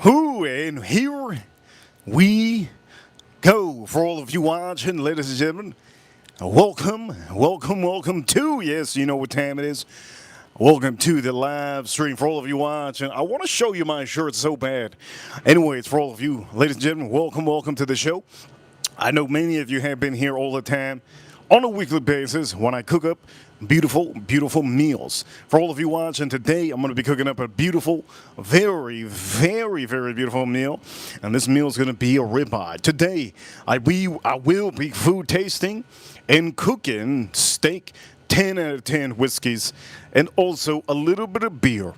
Who and here we go. For all of you watching, ladies and gentlemen, welcome to, yes, you know what time it is. Welcome to the live stream. For all of you watching, I want to show you my shirt so bad. Anyways, for all of you, ladies and gentlemen, welcome to the show. I know many of you have been here all the time on a weekly basis when I cook up beautiful meals. For all of you watching today, I'm going to be cooking up a beautiful, very beautiful meal. And this meal is going to be a ribeye. Today, I will be food tasting and cooking steak, 10 out of 10 whiskeys, and also a little bit of beer.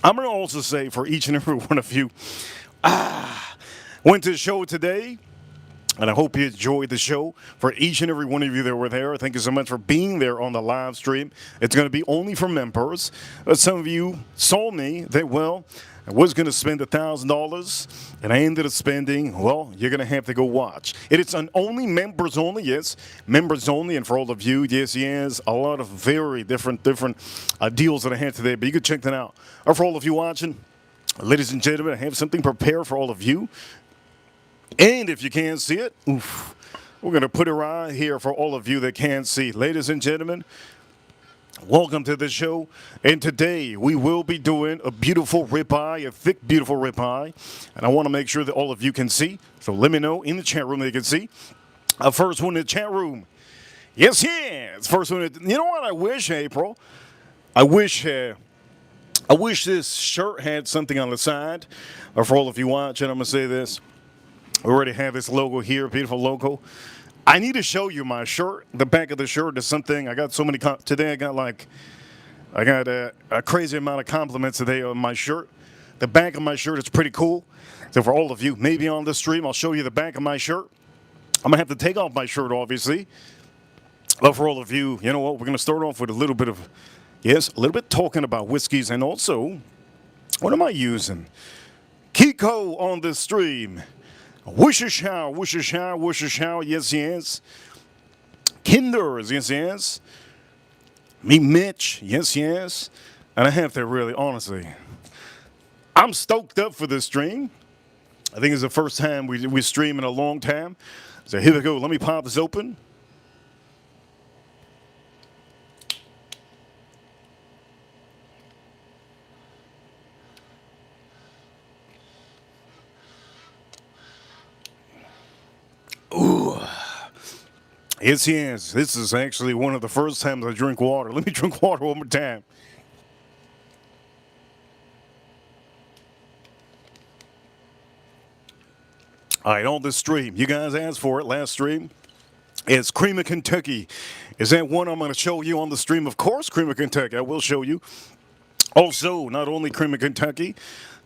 I'm going to also say for each and every one of you, went to the show today. And I hope you enjoyed the show. For each and every one of you that were there, thank you so much for being there on the live stream. It's going to be only for members. Some of you saw me that, well, I was going to spend $1,000, and I ended up spending, well, you're going to have to go watch. It is an only members only, yes, members only. And for all of you, yes, a lot of very different deals that I had today. But you can check that out. Or for all of you watching, ladies and gentlemen, I have something prepared for all of you. And if you can't see it, we're going to put it right here for all of you that can't see. Ladies and gentlemen, welcome to the show. And today we will be doing a beautiful ribeye, a thick, beautiful ribeye. And I want to make sure that all of you can see. So let me know in the chat room that you can see. First one in the chat room. Yes. First one. You know what I wish, April? I wish this shirt had something on the side. Or for all of you watching, I'm going to say this. We already have this logo here, beautiful logo. I need to show you my shirt. The back of the shirt is something. I got so many, today I got a crazy amount of compliments today on my shirt. The back of my shirt is pretty cool. So for all of you, maybe on this stream, I'll show you the back of my shirt. I'm going to have to take off my shirt, obviously. But for all of you, you know what? We're going to start off with a little bit talking about whiskeys. And also, what am I using? Kiko on the stream. Worcestershire, yes. Kinders, yes. Me, Mitch, yes. And I have to really, honestly, I'm stoked up for this stream. I think it's the first time we stream in a long time. So here we go. Let me pop this open. Ooh. Yes. This is actually one of the first times I drink water. Let me drink water one more time. All right, on this stream, you guys asked for it last stream. It's Cream of Kentucky. Is that one I'm going to show you on the stream? Of course, Cream of Kentucky. I will show you. Also, not only Cream of Kentucky,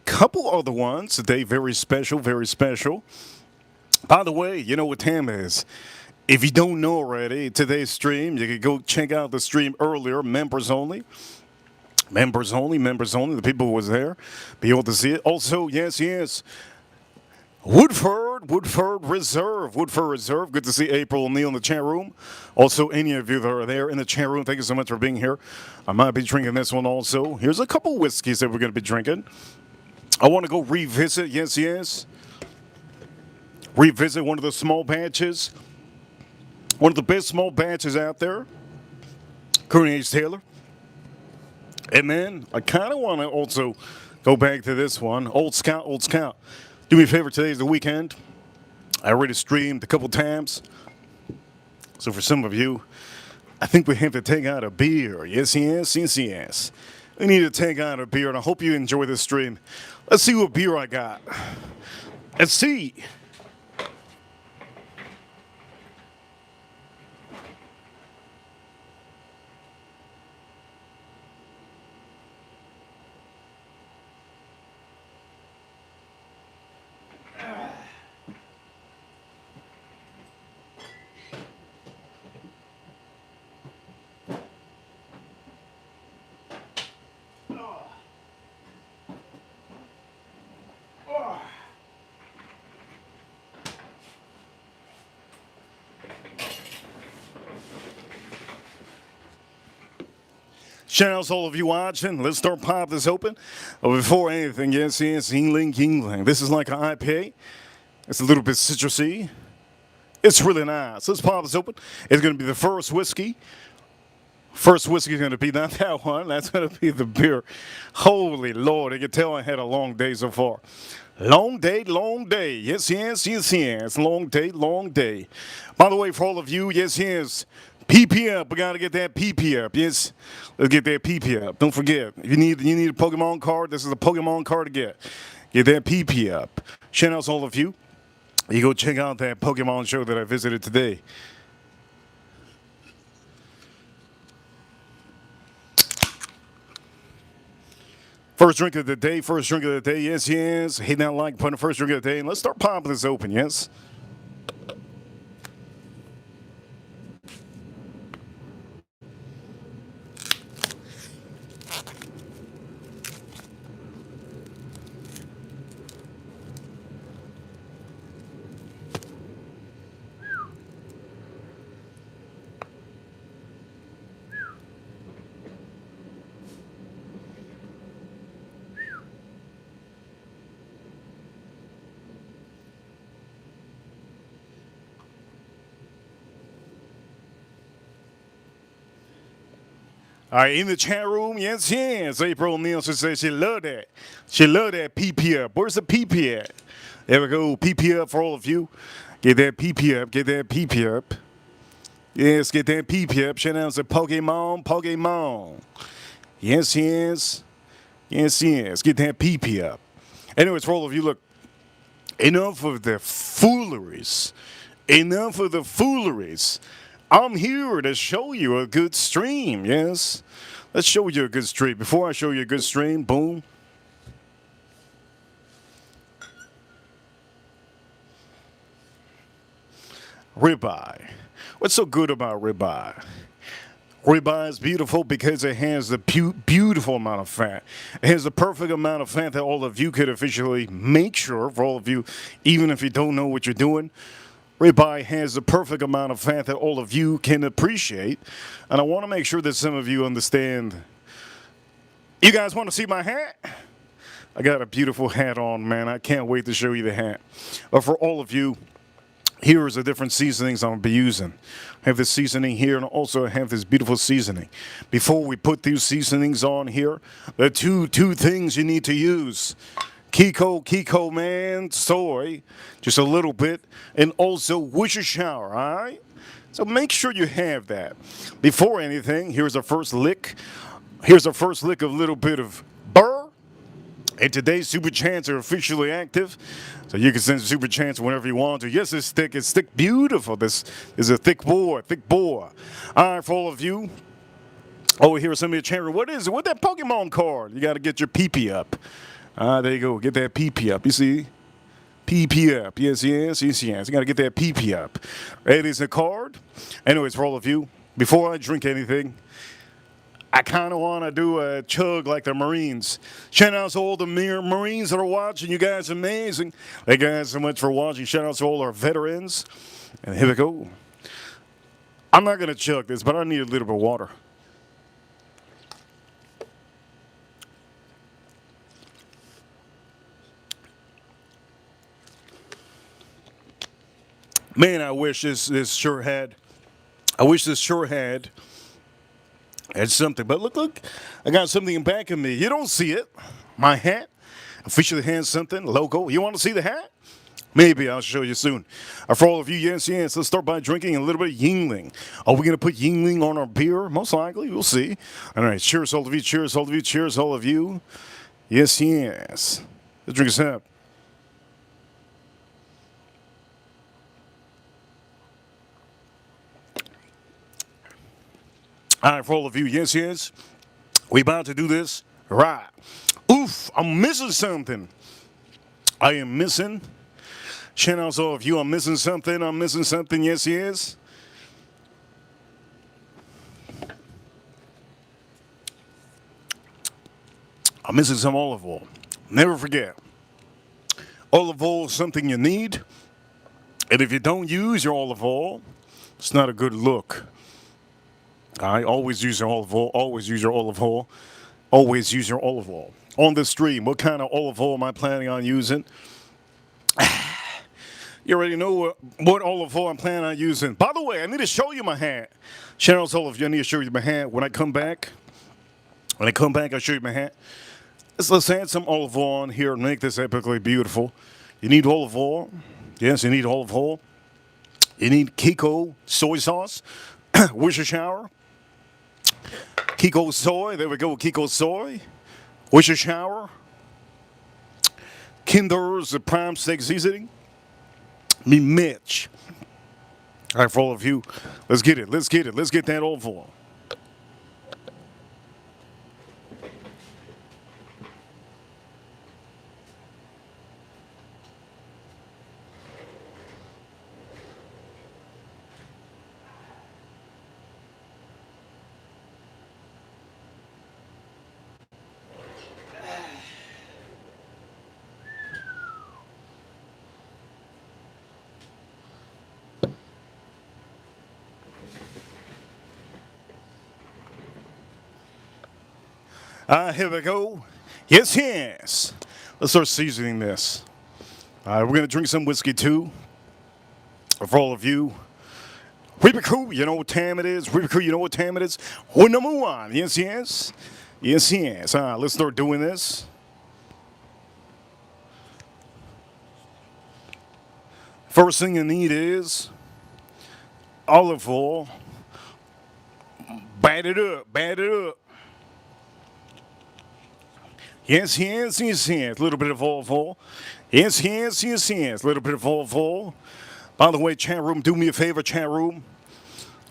couple other ones today, very special. By the way, you know what time is. If you don't know already, today's stream, you can go check out the stream earlier, members only. The people who was there, be able to see it. Also, yes. Woodford Reserve. Good to see April O'Neil in the chat room. Also, any of you that are there in the chat room, thank you so much for being here. I might be drinking this one also. Here's a couple whiskeys that we're going to be drinking. I want to go revisit, yes. Revisit one of the small batches. One of the best small batches out there. Courtney H. Taylor. And then I kind of want to also go back to this one. Old Scout. Do me a favor, today's the weekend. I already streamed a couple times. So for some of you, I think we have to take out a beer. Yes. We need to take out a beer, and I hope you enjoy this stream. Let's see what beer I got. Let's see. Shout out to all of you watching. Let's start pop this open. Before anything, yes, Yingling, Yingling. This is like an IPA. It's a little bit citrusy. It's really nice. Let's pop this open. It's going to be the first whiskey. First whiskey is going to be not that one. That's going to be the beer. Holy Lord. You can tell I had a long day so far. Long day, long day. Yes, yes, yes, yes. Long day, long day. By the way, for all of you, yes, yes. PP up. We got to get that PP up. Yes. Let's get that PP up. Don't forget. If you need a Pokemon card, this is a Pokemon card to get. Get that PP up. Shout out to all of you. You go check out that Pokemon show that I visited today. First drink of the day, yes, yes. Hit that like button, first drink of the day. And let's start popping this open, yes? All right, in the chat room, yes, yes. April Nielsen says she loved that. She loved that PP up. Where's the PP at? There we go. PP up for all of you. Get that PP up. Get that PP up. Yes, get that PP up. Shout out to Pokemon, Pokemon. Yes, yes. Yes, yes. Get that PP up. Anyways, for all of you, look. Enough of the fooleries. Enough of the fooleries. I'm here to show you a good stream, yes? Let's show you a good stream. Before I show you a good stream, boom. Ribeye. What's so good about ribeye? Ribeye is beautiful because it has the beautiful amount of fat. It has the perfect amount of fat that all of you could officially make sure, for all of you, even if you don't know what you're doing, ribeye has the perfect amount of fat that all of you can appreciate. And I want to make sure that some of you understand. You guys want to see my hat? I got a beautiful hat on, man. I can't wait to show you the hat. But for all of you, here is the different seasonings I'm going to be using. I have this seasoning here, and also I have this beautiful seasoning. Before we put these seasonings on here, the two things you need to use. Kiko, man, soy, just a little bit, and also Worcestershire, all right? So make sure you have that. Before anything, here's our first lick. Here's our first lick of a little bit of burr. And today's Super Chants are officially active, so you can send Super Chants whenever you want to. Yes, it's thick. It's thick, beautiful. This is a thick boy, thick boy. All right, for all of you. Oh, here's somebody in the chat room. What is it? What that Pokemon card? You got to get your PP up. There you go. Get that PP up. You see? PP up. Yes, yes, yes, yes. You got to get that PP up. It is a card. Anyways, for all of you, before I drink anything, I kind of want to do a chug like the Marines. Shout out to all the Marines that are watching. You guys are amazing. Thank you guys so much for watching. Shout out to all our veterans. And here we go. I'm not going to chug this, but I need a little bit of water. Man, I wish this sure had. I wish this sure had something. But look, I got something in back of me. You don't see it. My hat officially has something, logo. You want to see the hat? Maybe I'll show you soon. For all of you, yes, yes, let's start by drinking a little bit of Yingling. Are we going to put Yingling on our beer? Most likely, we'll see. All right, cheers, all of you, cheers, all of you, cheers, all of you. Yes, yes. Let's drink a sip. All right, for all of you, yes, yes. We about to do this right. Oof, I'm missing something. I am missing. Shout out to all of you. I'm missing something. I'm missing something. Yes, yes. I'm missing some olive oil. Never forget. Olive oil is something you need. And if you don't use your olive oil, it's not a good look. I always use your olive oil. Always use your olive oil. Always use your olive oil. On the stream, what kind of olive oil am I planning on using? You already know what olive oil I'm planning on using. By the way, I need to show you my hat. Shout out to all of you. I need to show you my hat. When I come back, I'll show you my hat. Let's add some olive oil on here and make this epically beautiful. You need olive oil. Yes, you need olive oil. You need Kiko soy sauce. Worcestershire. Kiko soy. There we go. Kiko soy. Worcestershire. Kinder's prime steak seasoning. Me Mitch. All right, for all of you, let's get it. Let's get it. Let's get that olive oil. Here we go. Yes, yes. Let's start seasoning this. All right, we're going to drink some whiskey too. For all of you. Ribiku, you know what time it is? Ribiku, you know what time it is? Oh, number one. Yes, yes. Yes, yes. All right, let's start doing this. First thing you need is olive oil. Bat it up, bat it up. Yes, yes, yes, yes. A little bit of olive oil. Yes, yes, yes, yes. A little bit of olive oil. By the way, chat room, do me a favor, chat room.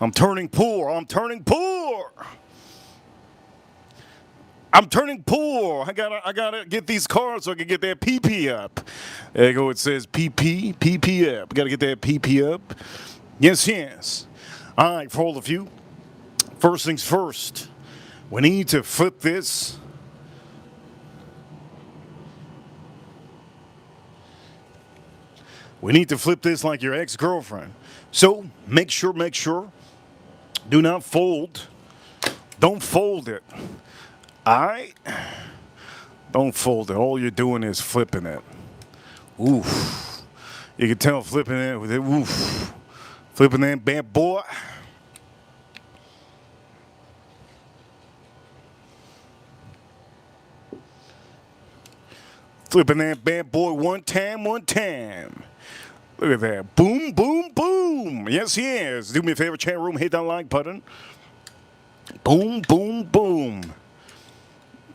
I'm turning poor. I'm turning poor. I'm turning poor. I gotta get these cards so I can get that PP up. There you go. It says PP up. Gotta get that PP up. Yes, yes. All right, for all of you. First things first. We need to flip this. We need to flip this like your ex-girlfriend. So make sure, do not fold. Don't fold it. All right? Don't fold it. All you're doing is flipping it. Oof. You can tell flipping it with it. Oof. Flipping that bad boy. Flipping that bad boy one time. Look at that. Boom, boom, boom. Yes, yes. Do me a favor, chat room. Hit that like button. Boom, boom, boom.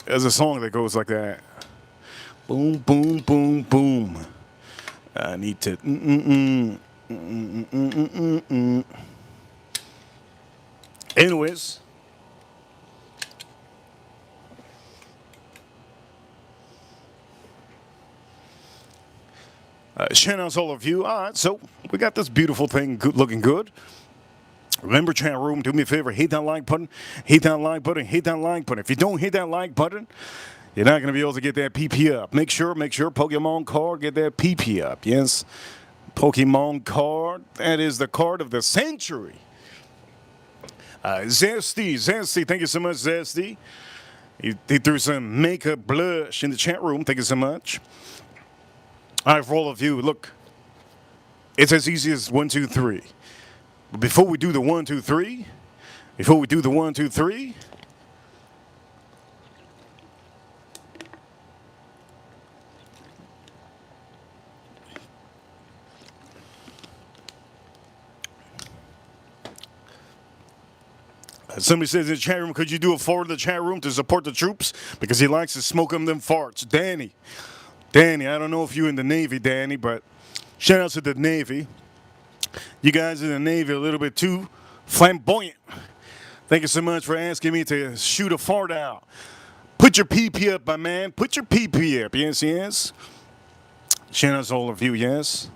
There's a song that goes like that. Boom, boom, boom, boom. I need to. Anyways. Shout out to all of you. All right, so we got this beautiful thing looking good. Remember, chat room, do me a favor, hit that like button, hit that like button, hit that like button. If you don't hit that like button, you're not going to be able to get that PP up. Make sure, Pokemon card, get that PP up. Yes, Pokemon card, that is the card of the century. Zesty, thank you so much, Zesty. He threw some makeup blush in the chat room. Thank you so much. All right, for all of you, look, it's as easy as 1, 2, 3. But before we do the 1, 2, 3, somebody says in the chat room, could you do a forward to the chat room to support the troops? Because he likes to smoke them farts. Danny, I don't know if you're in the Navy, Danny, but shout out to the Navy. You guys in the Navy are a little bit too flamboyant. Thank you so much for asking me to shoot a fart out. Put your PP up, my man. Put your PP up. Yes, yes. Shout out to all of you, yes.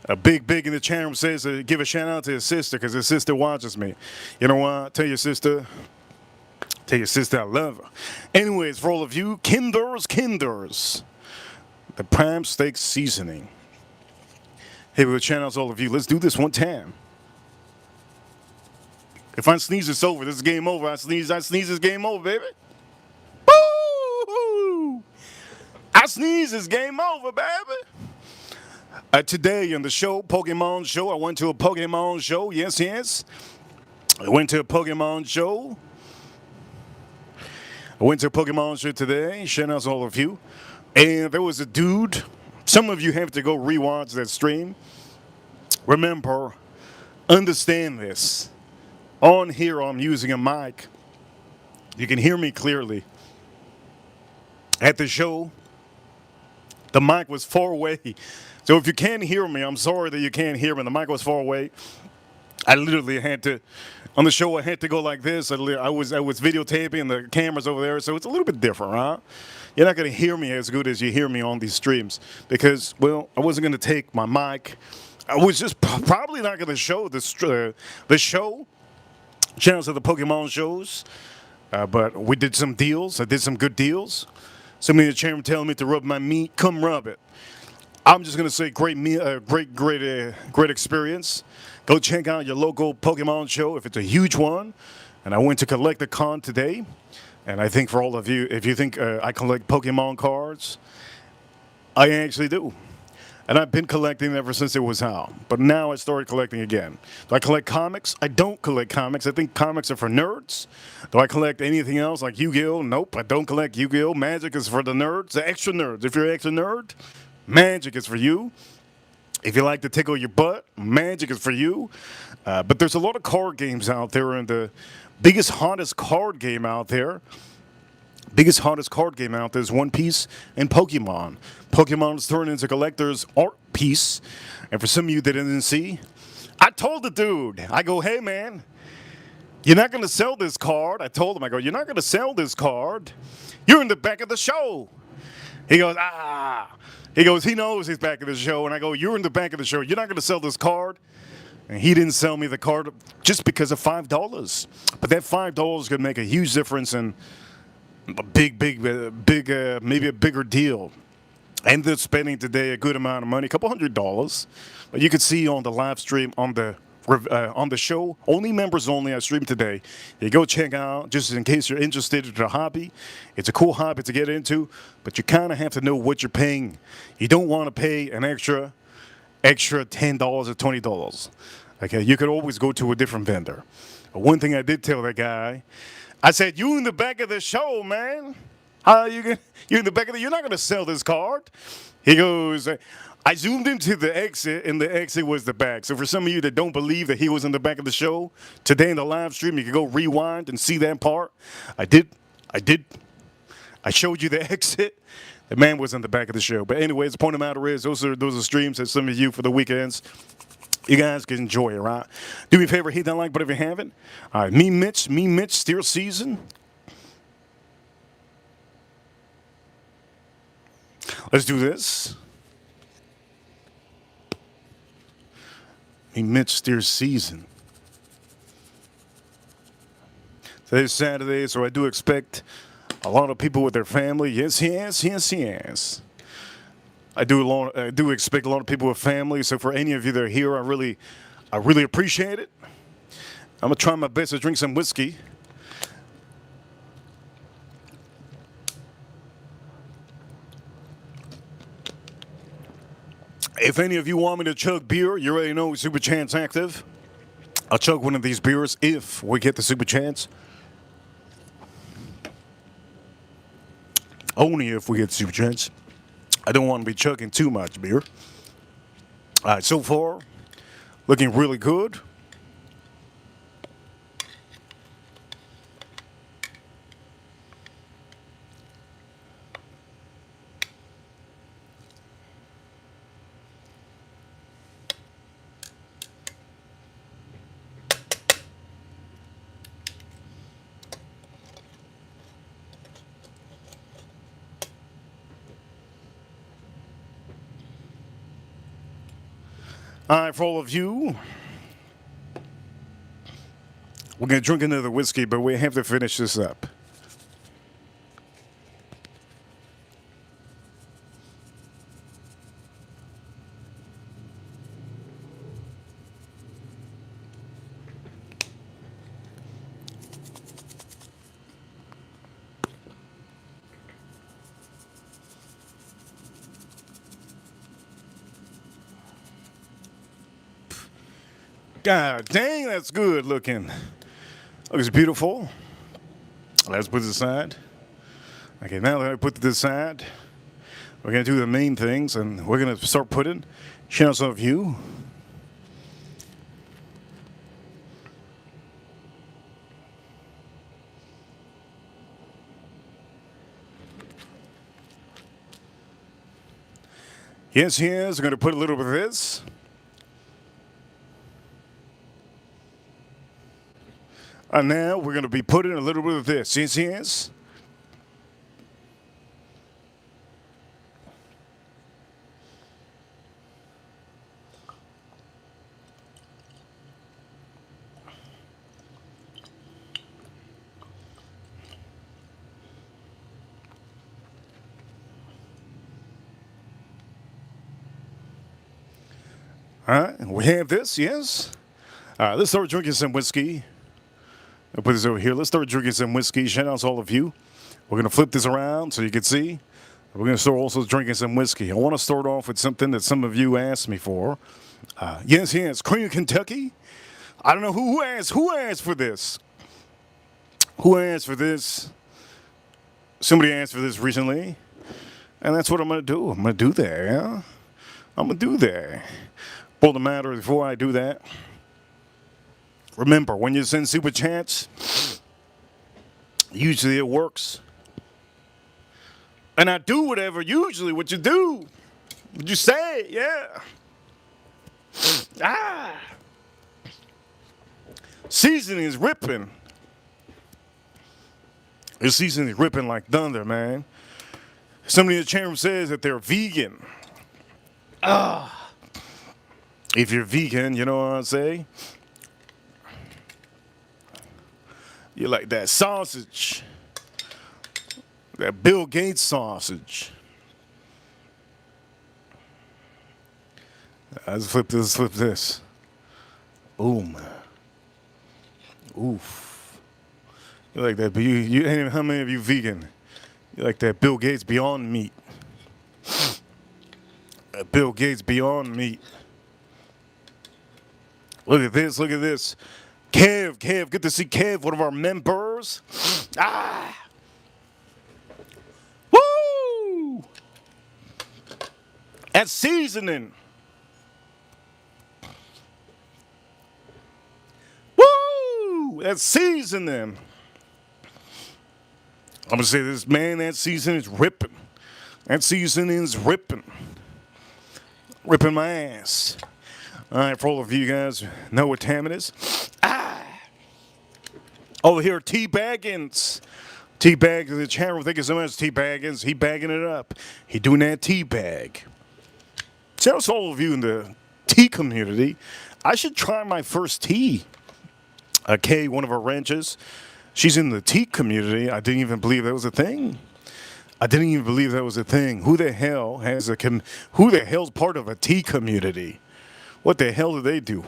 A big in the chat room says to give a shout out to his sister because his sister watches me. You know what? Tell your sister I love her. Anyways, for all of you, Kinders. The prime steak seasoning. Hey, we'll shout out to all of you. Let's do this one time. If I sneeze, it's over. This is game over. I sneeze, it's game over, baby. Boo! I sneeze, it's game over, baby. Today on the show, Pokemon show, I went to a Pokemon show. Yes, yes. I went to a Pokemon show. I went to a Pokemon show today. Shout out to all of you. And there was a dude. Some of you have to go rewatch that stream. Remember, understand this. On here, I'm using a mic. You can hear me clearly. At the show, the mic was far away. So if you can't hear me, I'm sorry that you can't hear me. The mic was far away. I literally had to, on the show, I had to go like this. I was videotaping the cameras over there, so it's a little bit different, right? You're not going to hear me as good as you hear me on these streams because, well, I wasn't going to take my mic. I was just probably not going to show the show, channels of the Pokemon shows, but we did some deals. I did some good deals. Somebody in the chairman telling me to rub my meat. Come rub it. I'm just gonna say, great experience. Go check out your local Pokemon show if it's a huge one. And I went to collect a con today. And I think for all of you, if you think I collect Pokemon cards, I actually do. And I've been collecting ever since it was out. But now I started collecting again. Do I collect comics? I don't collect comics. I think comics are for nerds. Do I collect anything else like Yu-Gi-Oh? Nope, I don't collect Yu-Gi-Oh. Magic is for the nerds, the extra nerds. If you're an extra nerd, Magic is for you. If you like to tickle your butt, Magic is for you. But there's a lot of card games out there, and the biggest, hottest card game out there is One Piece and Pokemon. Pokemon is turned into collector's art piece. And for some of you that didn't see, I told the dude, I go, hey man, you're not going to sell this card. I told him, I go, you're not going to sell this card. You're in the back of the show. He goes, ah. He goes, he knows he's back of the show. And I go, you're in the back of the show. You're not going to sell this card. And he didn't sell me the card just because of $5. But that $5 is going to make a huge difference in a maybe a bigger deal. I ended up spending today a good amount of money, a couple $100. But you could see on the live stream on the show, only members only. I streamed today. You go check out just in case you're interested in the hobby. It's a cool hobby to get into, but you kind of have to know what you're paying. You don't want to pay an extra $10 or $20. Okay, you could always go to a different vendor. But one thing I did tell that guy, I said, you in the back of the show, man. How you in the back of the, you're not going to sell this card. He goes, I zoomed into the exit, and the exit was the back. So for some of you that don't believe that he was in the back of the show, today in the live stream, you can go rewind and see that part. I did. I showed you the exit. The man was in the back of the show. But anyways, the point of the matter is, those are streams that some of you for the weekends, you guys can enjoy it, right? Do me a favor, hit that like button if you haven't. All right, me, Mitch, Steer Season. Let's do this. Me, Mitch, Steer Season. Today's Saturday, so I do expect a lot of people with their family. Yes. I do expect a lot of people with family. So for any of you that are here, I really appreciate it. I'm gonna try my best to drink some whiskey. If any of you want me to chug beer, you already know Super Chance active. I'll chug one of these beers if we get the Super Chance. Only if we get Super Chance. I don't want to be chugging too much beer. All right, so far, looking really good. All right, for all of you, we're going to drink another whiskey, but we have to finish this up. God dang, that's good looking. Looks beautiful. Let's put it aside. Okay, now that I put this aside, we're going to do the main things, and we're going to start putting channels of view. Yes, we're going to put a little bit of this. And now we're going to be putting a little bit of this. Yes. All right, we have this, yes. Let's start drinking some whiskey. I'll put this over here. Let's start drinking some whiskey. Shout out to all of you. We're going to flip this around so you can see. We're going to start also drinking some whiskey. I want to start off with something that some of you asked me for. Yes, Cream Kentucky. I don't know who asked for this. Who asked for this? Somebody asked for this recently. And that's what I'm going to do. I'm going to do that, yeah? I'm going to do that. But the matter, before I do that, remember, when you send super chats, usually it works. And I do whatever, usually what you do. What you say, yeah. Seasoning is ripping. This seasoning is ripping like thunder, man. Somebody in the chat room says that they're vegan. If you're vegan, you know what I'm saying? You like that sausage. That Bill Gates sausage. Let's flip this. Boom. Oof. You like that? You how many of you vegan? You like that Bill Gates Beyond Meat? That Bill Gates Beyond Meat. Look at this. Kev, good to see Kev, one of our members. Woo! That's seasoning. Woo! That's seasoning. I'm going to say this, man, that seasoning is ripping. That seasoning is ripping. Ripping my ass. All right, for all of you guys know what time it is. Over here, T Baggins. T Baggins in the chat room. Thank you so much, T Baggins. He bagging it up. He doing that tea bag. Shout out to all of you in the tea community. I should try my first tea. Kay, one of our ranches, she's in the tea community. I didn't even believe that was a thing. Who the hell who the hell's part of a tea community? What the hell do they do?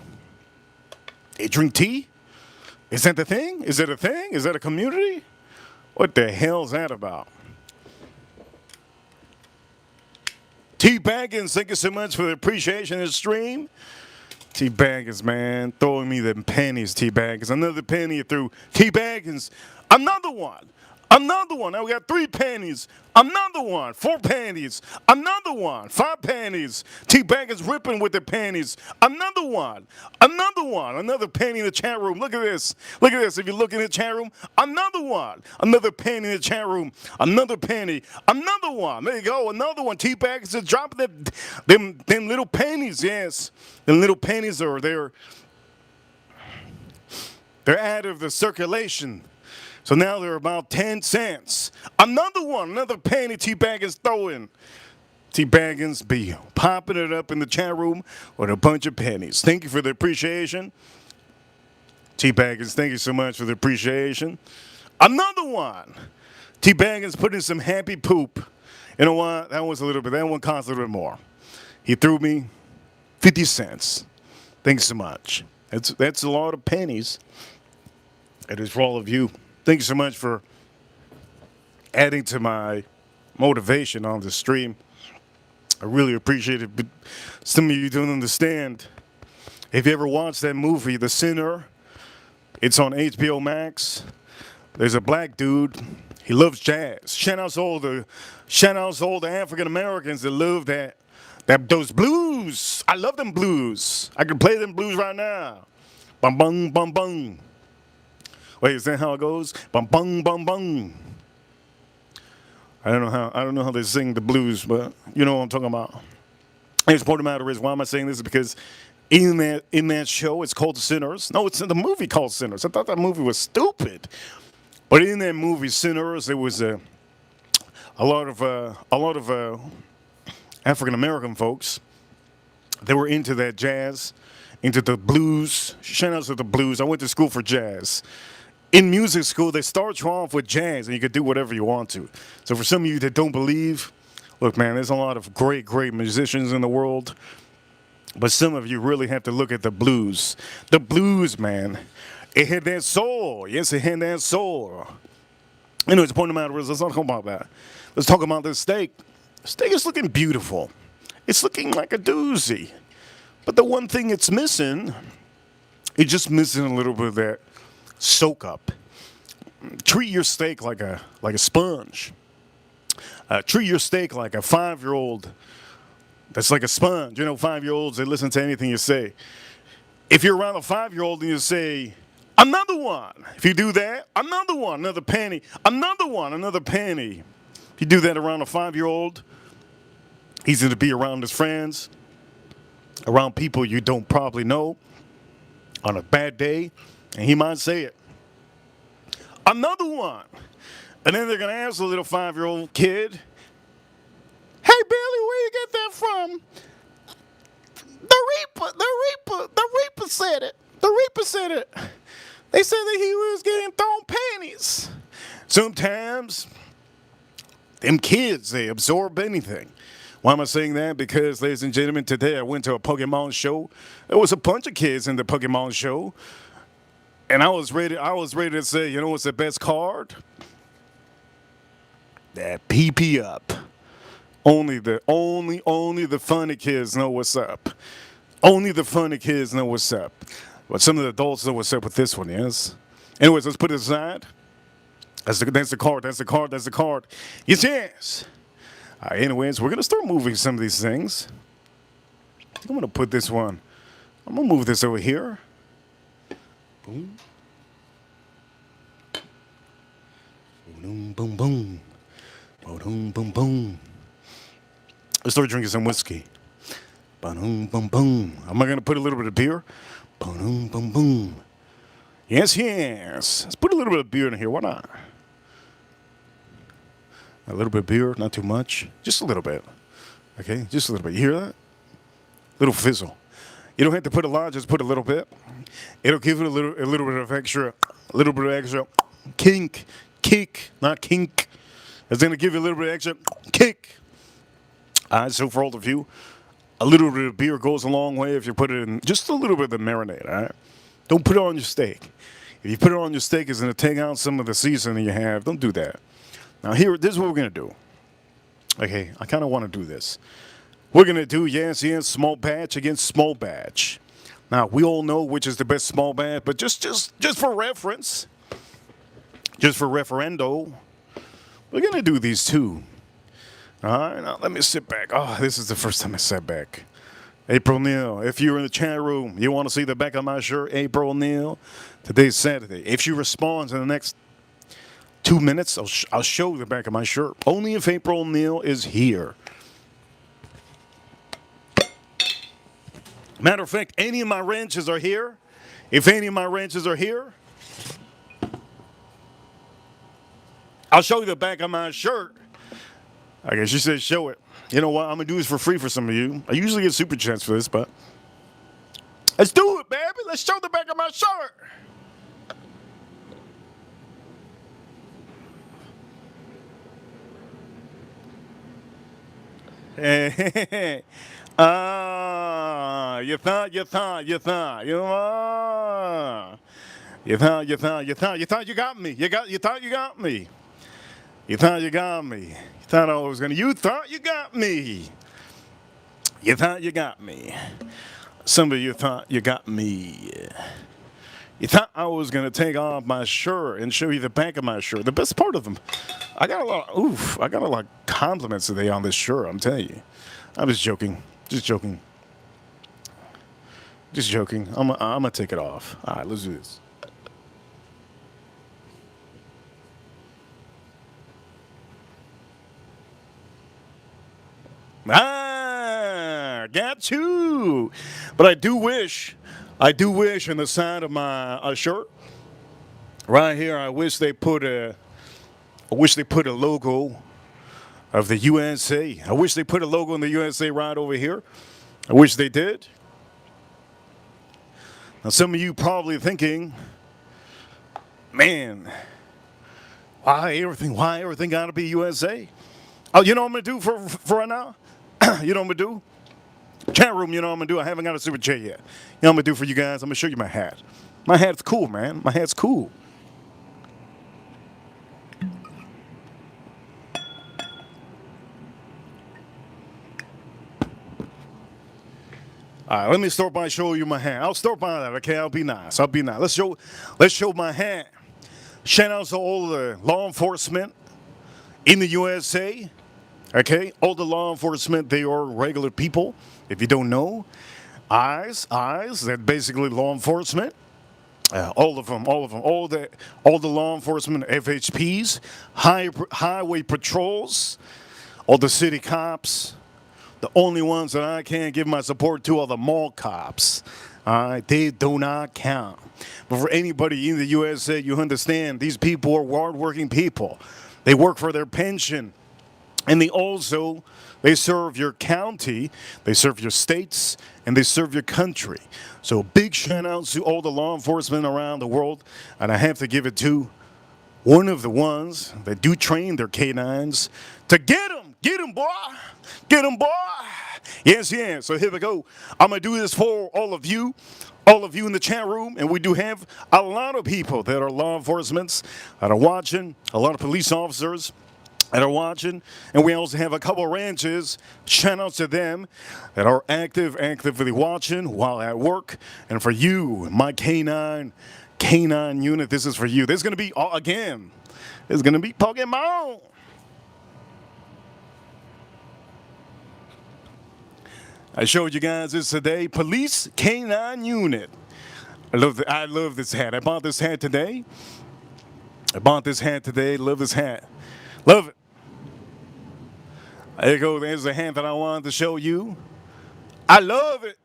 They drink tea? Is that the thing? Is that a thing? Is that a community? What the hell's that about? T Baggins, thank you so much for the appreciation of the stream. T Baggins, man, throwing me them pennies, T Baggins. Another penny through T Baggins. Another one. Now we got 3 pennies. Another one. 4 pennies. Another one. 5 pennies. T Baggins ripping with the pennies. Another one. Another penny in the chat room. Look at this. If you look in the chat room, another one. Another penny in the chat room. Another penny. Another one. There you go. Another one. T Baggins is dropping them little pennies. Yes. Them little pennies are they're out of the circulation. So now they're about 10 cents. Another penny T Baggins throwing. T Baggins be popping it up in the chat room with a bunch of pennies. Thank you for the appreciation. T Baggins, thank you so much for the appreciation. Another one. T Baggins put in some happy poop. You know what? That one cost a little bit more. He threw me 50 cents. Thanks so much. That's a lot of pennies. It is for all of you. Thank you so much for adding to my motivation on the stream. I really appreciate it, but some of you don't understand. If you ever watched that movie, The Sinner, it's on HBO Max. There's a black dude. He loves jazz. Shout outs to all the African Americans that love those blues. I love them blues. I can play them blues right now. Bum bum bum bum. Wait, is that how it goes? Bum bum bum bum. I don't know how they sing the blues, but you know what I'm talking about. And the point of the matter is, why am I saying this? Is because in that show, it's called Sinners. No, it's in the movie called Sinners. I thought that movie was stupid. But in that movie, Sinners, there was a lot of African American folks. They were into that jazz, into the blues. Shout out to the blues. I went to school for jazz. In music school, they start you off with jazz, and you can do whatever you want to. So for some of you that don't believe, look, man, there's a lot of great musicians in the world. But some of you really have to look at the blues. The blues, man. It had that soul. Yes, it had that soul. Anyways, the point of the matter is, let's not talk about that. Let's talk about this steak. The steak is looking beautiful. It's looking like a doozy. But the one thing it's missing, it's just missing a little bit of that soak up. Treat your steak like a sponge. Treat your steak like a 5-year-old that's like a sponge. You know, 5-year-olds, they listen to anything you say. If you're around a 5-year-old and you say, another one. If you do that, another one, another penny. Another one, another penny. If you do that around a 5-year-old, he's going to be around his friends, around people you don't probably know on a bad day, and he might say it. Another one. And then they're going to ask the little 5-year-old kid, hey, Billy, where you get that from? The Reaper said it. The Reaper said it. They said that he was getting thrown pennies. Sometimes, them kids, they absorb anything. Why am I saying that? Because, ladies and gentlemen, today I went to a Pokemon show. There was a bunch of kids in the Pokemon show. And I was ready to say, you know what's the best card? That PP up. Only the funny kids know what's up. Only the funny kids know what's up. But some of the adults know what's up with this one, yes? Anyways, let's put it aside. That's the card. Yes. Anyways, we're going to start moving some of these things. I'm going to put this one. I'm going to move this over here. Boom. Boom, boom, boom. Boom, boom, boom. Let's start drinking some whiskey. Boom, boom, boom. Am I going to put a little bit of beer? Boom, boom, boom. Yes. Let's put a little bit of beer in here. Why not? A little bit of beer, not too much. Just a little bit. Okay, just a little bit. You hear that? Little fizzle. You don't have to put a lot, just put a little bit. It'll give it a little bit of extra kick, not kink. It's going to give you a little bit of extra kick. So for all of you, a little bit of beer goes a long way if you put it in just a little bit of the marinade, all right? Don't put it on your steak. If you put it on your steak, it's going to take out some of the seasoning you have. Don't do that. Now here, this is what we're going to do. Okay, I kind of want to do this. We're going to do, yes, small batch against small batch. Now, we all know which is the best small batch, but just for reference, just for referendo, we're going to do these two. All right, now let me sit back. Oh, this is the first time I sat back. April Neal, if you're in the chat room, you want to see the back of my shirt, April Neal, today's Saturday. If you respond in the next 2 minutes, I'll show the back of my shirt. Only if April Neal is here. Matter of fact, any of my ranches are here. If any of my ranches are here, I'll show you the back of my shirt. I guess she said show it. You know what? I'm going to do this for free for some of you. I usually get super chats for this, but let's do it, baby. Let's show the back of my shirt. Hey. You thought you got me. You thought you got me. You thought you got me. You thought you got me. You thought you got me. Some of you thought you got me. You thought I was gonna take off my shirt and show you the back of my shirt. The best part of them, I got a lot of compliments today on this shirt. I'm telling you. I'm just joking. Just joking. Just joking. I'm gonna take it off. All right, let's do this. Got you. But I do wish on the side of my shirt, right here, I wish they put a logo of the USA. I wish they put a logo in the USA right over here. I wish they did. Now, some of you probably thinking, man, why everything gotta be USA? Oh, you know what I'm gonna do for right now? You know what I'm gonna do? Chat room, you know what I'm gonna do? I haven't got a super chat yet. You know what I'm gonna do for you guys? I'm gonna show you my hat. My hat's cool, man. My hat's cool. All right, let me start by showing you my hat. I'll start by that, okay? I'll be nice. Let's show my hat. Shout out to all the law enforcement in the USA. Okay, all the law enforcement, they are regular people. If you don't know, eyes, that basically law enforcement. All of them, all the law enforcement, FHPs, highway patrols, all the city cops. The only ones that I can't give my support to are the mall cops. All right, they do not count. But for anybody in the USA, you understand these people are hardworking people. They work for their pension. And they serve your county, they serve your states, and they serve your country. So big shout out to all the law enforcement around the world. And I have to give it to one of the ones that do train their canines to get them, boy, get them, boy. Yes. So here we go. I'm going to do this for all of you in the chat room. And we do have a lot of people that are law enforcements that are watching, a lot of police officers that are watching, and we also have a couple ranches. Shout out to them that are actively watching while at work. And for you, my canine unit, this is for you. There's gonna be again. There's gonna be Pokemon. I showed you guys this today. Police canine unit. I love this hat. I bought this hat today. Love this hat. Love it. There you go. There's the hand that I wanted to show you. I love it.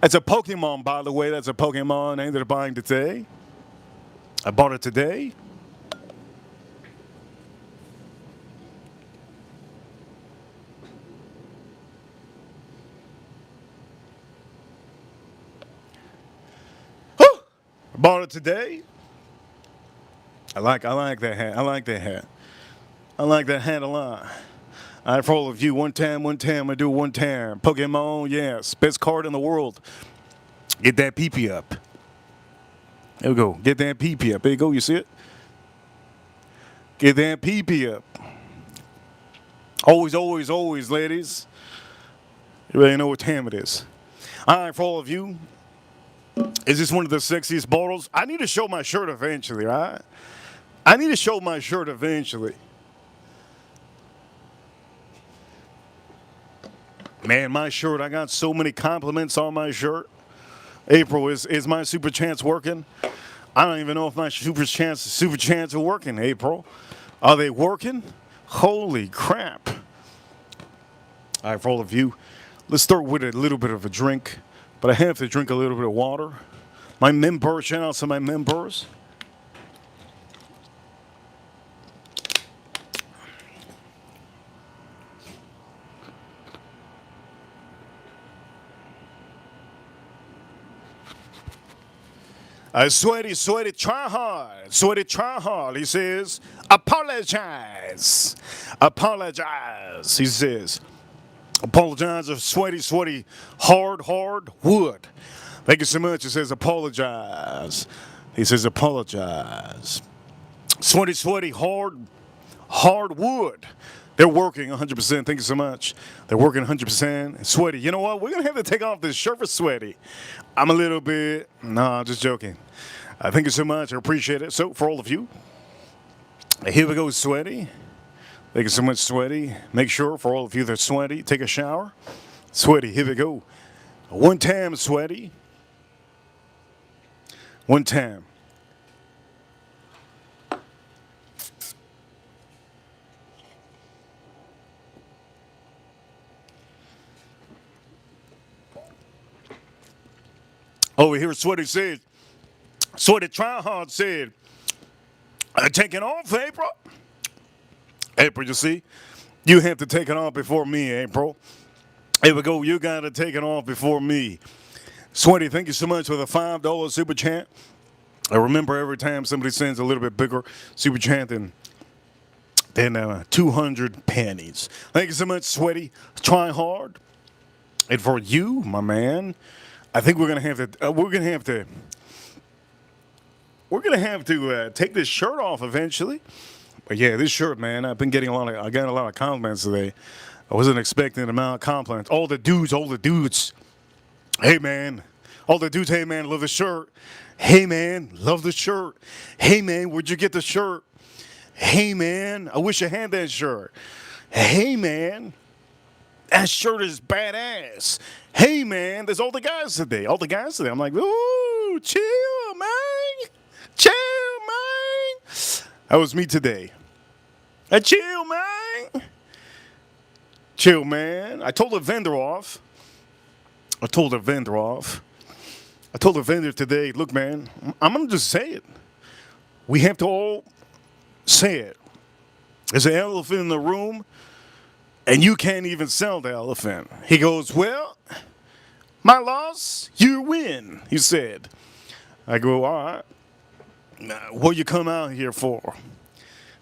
That's a Pokemon, by the way. That's a Pokemon I ended up buying today. I bought it today. Whew. I bought it today. I like that hat. I like that hat. I like that hat a lot. All right, for all of you, one time, I do one time. Pokemon, yes, best card in the world. Get that PP up. There we go. Get that PP up. There you go. You see it? Get that PP up. Always, ladies. You already know what time it is. All right, for all of you, is this one of the sexiest bottles? I need to show my shirt eventually, right? I need to show my shirt eventually. Man, my shirt, I got so many compliments on my shirt. April, is my super chance working? I don't even know if my super chance are working, April. Are they working? Holy crap. All right, for all of you, let's start with a little bit of a drink. But I have to drink a little bit of water. My members, shout out to my members. Sweaty, try hard. Sweaty, try hard. He says, apologize. He says, apologize of sweaty, hard wood. Thank you so much. He says, apologize. He says, apologize. Sweaty, hard wood. They're working 100%. Thank you so much. They're working 100%. Sweaty. You know what? We're going to have to take off this shirt for Sweaty. I'm a little bit. No, I'm just joking. Thank you so much. I appreciate it. So, for all of you, here we go, Sweaty. Thank you so much, Sweaty. Make sure, for all of you that are sweaty, take a shower. Sweaty, here we go. One time, Sweaty. One time. Over here, Sweaty said, Sweaty Tryhard said, taking off, April. April, you see, you have to take it off before me, April. Here we go. You got to take it off before me. Sweaty, thank you so much for the $5 super chat. I remember every time somebody sends a little bit bigger super chat than 200 pennies. Thank you so much, Sweaty. Try hard. And for you, my man, I think we're gonna have to take this shirt off eventually. But yeah, this shirt, man, I got a lot of compliments today. I wasn't expecting the amount of compliments. All the dudes. Hey man, all the dudes. Hey man, love the shirt. Hey man, love the shirt. Hey man, where'd you get the shirt? Hey man, I wish I had that shirt. Hey man, that shirt is badass. Hey man, there's all the guys today. I'm like, ooh, chill, man. Chill, man. That was me today. Chill, man. Chill, man. I told the vendor today, look, man, I'm going to just say it. We have to all say it. There's an elephant in the room, and you can't even sell the elephant. He goes, well, my loss, you win, he said. I go, all right. What you come out here for?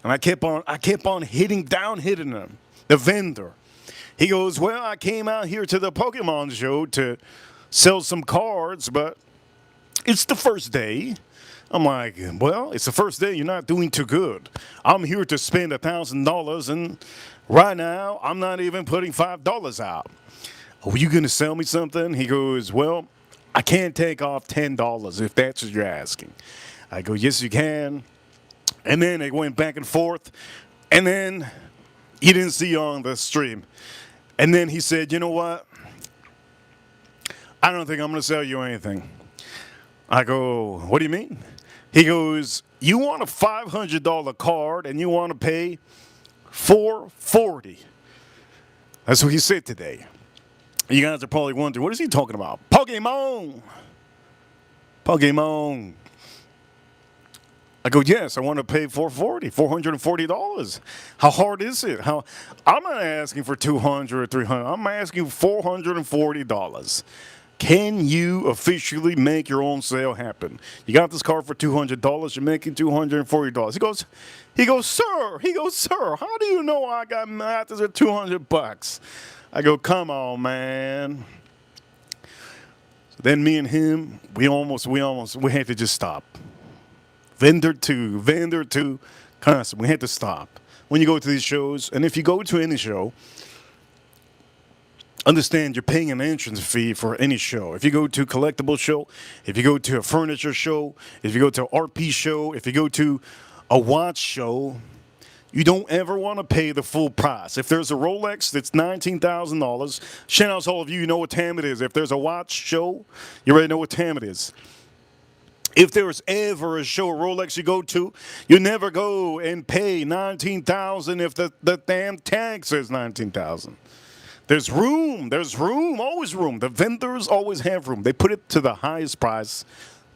And I kept on hitting him, the vendor. He goes, well, I came out here to the Pokemon show to sell some cards, but it's the first day. I'm like, well, it's the first day. You're not doing too good. I'm here to spend $1,000, and right now, I'm not even putting $5 out. Are you going to sell me something? He goes, well, I can't take off $10 if that's what you're asking. I go, yes, you can. And then they went back and forth, and then he didn't see you on the stream. And then he said, you know what? I don't think I'm going to sell you anything. I go, what do you mean? He goes, you want a $500 card and you want to pay $440. That's what he said today. You guys are probably wondering, what is he talking about? Pokemon. I go, yes, I want to pay $440. How hard is it? I'm not asking for $200 or $300. I'm asking $440. Can you officially make your own sale happen? You got this card for $200. You're making $240. He goes, sir. How do you know I got math at $200? I go, come on, man. So then me and him, we had to just stop. Vendor two, constant. We had to stop. When you go to these shows, and if you go to any show, understand you're paying an entrance fee for any show. If you go to a collectible show, if you go to a furniture show, if you go to an art piece show, if you go to a watch show, you don't ever want to pay the full price. If there's a Rolex that's $19,000, shout out to all of you, you know what time it is. If there's a watch show, you already know what time it is. If there's ever a show, Rolex, you go to, you never go and pay $19,000 if the damn tag says $19,000. There's room, always room. The vendors always have room. They put it to the highest price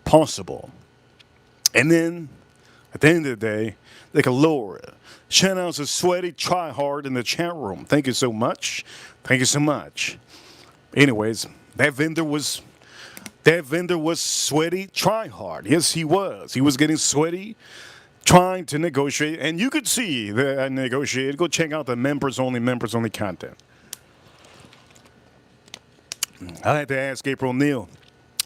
possible. And then, at the end of the day, they can lower it. Shout out to Sweaty Tryhard in the chat room. Thank you so much. Anyways, that vendor was Sweaty Tryhard. Yes, he was. He was getting sweaty, trying to negotiate. And you could see that I negotiated. Go check out the members only content. I had to ask April Neal.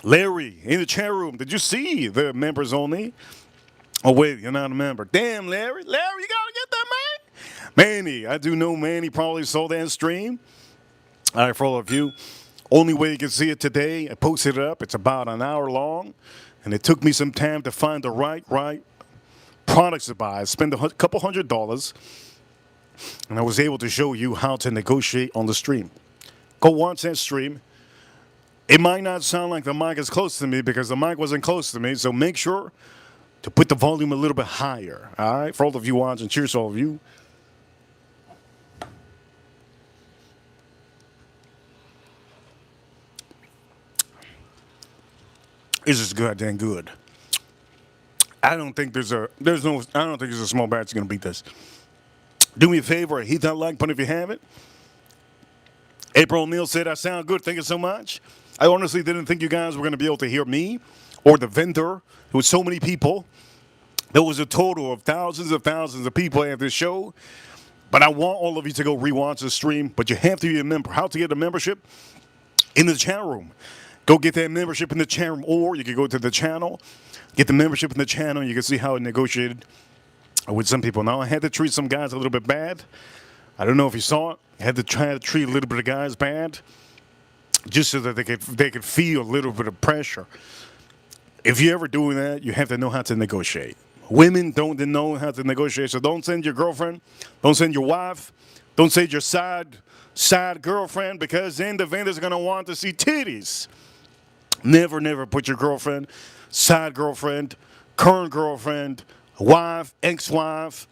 Larry, in the chat room, did you see the members only? Oh, wait, you're not a member. Damn, Larry. Larry, you got to get that, Manny, I do know Manny probably saw that stream. All right, for all of you, only way you can see it today, I posted it up. It's about an hour long, and it took me some time to find the right products to buy. I spent a couple $100, and I was able to show you how to negotiate on the stream. Go watch that stream. It might not sound like the mic is close to me because the mic wasn't close to me, so make sure to put the volume a little bit higher. All right, for all of you watching, cheers to all of you. It's just goddamn good. I don't think there's a small batch that's gonna beat this. Do me a favor, hit that like button if you haven't. April O'Neil said I sound good. Thank you so much. I honestly didn't think you guys were gonna be able to hear me or the vendor. There was so many people. There was a total of thousands of people at this show. But I want all of you to go rewatch the stream. But you have to be a member. How to get a membership? In the chat room. Go get that membership in the chat room, or you can go to the channel, get the membership in the channel. You can see how it negotiated with some people. Now, I had to treat some guys a little bit bad. I don't know if you saw it. I had to try to treat a little bit of guys bad, just so that they could feel a little bit of pressure. If you're ever doing that, you have to know how to negotiate. Women don't know how to negotiate, so don't send your girlfriend, don't send your wife, don't send your side girlfriend, because then the vendor's gonna want to see titties. Never put your girlfriend, side girlfriend, current girlfriend, wife, ex-wife,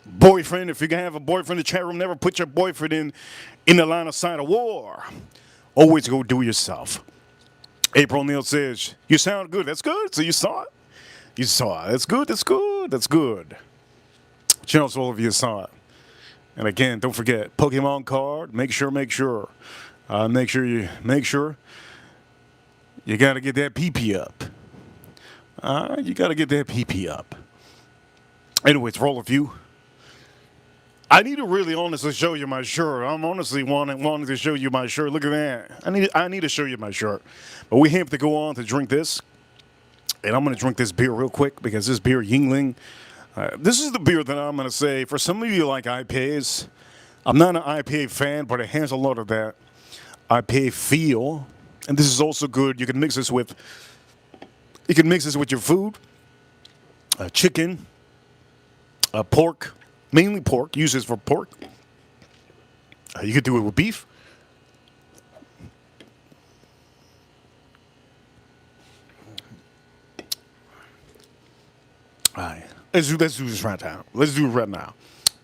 boyfriend. If you can have a boyfriend in the chat room, never put your boyfriend in the line of sight of war. Always go do it yourself. April O'Neil says, you sound good. That's good. So you saw it? You saw it. That's good. That's good. That's good. Channels, all of you saw it. And again, don't forget, Pokemon card. Make sure you got to get that PP up. You got to get that PP up. Anyways, for all of you, I need to really honestly show you my shirt. I'm honestly wanting to show you my shirt. Look at that. I need to show you my shirt. But we have to go on to drink this. And I'm going to drink this beer real quick because this beer, Yingling, this is the beer that I'm going to say, for some of you like IPAs, I'm not an IPA fan, but it has a lot of that IPA feel. And this is also good. You can mix this with your food, chicken, pork, mainly pork. Use this for pork. You could do it with beef. All right, let's do this right now. Let's do it right now.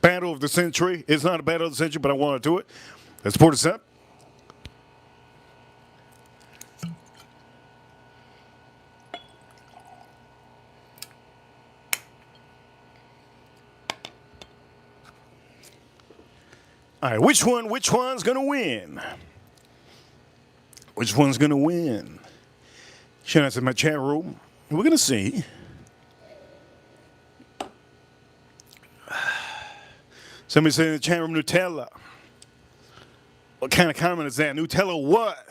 Battle of the century. It's not a battle of the century, but I want to do it. Let's pour this up. All right, which one's gonna win? Which one's gonna win? Shout out to my chat room. We're gonna see. Somebody said in the chat room, Nutella. What kind of comment is that? Nutella what?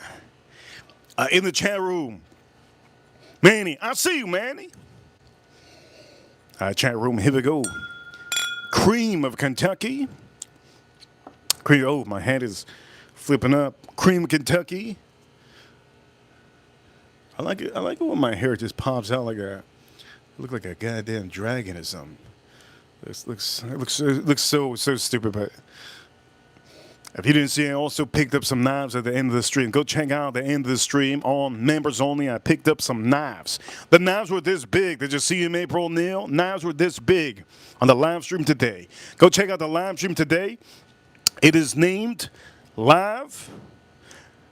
In the chat room. Manny, I see you, Manny. All right, chat room, here we go. Cream of Kentucky. Cream, oh, my hand is flipping up. Cream of Kentucky. I like it when my hair just pops out like look like a goddamn dragon or something. It looks so stupid, but if you didn't see, I also picked up some knives at the end of the stream. Go check out the end of the stream on members only. I picked up some knives. The knives were this big. Did you see them, April O'Neil? Knives were this big on the live stream today. Go check out the live stream today. It is named Live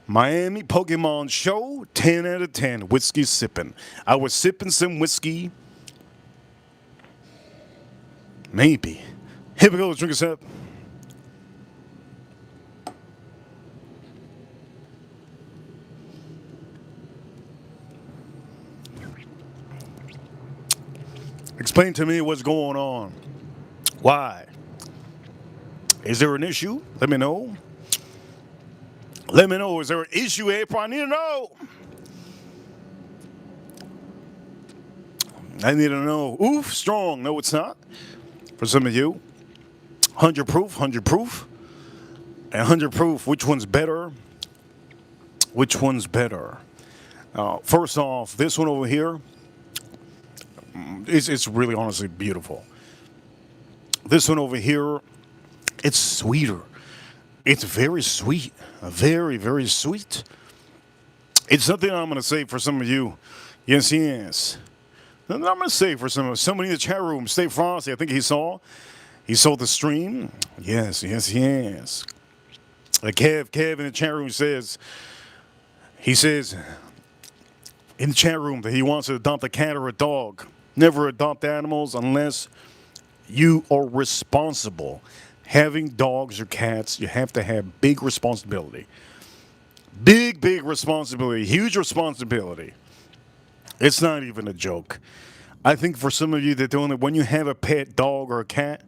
Miami Pokemon Show 10 out of 10 whiskey sipping. I was sipping some whiskey. Maybe. Here we go. Let's drink this up. Explain to me what's going on. Why? Is there an issue? Let me know. Let me know. Is there an issue, April? I need to know. I need to know. Oof, strong. No, it's not. For some of you. 100 proof, 100 proof, and 100 proof. Which one's better? Which one's better? First off, this one over here, it's really honestly beautiful. This one over here, it's sweeter. It's very sweet, very, very sweet. It's something I'm going to say for some of you. Yes, yes. I'm going to say for somebody in the chat room, Stay Frosty, I think he saw the stream. Yes, yes, yes. Kev in the chat room he says in the chat room that he wants to adopt a cat or a dog. Never adopt animals unless you are responsible. Having dogs or cats, you have to have big responsibility. Big, big responsibility. Huge responsibility. It's not even a joke. I think for some of you that don't, when you have a pet dog or a cat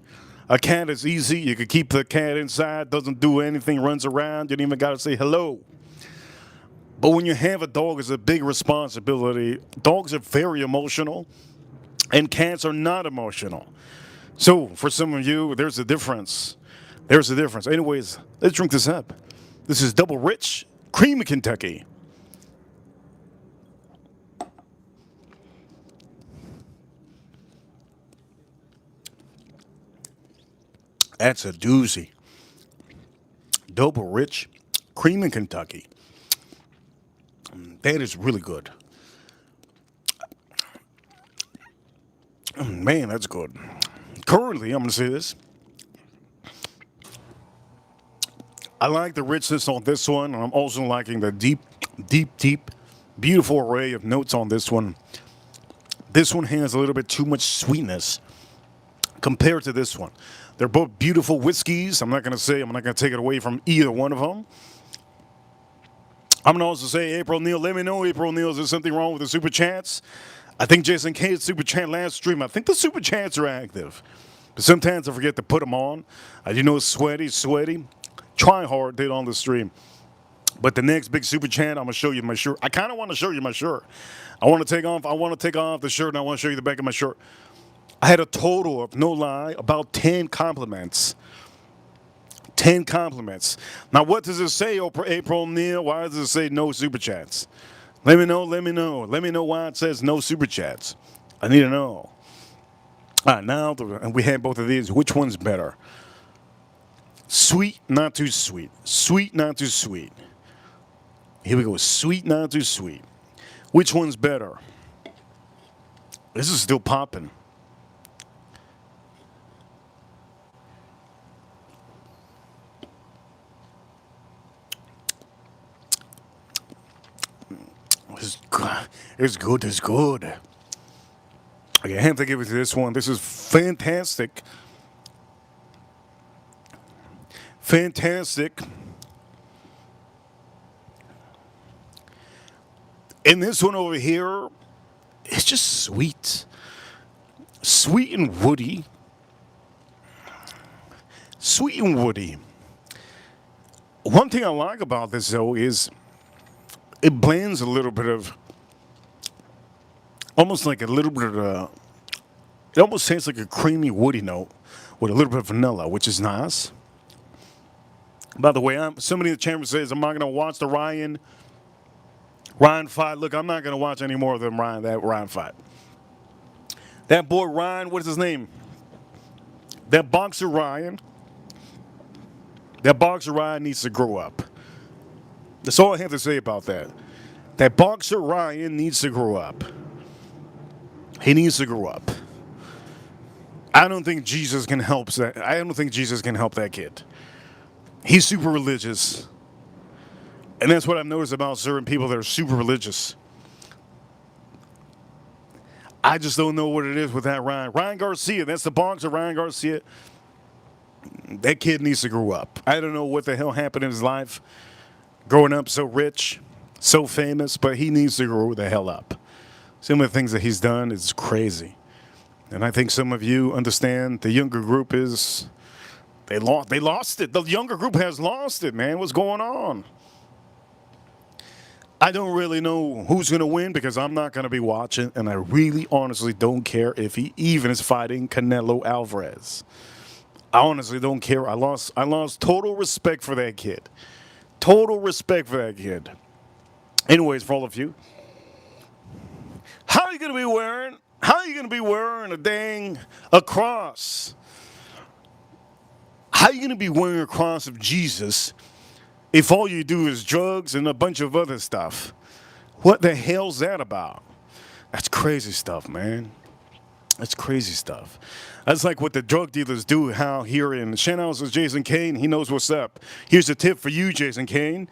is easy. You can keep the cat inside, doesn't do anything, runs around. You don't even got to say hello. But when you have a dog, it's a big responsibility. Dogs are very emotional, and cats are not emotional. So for some of you, there's a difference. There's a difference. Anyways, let's drink this up. This is Double Rich Cream Kentucky. That's a doozy. Double Rich Cream in Kentucky. That is really good. Man, that's good. Currently, I'm going to say this. I like the richness on this one. And I'm also liking the deep, beautiful array of notes on this one. This one has a little bit too much sweetness compared to this one. They're both beautiful whiskeys. I'm not going to take it away from either one of them. I'm going to also say, April Neal, let me know, April Neal, is there something wrong with the super chats? I think Jason K's super chat last stream, I think the super chats are active. But sometimes I forget to put them on. You know, sweaty. Try hard did on the stream. But the next big super chat, I'm going to show you my shirt. I kind of want to show you my shirt. I want to take off the shirt, and I want to show you the back of my shirt. I had a total of, no lie, about 10 compliments. 10 compliments. Now, what does it say, April Neal? Why does it say no super chats? Let me know. Let me know why it says no super chats. I need to know. All right, now we have both of these. Which one's better? Sweet, not too sweet. Sweet, not too sweet. Here we go. Sweet, not too sweet. Which one's better? This is still popping. It's good. It's good. Okay, I have to give it to this one. This is fantastic. Fantastic. And this one over here, it's just sweet. Sweet and woody. Sweet and woody. One thing I like about this, though, is it blends a little bit of, almost like a little bit of, it almost tastes like a creamy woody note with a little bit of vanilla, which is nice. By the way, somebody in the chamber says, I'm not going to watch the Ryan fight. Look, I'm not going to watch any more of that Ryan fight. That boy Ryan, what is his name? That boxer Ryan needs to grow up. That's all I have to say about that. That boxer Ryan needs to grow up. He needs to grow up. I don't think Jesus can help that. I don't think Jesus can help that kid. He's super religious. And that's what I've noticed about certain people that are super religious. I just don't know what it is with that Ryan. Ryan Garcia, that's the boxer, Ryan Garcia. That kid needs to grow up. I don't know what the hell happened in his life. Growing up so rich, so famous, but he needs to grow the hell up. Some of the things that he's done is crazy. And I think some of you understand the younger group is, they lost it. The younger group has lost it, man. What's going on? I don't really know who's going to win because I'm not going to be watching, and I really honestly don't care if he even is fighting Canelo Alvarez. I honestly don't care. I lost total respect for that kid. Total respect for that kid. Anyways, for all of you, how are you gonna be wearing? How are you gonna be wearing a cross? How are you gonna be wearing a cross of Jesus if all you do is drugs and a bunch of other stuff? What the hell's that about? That's crazy stuff, man. That's crazy stuff. That's like what the drug dealers do. How here in Shanhouse is Jason Kane. He knows what's up. Here's a tip for you, Jason Kane.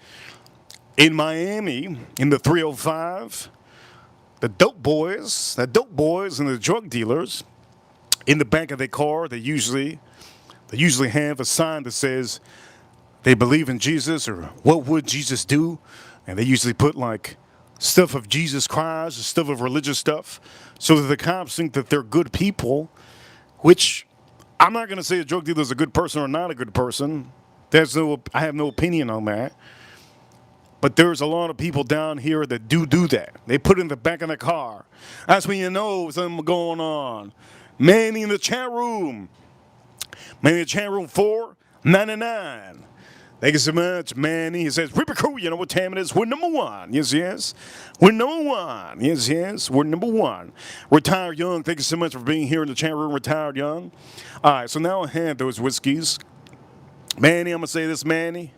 In Miami, in the 305, the dope boys and the drug dealers, in the back of their car, they usually have a sign that says they believe in Jesus or what would Jesus do, and they usually put like stuff of Jesus Christ, stuff of religious stuff, so that the cops think that they're good people. Which I'm not going to say a drug dealer is a good person or not a good person. I have no opinion on that. But there's a lot of people down here that do that. They put it in the back of the car. That's when you know something going on. Manny in the chat room. Manny in the chat room 499. Thank you so much, Manny. He says, Ripper Crew, you know what time it is? We're number one. Yes, yes. We're number one. Yes, yes. We're number one. Retired Young, thank you so much for being here in the chat room, Retired Young. All right, so now I have those whiskeys. Manny, I'm going to say this, Manny.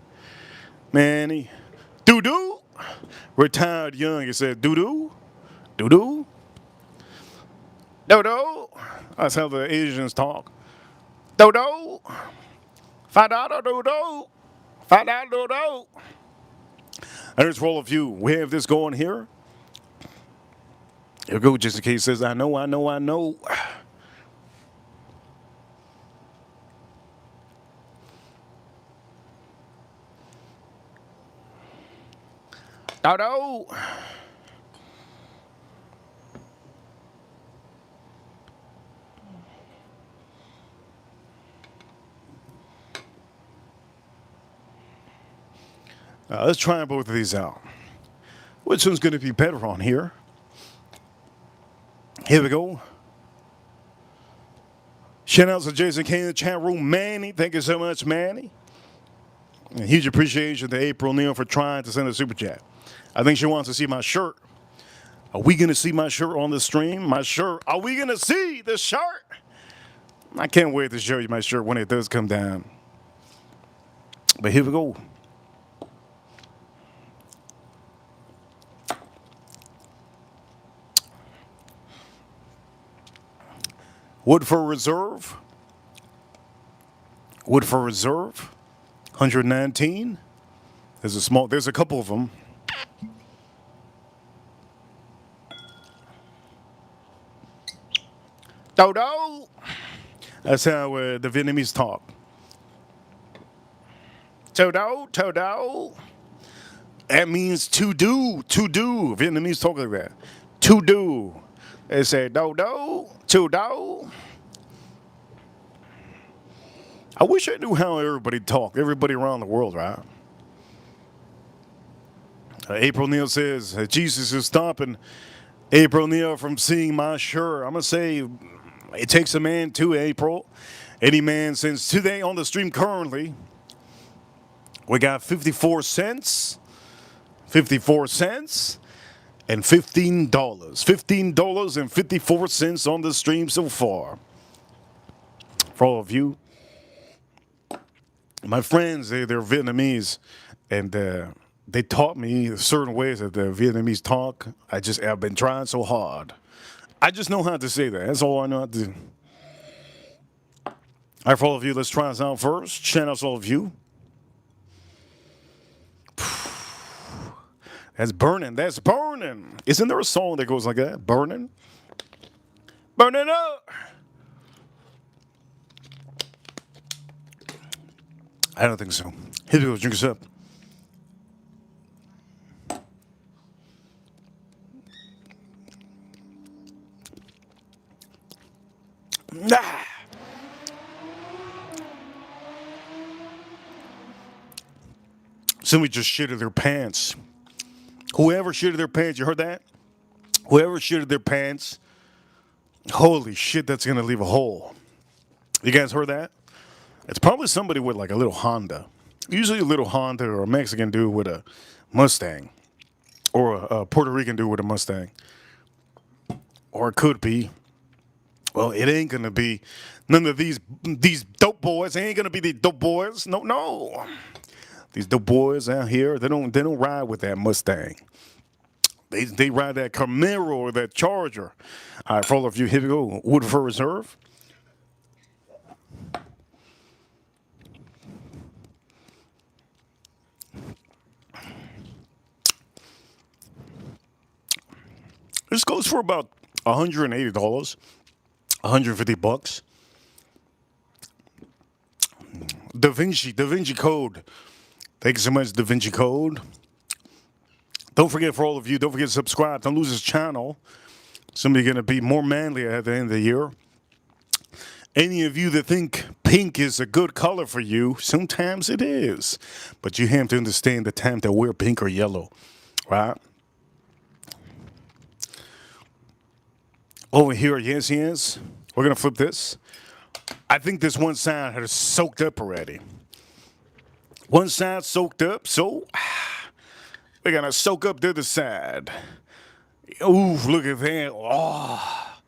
Manny. Doo-doo. Retired Young, he said, doo-doo. Doo-doo. Doo-doo. That's how the Asians talk. Doo-doo. Fadado doo-doo. Fadado doo-doo. And it's for all of you. We have this going here. Here we go, just in case says, I know. Dodo. Let's try both of these out. Which one's going to be better on here? Here we go. Shout out to Jason Kane in the chat room. Manny, thank you so much, Manny. And huge appreciation to April Neal for trying to send a super chat. I think she wants to see my shirt. Are we going to see my shirt on the stream? My shirt. Are we going to see the shirt? I can't wait to show you my shirt when it does come down. But here we go. Woodford Reserve. Woodford Reserve. 119. There's a couple of them. Dodo. That's how the Vietnamese talk. Todo, todo. That means to do, to do. Vietnamese talk like that. To do. They say do, to do. I wish I knew how everybody talked. Everybody around the world, right? April Neal says, Jesus is stopping April Neal from seeing my shirt. I'm going to say it takes a man to April. Any man since today on the stream currently, we got 54 cents, 54 cents, and $15. $15.54 on the stream so far. For all of you, my friends, they're Vietnamese, and they taught me certain ways that the Vietnamese talk. I've been trying so hard. I just know how to say that. That's all I know how to do. All right, for all of you, let's try this out first. Shout out to all of you. That's burning. That's burning. Isn't there a song that goes like that? Burning? Burning up. I don't think so. Here we go. Drink us up. Ah. Somebody just shitted their pants. Whoever shitted their pants, you heard that? Whoever shitted their pants, holy shit, that's going to leave a hole. You guys heard that? It's probably somebody with like a little Honda. Usually a little Honda or a Mexican dude with a Mustang. Or a Puerto Rican dude with a Mustang. Or it could be. Well, it ain't gonna be none of these dope boys. It ain't gonna be the dope boys. No, no. These dope boys out here, they don't ride with that Mustang. They ride that Camaro or that Charger. All right, for all of you, here we go. Woodford Reserve. This goes for about $180, $150. Da Vinci Code. Thank you so much, Da Vinci Code. Don't forget, for all of you, don't forget to subscribe. Don't lose this channel. Somebody going to be more manly at the end of the year. Any of you that think pink is a good color for you, sometimes it is. But you have to understand the time to wear pink or yellow, right? Over here, yes, yes. We're going to flip this. I think this one side has soaked up already. One side soaked up, so we're going to soak up the other side. Ooh, look at that. Oh,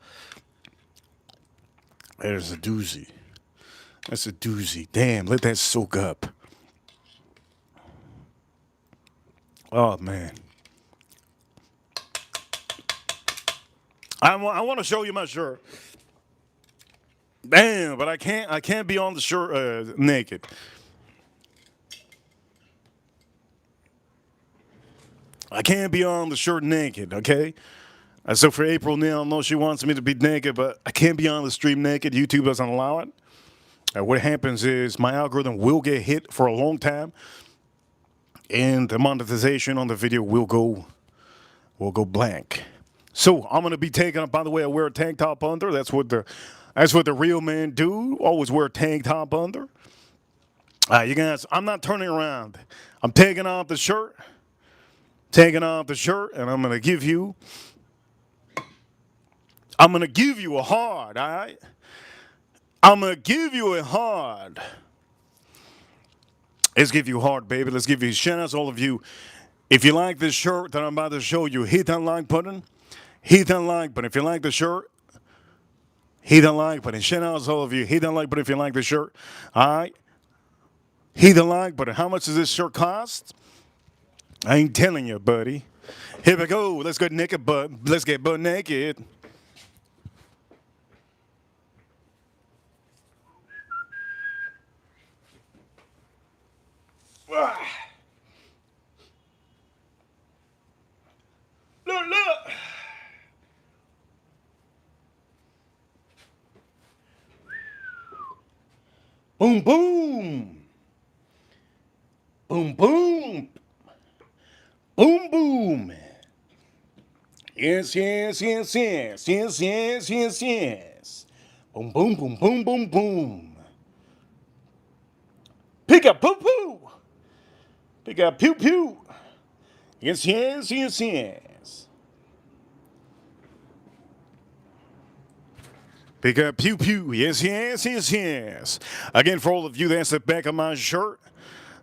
there's a doozy. That's a doozy. Damn, let that soak up. Oh, man. I want to show you my shirt. Damn, but I can't be on the shirt naked. I can't be on the shirt naked, okay? So for April now, I know she wants me to be naked, but I can't be on the stream naked. YouTube doesn't allow it. What happens is my algorithm will get hit for a long time, and the monetization on the video will go blank. So I'm gonna be taking up. By the way, I wear a tank top under. That's what the real men do. Always wear a tank top under. You guys, I'm not turning around. I'm taking off the shirt. Taking off the shirt, and I'm gonna give you a hard, all right? I'm gonna give you a hard. Let's give you hard, baby. Let's give you shout outs, all of you. If you like this shirt that I'm about to show you, hit that like button. Hit that like button. If you like the shirt, hit that like button. Shout outs, all of you. Hit that like button if you like the shirt. All right? Hit the like button. How much does this shirt cost? I ain't telling you, buddy. Here we go. Let's get naked, bud. Let's get butt naked. Look, look. Boom, boom. Boom, boom. Boom, boom. Yes, yes, yes, yes, yes, yes, yes, yes. Boom, boom, boom, boom, boom, boom. Pick up, poo, poo. Pick up, pew, pew. Yes, yes, yes, yes. Pick up, pew, pew. Yes, yes, yes, yes. Again, for all of you, that's the back of my shirt.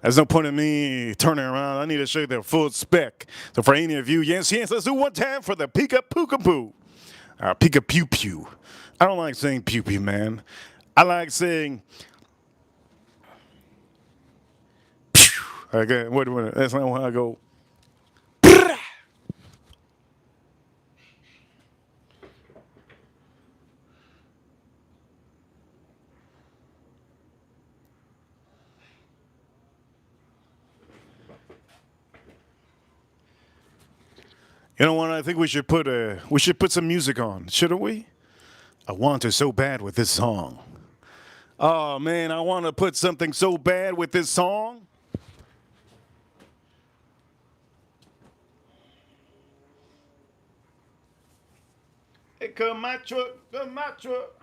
There's no point in me turning around. I need to show you the full spec. So for any of you, yes, yes, let's do one time for the pick up, poo. Pick up, pew, pew. I don't like saying pew, pew, man. I like saying pew. Okay, wait a minute. That's not how I go. You know what? I think we should put some music on, shouldn't we? I want to so bad with this song. Oh man, I want to put something so bad with this song. Hey, come my truck, come my truck.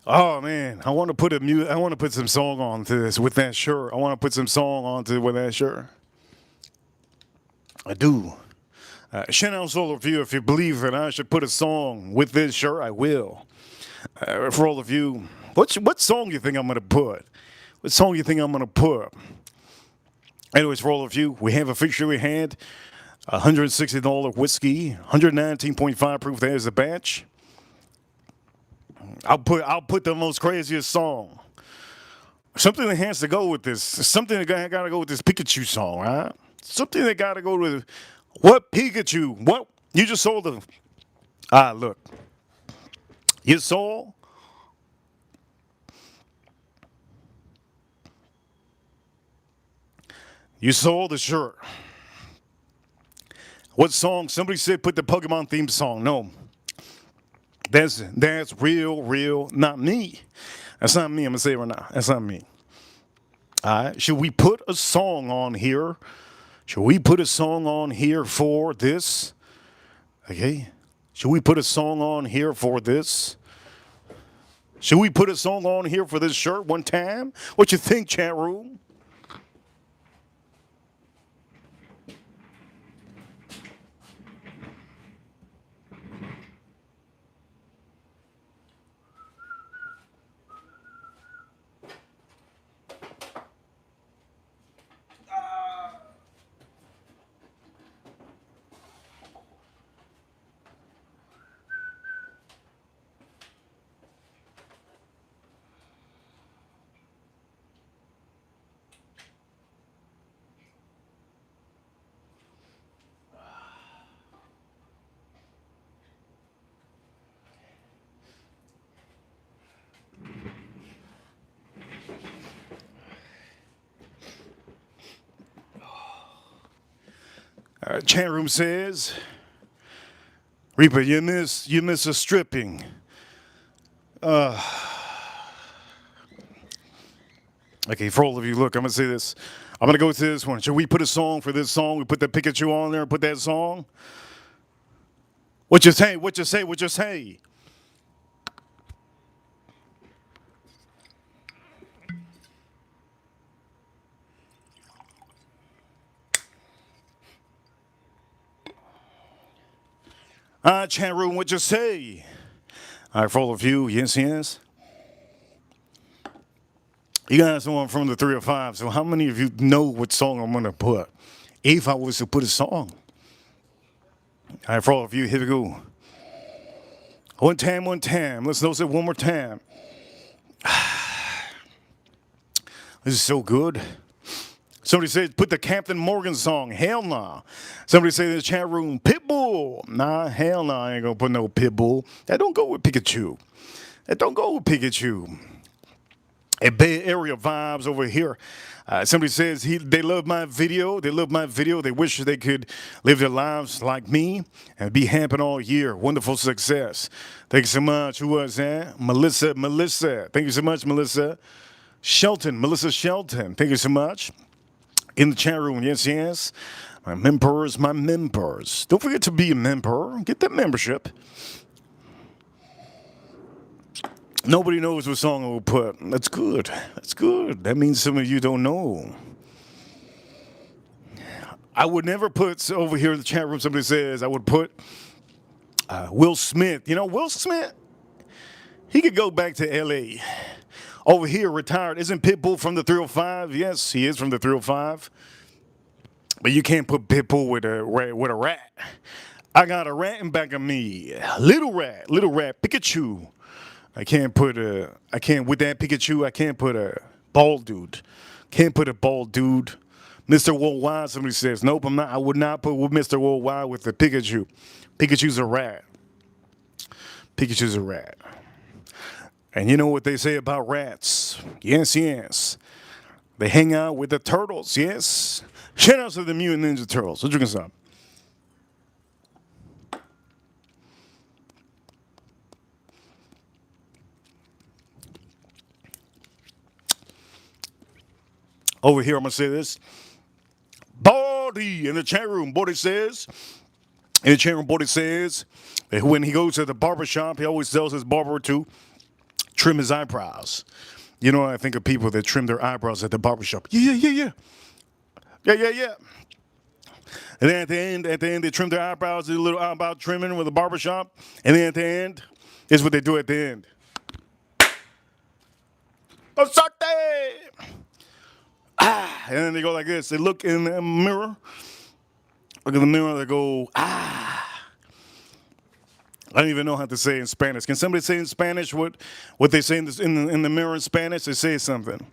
Oh man, I want to put some song on to this with that shirt. I want to put some song on to with that shirt. I do. Shout out to all of you. If you believe that I should put a song with this shirt, I will. For all of you, what song you think I'm gonna put? What song you think I'm gonna put? Anyways, for all of you, we have officially had $160 whiskey, 119.5 proof. There's a batch. I'll put the most craziest song. Something that has to go with this. Something that gotta go with this Pikachu song, right? Something that gotta go with what Pikachu? What you just saw the look. You saw you saw the shirt. What song? Somebody said put the Pokemon theme song. No. That's real, not me. That's not me. I'm gonna say it right now. That's not me. All right. Should we put a song on here? Should we put a song on here for this? Okay. Should we put a song on here for this? Should we put a song on here for this shirt one time? What you think, chat room? Chat room says, Reaper, you miss a stripping. Okay, for all of you, look, I'm gonna say this. I'm gonna go to this one. Should we put a song for this song? We put the Pikachu on there and put that song? What you say? What you say? What you say? Chat room, what you say? All right, for all of you, yes. You guys know I'm from the 305, so how many of you know what song I'm gonna put? If I was to put a song. All right, for all of you, here we go. One time. Let's notice it one more time. This is so good. Somebody said, put the Captain Morgan song. Hell nah. Somebody said in the chat room, Pitbull. Nah, hell nah, I ain't gonna put no Pitbull. That don't go with Pikachu. That don't go with Pikachu. And Bay Area vibes over here. Somebody says they love my video. They love my video. They wish they could live their lives like me and be happy all year. Wonderful success. Thank you so much. Who was that? Melissa. Thank you so much, Melissa. Melissa Shelton. Thank you so much. In the chat room, yes. My members. Don't forget to be a member. Get that membership. Nobody knows what song I will put. That's good. That means some of you don't know. I would never put, over here in the chat room, somebody says I would put Will Smith. You know, Will Smith, he could go back to L.A. Over here, retired. Isn't Pitbull from the 305? Yes, he is from the 305. But you can't put Pitbull with a rat. I got a rat in back of me. Little rat, Pikachu. I can't with that Pikachu, I can't put a bald dude. Can't put a bald dude. Mr. Worldwide, somebody says, nope, I'm not. I would not put with Mr. Worldwide with the Pikachu. Pikachu's a rat. And you know what they say about rats? Yes. They hang out with the turtles, yes. Shout out to the Mutant Ninja Turtles. Let's drink some. Over here, I'm going to say this. Baldy in the chat room. Baldy says that when he goes to the barber shop, he always tells his barber to trim his eyebrows. You know, I think of people that trim their eyebrows at the barbershop. Yeah, yeah, yeah, yeah, yeah, yeah. And then at the end, they trim their eyebrows, do a little eyebrow trimming with a barbershop. And then at the end, is what they do at the end. Osarte! And then they go like this. They look in the mirror. Look in the mirror. They go, ah. I don't even know how to say it in Spanish. Can somebody say in Spanish what they say in the mirror in Spanish? They say something.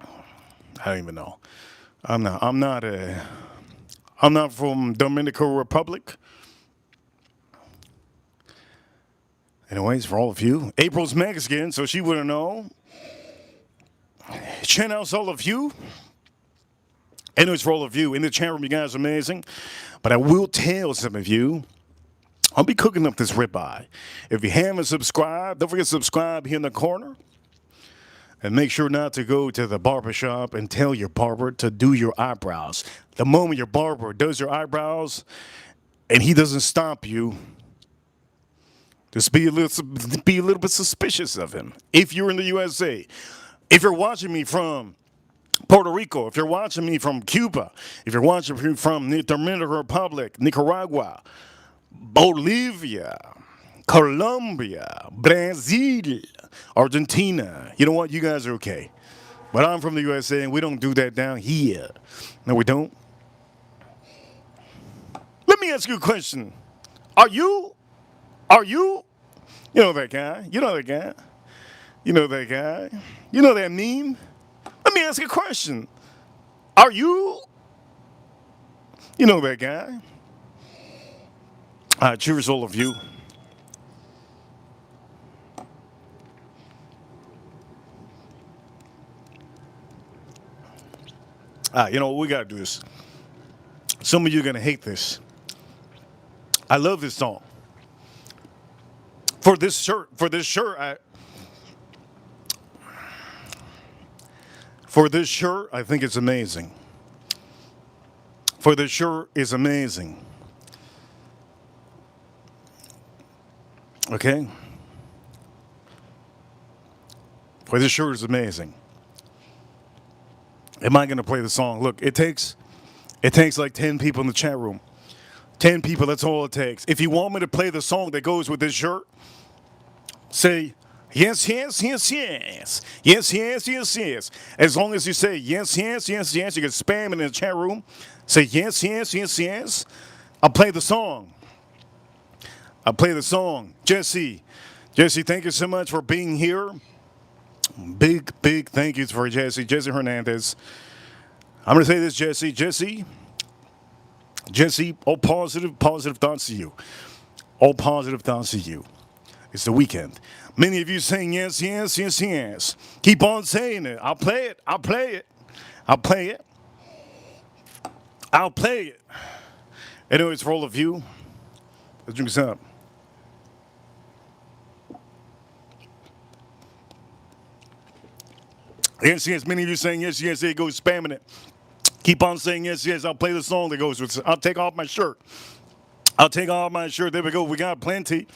I don't even know. I'm not from Dominican Republic. Anyways, for all of you, April's Mexican, so she wouldn't know. Chin outs all of you. Anyways, for all of you in the chat room, you guys are amazing. But I will tell some of you, I'll be cooking up this ribeye. If you haven't subscribed, don't forget to subscribe here in the corner. And make sure not to go to the barbershop and tell your barber to do your eyebrows. The moment your barber does your eyebrows and he doesn't stop you, just be a little bit suspicious of him. If you're in the USA, if you're watching me from Puerto Rico, if you're watching me from Cuba, if you're watching me from the Dominican Republic, Nicaragua, Bolivia, Colombia, Brazil, Argentina. You know what? You guys are okay. But I'm from the USA and we don't do that down here. No, we don't. Let me ask you a question. Are you, you know that guy? You know that guy? You know that guy? You know that meme? Let me ask you a question. Are you know that guy? Cheers, all of you. You know what? We got to do this. Some of you are going to hate this. I love this song. For this shirt, I think it's amazing. For this shirt is amazing. Okay? For this shirt is amazing. Am I going to play the song? Look, it takes like 10 people in the chat room. 10 people, that's all it takes. If you want me to play the song that goes with this shirt, say, yes, yes, yes, yes. Yes, yes, yes, yes. As long as you say, yes, yes, yes, yes, you can spam it in the chat room. Say, yes, yes, yes, yes. I'll play the song. Jesse, thank you so much for being here. Big thank yous for Jesse Hernandez. I'm going to say this, Jesse, all positive thoughts to you. All positive thoughts to you. It's the weekend. Many of you saying yes, yes, yes, yes. Keep on saying it. I'll play it. Anyways, for all of you, let's drink some up. Yes, yes, many of you saying yes, yes, there you go, spamming it. Keep on saying yes, yes, I'll play the song that goes with, I'll take off my shirt. There we go, we got plenty.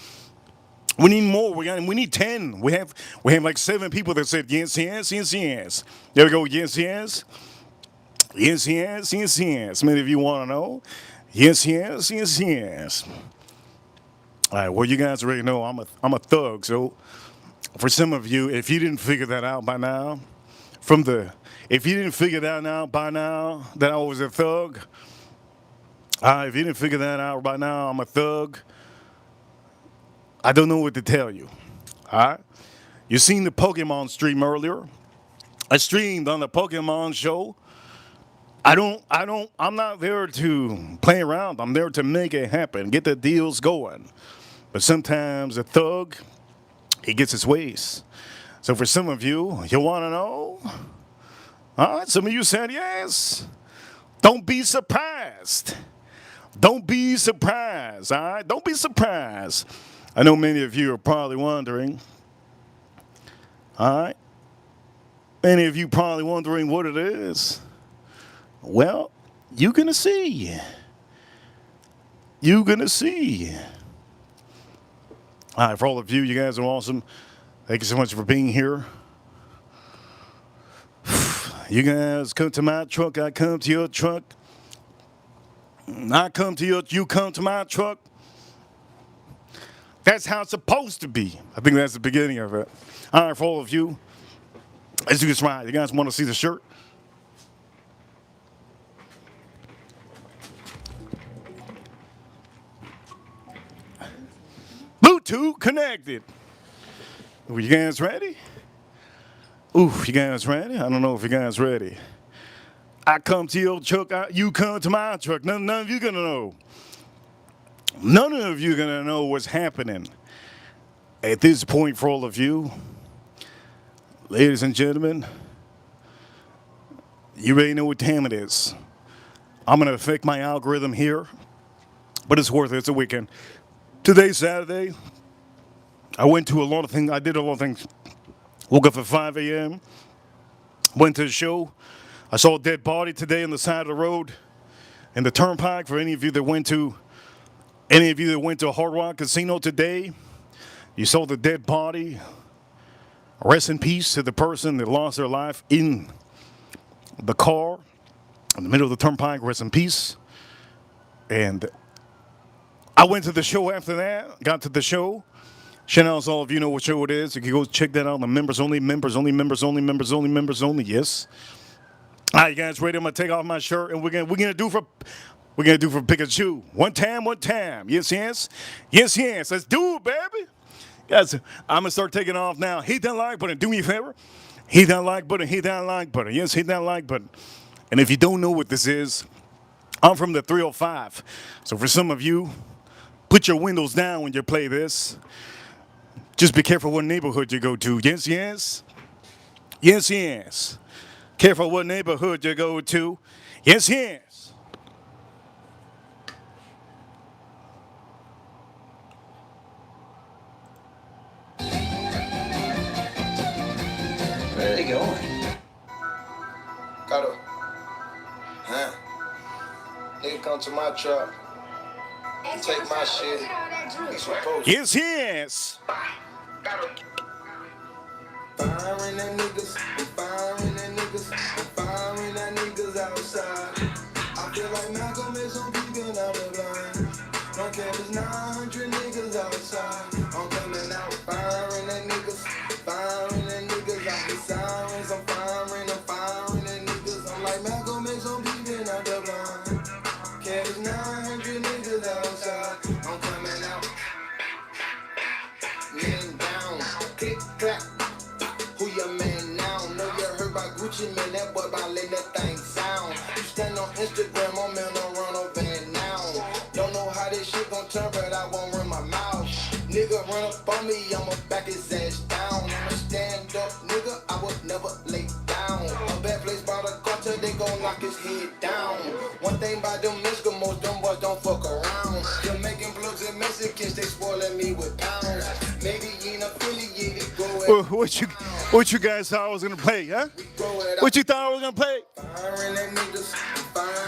We need more, we need 10. We have like 7 people that said yes, yes, yes, yes. There we go, yes, yes. Yes, yes, yes, yes. Many of you want to know. Yes, yes, yes, yes. All right, well, you guys already know I'm a thug, so for some of you, if you didn't figure that out by now, if you didn't figure that out by now that I was a thug, if you didn't figure that out by now, I'm a thug, I don't know what to tell you. All right? You seen the Pokemon stream earlier? I streamed on the Pokemon show. I'm not there to play around. I'm there to make it happen, get the deals going. But sometimes a thug, he gets his ways. So for some of you want to know? All right, some of you said yes. Don't be surprised. All right? Don't be surprised. I know many of you are probably wondering. All right? Many of you probably wondering what it is. Well, you're going to see. All right, for all of you, you guys are awesome. Thank you so much for being here. You guys come to my truck, I come to your truck. I come to your, you come to my truck. That's how it's supposed to be. I think that's the beginning of it. All right, for all of you, let's do this right. You guys want to see the shirt? Bluetooth connected. Are you guys ready? Ooh, you guys ready? I don't know if you guys ready. I come to your truck, you come to my truck. None of you gonna know. None of you gonna know what's happening. At this point, for all of you, ladies and gentlemen, you already know what time it is. I'm gonna affect my algorithm here, but it's worth it. It's a weekend. Today's Saturday. I went to a lot of things. I did a lot of things. Woke up at 5 a.m. Went to the show. I saw a dead body today on the side of the road in the turnpike. For any of you that went to Hard Rock Casino today, you saw the dead body. Rest in peace to the person that lost their life in the car in the middle of the turnpike. Rest in peace. And I went to the show after that. Got to the show. Shout out to all of you know what show it is. You can go check that out on the members only, members only, members only, members only, members only. Yes. All right, you guys ready? I'm gonna take off my shirt and we're gonna do for Pikachu. One time. Yes, yes. Yes, yes. Let's do it, baby. Guys, I'm gonna start taking off now. Hit that like button. Do me a favor. Hit that like button. Hit that like button. Yes, hit that like button. And if you don't know what this is, I'm from the 305. So for some of you, put your windows down when you play this. Just be careful what neighborhood you go to. Yes, yes. Yes, yes. Careful what neighborhood you go to. Yes, yes. Where are they going? Gotta, huh? Nigga come to my truck. You take my shit. You supposed to. Yes, yes. Firing that niggas, firing that niggas, firing that niggas outside. I feel like Malcolm is on peeping out the line. Don't care if it's 900 niggas outside. I'm coming out, firing that niggas, firing that niggas. I hear sirens, I'm firing that niggas. I'm like Malcolm is on peeping out the line. Care if it's 900 niggas outside. I'm coming out, men down, click clack. Who your man now? Know you heard about Gucci, man. That boy about letting that thing sound. You stand on Instagram, my man don't run over and now. Don't know how this shit gon' turn, but I won't run my mouth. Nigga run up on me, I'ma back his ass down. I'm a stand up nigga, I would never lay down. A bad place by the culture, they gon' knock his head down. One thing about them Eskimos, them boys don't fuck around. Jamaican bloods and Mexicans, they spoiling me with pounds. Maybe you ain't affiliated, go ahead. What you guys thought I was gonna play, huh? What you thought I was gonna play?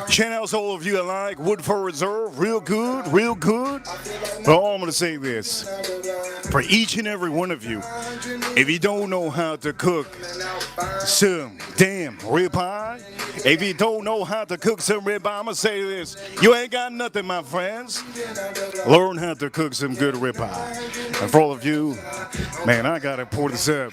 Shout out to all of you that like Woodford Reserve. Real good, real good. But all I'm gonna say this. For each and every one of you, if you don't know how to cook some damn ribeye, if you don't know how to cook some ribeye, I'm gonna say this. You ain't got nothing, my friends. Learn how to cook some good ribeye. And for all of you, man, I gotta pour this up.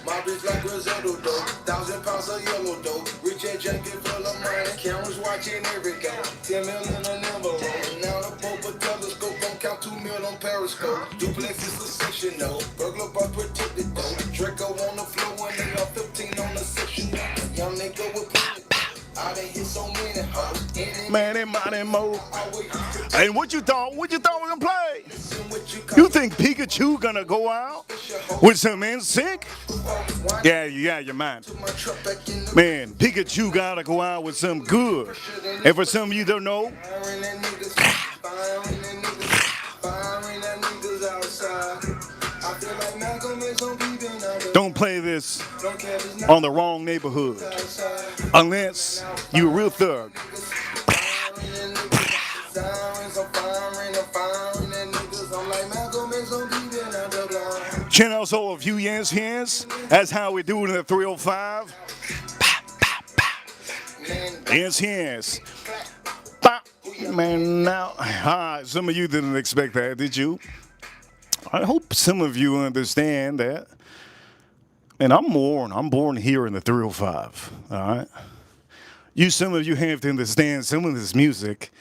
My bitch like Griselda dough, 1,000 pounds of yellow dough. Rich and junkie full of money, cameras watching every game. 10 mil in a number. Now the Pope telescope, don't count 2 mil on Periscope. Duplex is a section though, burglar bar protected though. Draco on the floor and they are 15 on the section. Young nigga with I done hit so many hoes. Man, and money mo. And what you thought we gonna play? You think Pikachu gonna go out with some NSYNC? Yeah, you got your mind. Man, Pikachu gotta go out with some good. And for some of you don't know, don't play this on the wrong neighborhood unless you a real thug. Channel out to all of you, yes. That's how we do it in the 305. Yes. Bop. Man, now, some of you didn't expect that, did you? I hope some of you understand that. And I'm born here in the 305, all right? Some of you have to understand some of this music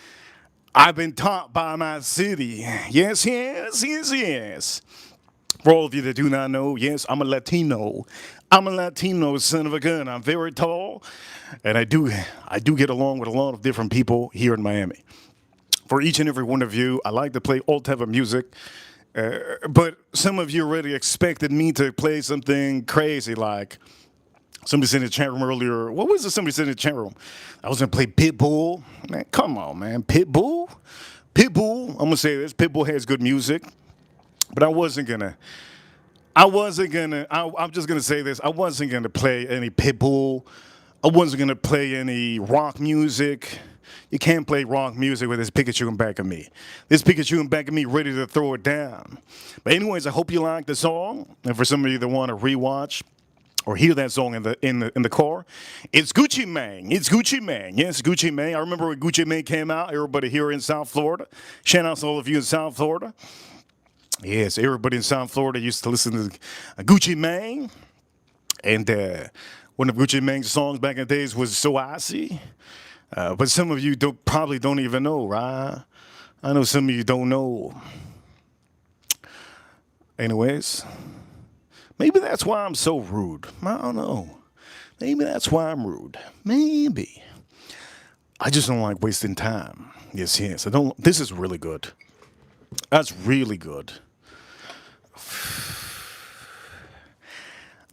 I've been taught by my city. Yes. For all of you that do not know, yes, I'm a Latino. I'm a Latino son of a gun. I'm very tall, and I do get along with a lot of different people here in Miami. For each and every one of you, I like to play all type of music, but some of you already expected me to play something crazy like somebody said in the chat room earlier. What was it somebody said in the chat room? I was going to play Pitbull. Man, come on, man. Pitbull? I'm going to say this. Pitbull has good music. But I'm just gonna say this. I wasn't gonna play any Pitbull. I wasn't gonna play any rock music. You can't play rock music with this Pikachu in back of me. This Pikachu in back of me ready to throw it down. But anyways, I hope you like the song. And for some of you that want to rewatch or hear that song in the car, it's Gucci Mane. Yes, Gucci Mane. I remember when Gucci Mane came out. Everybody here in South Florida. Shout out to all of you in South Florida. Yes, everybody in South Florida used to listen to Gucci Mane. And one of Gucci Mane's songs back in the days was So Icy. But some of you probably don't even know, right? I know some of you don't know. Anyways, maybe that's why I'm so rude. I don't know. Maybe that's why I'm rude. Maybe. I just don't like wasting time. Yes. I don't. This is really good. That's really good.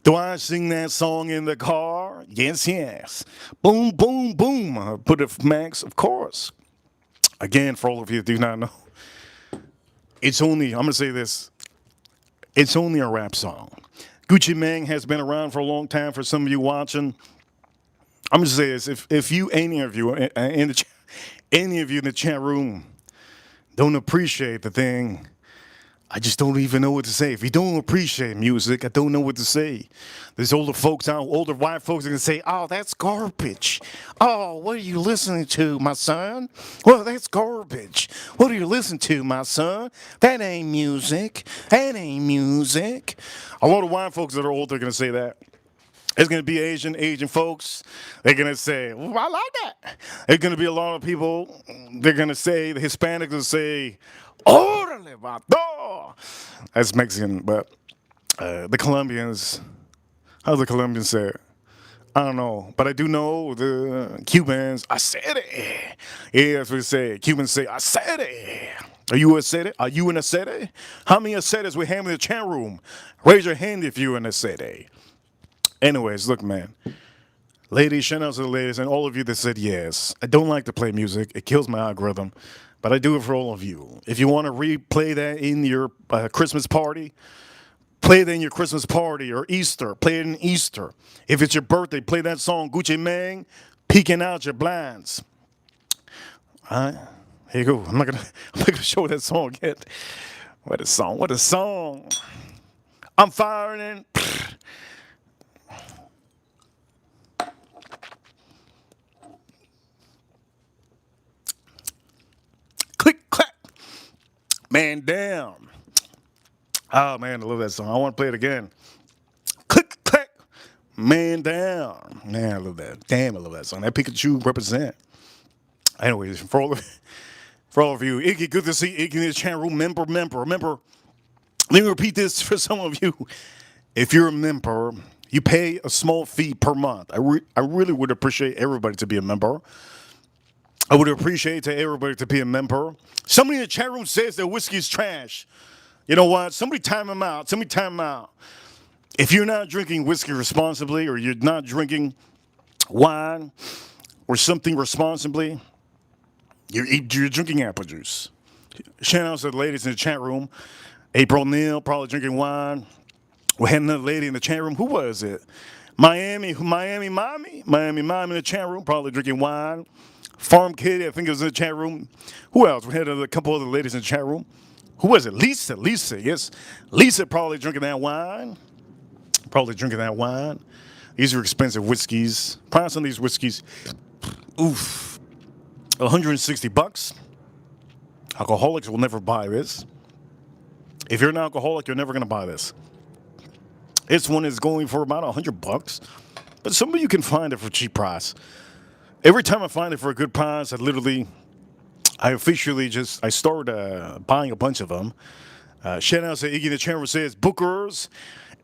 Do I sing that song in the car? Yes. Boom, boom, boom. Put it max, of course. Again, for all of you that do not know, I'm going to say this, it's only a rap song. Gucci Mane has been around for a long time for some of you watching. I'm going to say this, if you, any of you in the chat room don't appreciate the thing, I just don't even know what to say. If you don't appreciate music, I don't know what to say. There's older white folks are going to say, oh, that's garbage. Oh, what are you listening to, my son? Well, that's garbage. What are you listening to, my son? That ain't music. A lot of white folks that are older are going to say that. There's going to be Asian folks. They're going to say, well, I like that. There's going to be a lot of people. They're going to say, the Hispanics will say, órale, vato. That's Mexican, but the Colombians, how do the Colombians say it? I don't know, but I do know the Cubans, I said it. Yeah, that's what they say. Cubans say, I said it. Are you a city? Are you in a city? How many cities we have in the chat room? Raise your hand if you're in a city. Anyways, look, man. Ladies, shout out to the ladies and all of you that said yes. I don't like to play music. It kills my algorithm. But I do it for all of you. If you want to replay that in your Christmas party, play it in your Christmas party or Easter. Play it in Easter. If it's your birthday, play that song, Gucci Mane, Peeking Out Your Blinds. All right, here you go. I'm not gonna show that song yet. What a song. I'm firing in. Click, clack. Man, damn. Oh, man, I love that song. I want to play it again. Click, clack. Man, down. Man, I love that. Damn, I love that song. That Pikachu represent. Anyways, for all of you, Iggy, good to see Iggy in the chat room. Member. Remember, let me repeat this for some of you. If you're a member, you pay a small fee per month. I really would appreciate everybody to be a member. I would appreciate everybody to be a member. Somebody in the chat room says that whiskey's trash. You know what? Somebody time them out. If you're not drinking whiskey responsibly or you're not drinking wine or something responsibly, you're drinking apple juice. Shout out to the ladies in the chat room. April Neal, probably drinking wine. We had another lady in the chat room. Who was it? Miami Mommy in the chat room, probably drinking wine. Farm Kid, I think it was in the chat room. Who else? We had a couple other ladies in the chat room. Who was it? Lisa. Lisa, yes. Lisa probably drinking that wine. Probably drinking that wine. These are expensive whiskeys. Price on these whiskeys, oof, $160. Alcoholics will never buy this. If you're an alcoholic, you're never going to buy this. This one is going for about $100, but some of you can find it for a cheap price. Every time I find it for a good price, I officially I start buying a bunch of them. Shout out to Iggy the Chamber says, Booker's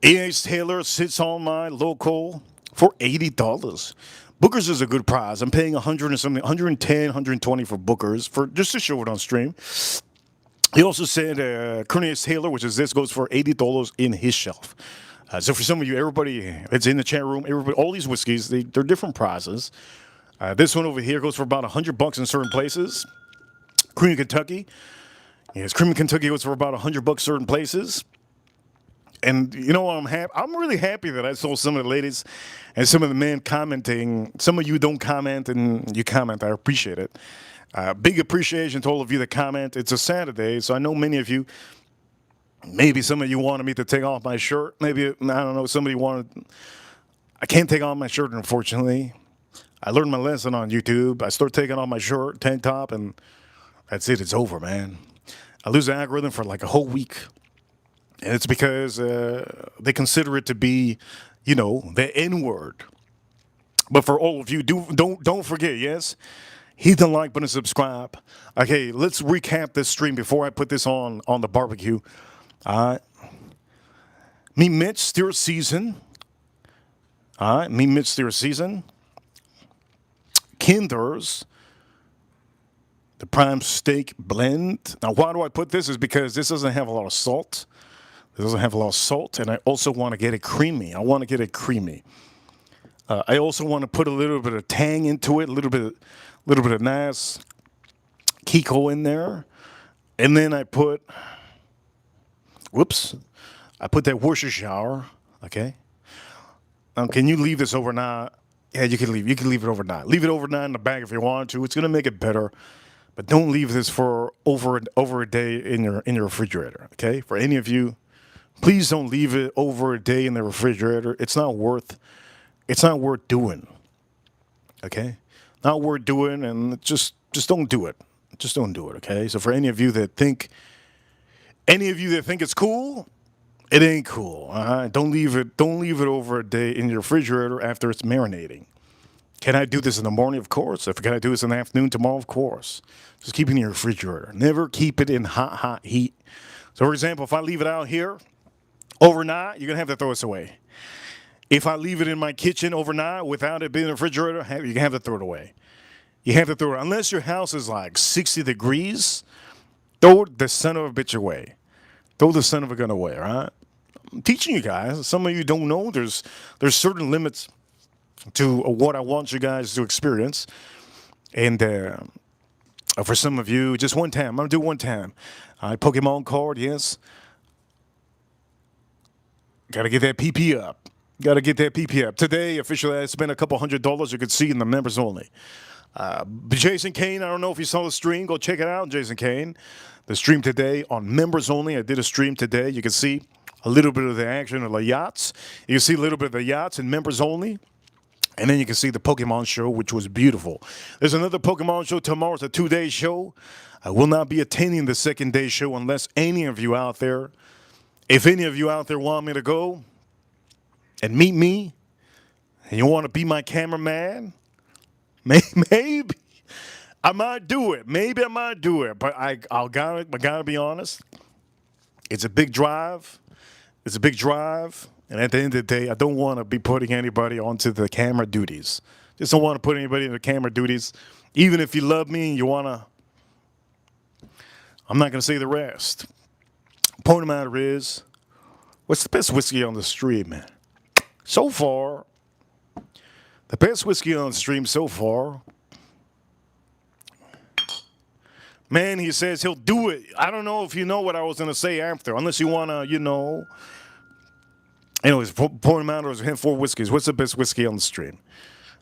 A.H. Taylor sits on my local for $80. Booker's is a good price. I'm paying 100 and something, 110, 120 for Booker's for just to show it on stream. He also said Cornelius Taylor, which is this, goes for $80 in his shelf. So for some of you, everybody that's in the chat room, all these whiskeys, they're different prices. This one over here goes for about $100 in certain places. Cream of Kentucky. Yes, Cream of Kentucky goes for about $100 certain places. And you know what, I'm really happy that I saw some of the ladies and some of the men commenting. Some of you don't comment and you comment. I appreciate it. Big appreciation to all of you that comment. It's a Saturday, so I know many of you, maybe some of you wanted me to take off my shirt. Maybe, I don't know, somebody wanted, I can't take off my shirt, unfortunately. I learned my lesson on YouTube. I start taking off my shirt, tank top, and that's it. It's over, man. I lose the algorithm for like a whole week. And it's because they consider it to be, the N-word. But for all of you, don't forget, yes? Hit the like button, subscribe. Okay, let's recap this stream before I put this on the barbecue. All right. Me Mitch, steer season. All right, me Mitch, steer season. Kinder's, the prime steak blend. Now, why do I put this? Is because this doesn't have a lot of salt. It doesn't have a lot of salt, and I also want to get it creamy. I also want to put a little bit of tang into it, a little bit of nice Kiko in there, and then I put that Worcestershire. Okay. Can you leave this overnight? Yeah, you can leave. You can leave it overnight. Leave it overnight in the bag if you want to. It's gonna make it better, but don't leave this for over a day in your refrigerator. Okay. For any of you, please don't leave it over a day in the refrigerator. It's not worth doing. Okay? Not worth doing, and just don't do it. Just don't do it, okay? So for any of you that think it's cool, it ain't cool. All right? Don't leave it over a day in your refrigerator after it's marinating. Can I do this in the morning? Of course. Can I do this in the afternoon tomorrow? Of course. Just keep it in your refrigerator. Never keep it in hot heat. So for example, if I leave it out here overnight, you're going to have to throw this away. If I leave it in my kitchen overnight without it being in the refrigerator, you have to throw it away. You have to throw it. Unless your house is like 60 degrees, throw the son of a bitch away. Throw the son of a gun away, all right? I'm teaching you guys. Some of you don't know. There's certain limits to what I want you guys to experience. And for some of you, just one time. I'm going to do one time. Pokemon card, yes. Got to get that PP up. Today, officially, I spent a couple $100. You could see in the members only. Jason Kane, I don't know if you saw the stream. Go check it out, Jason Kane. The stream today on members only. I did a stream today. You can see a little bit of the action of the yachts. You can see a little bit of the yachts and members only. And then you can see the Pokemon show, which was beautiful. There's another Pokemon show tomorrow. It's a 2-day show. I will not be attending the second day show unless if any of you out there want me to go and meet me, and you want to be my cameraman, maybe I might do it. But I gotta be honest. It's a big drive. And at the end of the day, I don't want to be putting anybody onto the camera duties. Just don't want to put anybody in the camera duties. Even if you love me and you want to, I'm not going to say the rest. Point of the matter is, what's the best whiskey on the stream, man? So far, the best whiskey on the stream so far, man, he says he'll do it. I don't know if you know what I was going to say after, unless you want to, Anyways, point of the matter is, him 4 whiskeys. What's the best whiskey on the stream?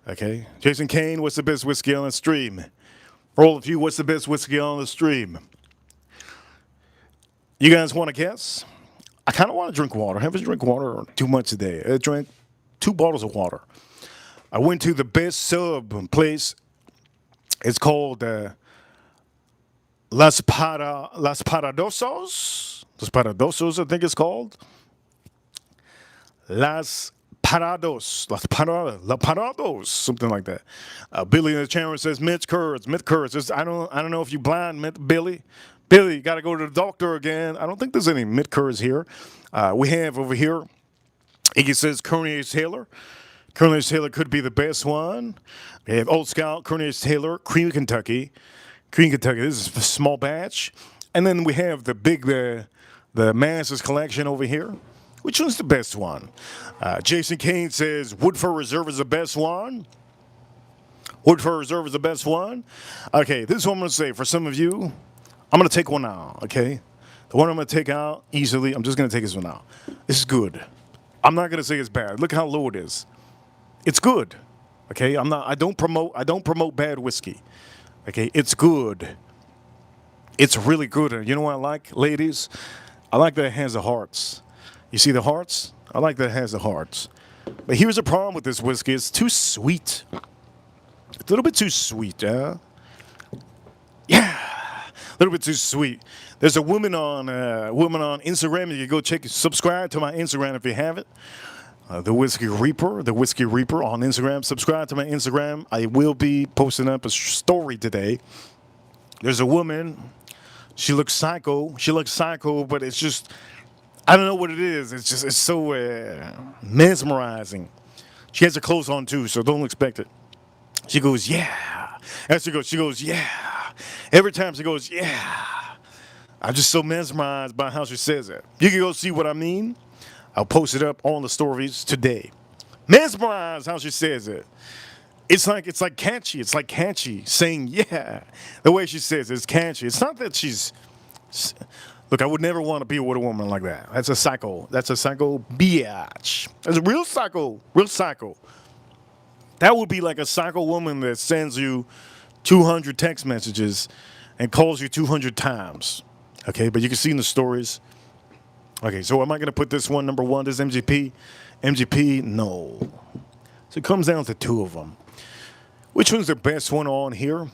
Okay. Jason Kane, what's the best whiskey on the stream? For all of you, what's the best whiskey on the stream? You guys want to guess? I kind of want to drink water. I haven't drank water too much today. I drank 2 bottles of water. I went to the best sub place. It's called Las Paradosos. Las Paradosos, I think it's called. La Parados, something like that. Billy in the channel says myth curds. I don't know if you blind, Billy. Billy, you got to go to the doctor again. I don't think there's any myth curds here. We have over here, Iggy says Cornelius Taylor. Cornelius Taylor could be the best one. We have Old Scout, Cornelius Taylor, Cream Kentucky. Cream Kentucky, this is a small batch. And then we have the big, the Masters collection over here. Which one's the best one? Jason Kane says Woodford Reserve is the best one. Woodford Reserve is the best one. Okay, this is what I'm going to say. For some of you, I'm going to take one out, okay? The one I'm going to take out easily, I'm just going to take this one out. This is good. I'm not going to say it's bad. Look how low it is. It's good. Okay? I don't promote bad whiskey. Okay? It's good. It's really good. And you know what I like, ladies? I like that it has the hearts. You see the hearts? I like that it has the hearts. But here's the problem with this whiskey. It's too sweet. It's a little bit too sweet, yeah? Yeah. A little bit too sweet. There's a woman on Instagram. You can go subscribe to my Instagram if you haven't. The Whiskey Reaper on Instagram. Subscribe to my Instagram. I will be posting up a story today. There's a woman. She looks psycho, but it's just, I don't know what it is. It's so mesmerizing. She has her clothes on too, so don't expect it. She goes, yeah. As she goes, yeah. Every time she goes, yeah. I'm just so mesmerized by how she says it. You can go see what I mean. I'll post it up on the stories today. Mesmerized how she says it. It's like catchy. It's like catchy saying yeah. The way she says it's catchy. It's not that she's. Look, I would never want to be with a woman like that. That's a psycho. That's a psycho biatch. That's a real psycho. Real psycho. That would be like a psycho woman that sends you 200 text messages and calls you 200 times. Okay, but you can see in the stories. Okay, so am I going to put this one number one? This MGP? MGP? No. So it comes down to 2 of them. Which one's the best one on here?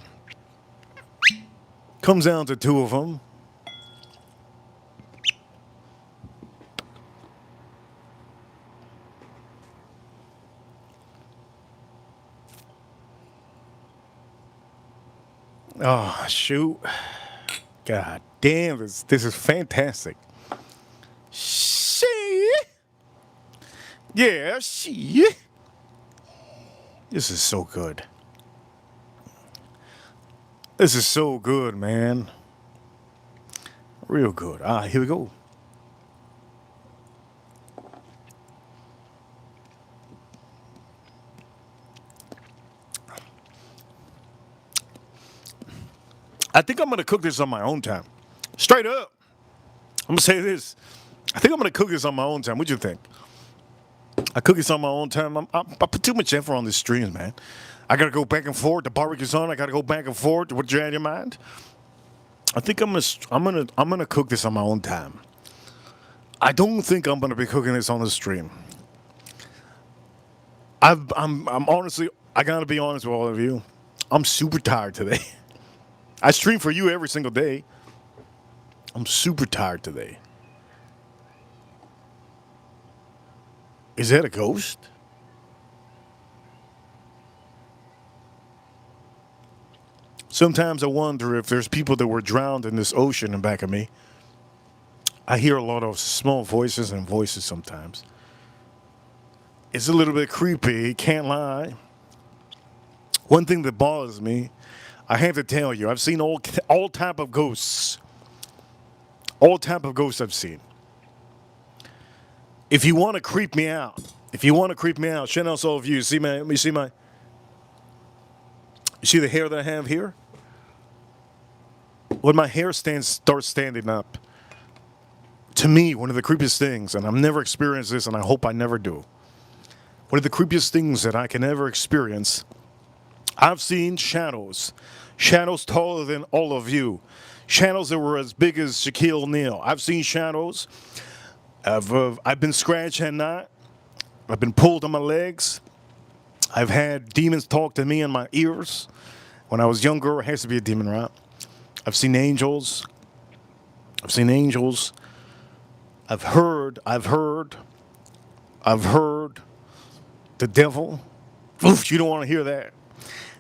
Comes down to 2 of them. Oh, shoot. God damn, this is fantastic. Shit. Yeah, shit. This is so good. This is so good, man. Real good. Here we go. I think I'm going to cook this on my own time. Straight up. I'm going to say this. I think I'm going to cook this on my own time. What do you think? I cook this on my own time. I put too much effort on this stream, man. I got to go back and forth. The barbecue's on. I got to go back and forth. What you had in your mind? I think I'm gonna cook this on my own time. I don't think I'm gonna be cooking this on the stream. I'm honestly, I gotta be honest with all of you. I'm super tired today. I stream for you every single day. I'm super tired today. Is that a ghost? Sometimes I wonder if there's people that were drowned in this ocean in back of me. I hear a lot of small voices and voices sometimes. It's a little bit creepy, can't lie. One thing that bothers me, I have to tell you, I've seen all type of ghosts. All type of ghosts I've seen. If you want to creep me out, shout out to all of you. You see the hair that I have here? When my hair starts standing up, to me, one of the creepiest things, and I've never experienced this, and I hope I never do. One of the creepiest things that I can ever experience, I've seen shadows taller than all of you, Shadows that were as big as Shaquille O'Neal. I've seen shadows. I've been scratched at night. I've been pulled on my legs. I've had demons talk to me in my ears. When I was younger, it has to be a demon, right? I've seen angels. I've seen angels. I've heard the devil. Oof, you don't want to hear that.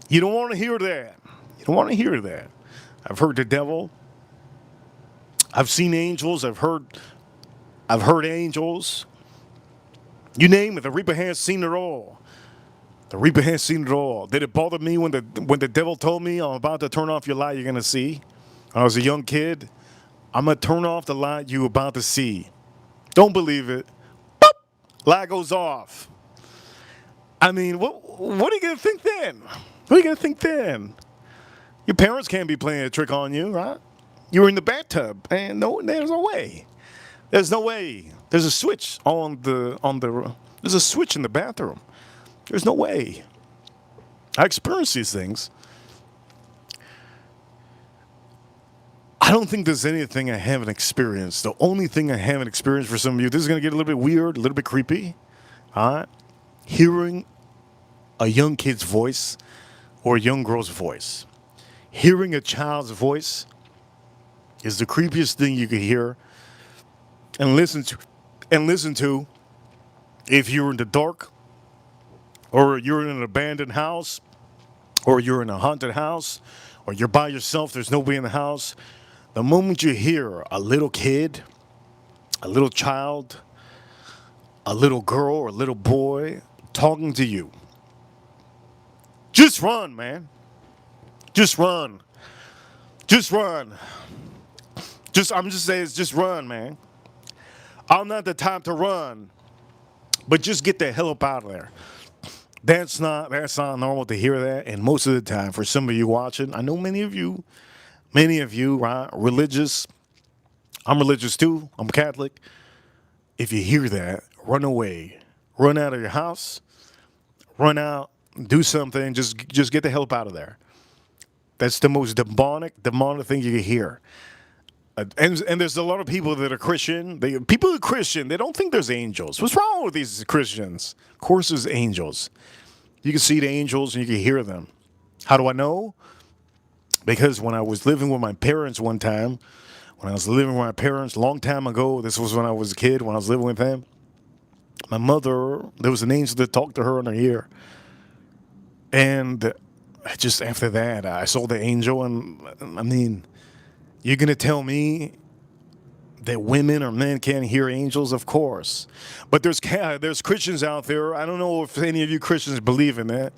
You don't want to hear that. You don't want to hear that. I've heard the devil. I've seen angels. I've heard angels. You name it. The Reaper has seen it all. The Reaper has seen it all. Did it bother me when the devil told me I'm about to turn off your light you're gonna see? When I was a young kid, I'm gonna turn off the light you about to see. Don't believe it. Boop! Light goes off. I mean, what are you gonna think then? What are you gonna think then? Your parents can't be playing a trick on you, right? You were in the bathtub, and there's no way. There's no way. There's a switch there's a switch in the bathroom. There's no way. I experienced these things. I don't think there's anything I haven't experienced. The only thing I haven't experienced for some of you, this is going to get a little bit weird, a little bit creepy. All right? Hearing a young kid's voice or a young girl's voice. Hearing a child's voice is the creepiest thing you could hear and listen to if you're in the dark, or you're in an abandoned house, or you're in a haunted house, or you're by yourself, there's nobody in the house. The moment you hear a little kid, a little child, a little girl or a little boy talking to you, just run, man. Just run. Just run. I'm just saying, just run, man. I'm not the type to run, but just get the hell up out of there. That's not normal to hear that. And most of the time, for some of you watching, I know many of you, right, religious. I'm religious too. I'm Catholic. If you hear that, run away. Run out of your house. Run out. Do something. Just get the hell up out of there. That's the most demonic thing you can hear. And there's a lot of people that are Christian. People who are Christian, they don't think there's angels. What's wrong with these Christians? Of course there's angels. You can see the angels and you can hear them. How do I know? Because when I was living with my parents one time, a long time ago, this was when I was a kid, when I was living with them, my mother, there was an angel that talked to her in her ear. And just after that, I saw the angel, and I mean, you're going to tell me that women or men can't hear angels? Of course. But there's Christians out there. I don't know if any of you Christians believe in that.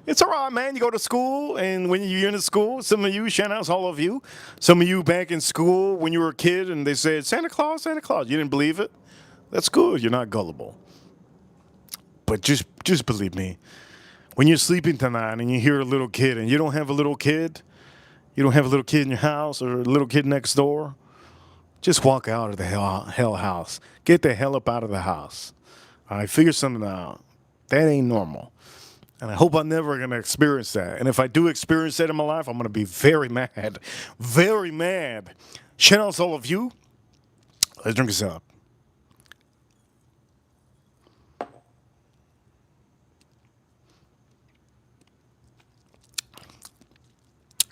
It's all right, man. You go to school, and when you're in school, some of you, shout outs, all of you, some of you back in school when you were a kid, and they said, Santa Claus, Santa Claus. You didn't believe it? That's good. You're not gullible. But just believe me. When you're sleeping tonight and you hear a little kid, and you don't have a little kid, in your house or a little kid next door, just walk out of the hell house. Get the hell up out of the house. All right, figure something out. That ain't normal. And I hope I'm never going to experience that. And if I do experience that in my life, I'm going to be very mad. Very mad. Shout out to all of you. Let's drink this up.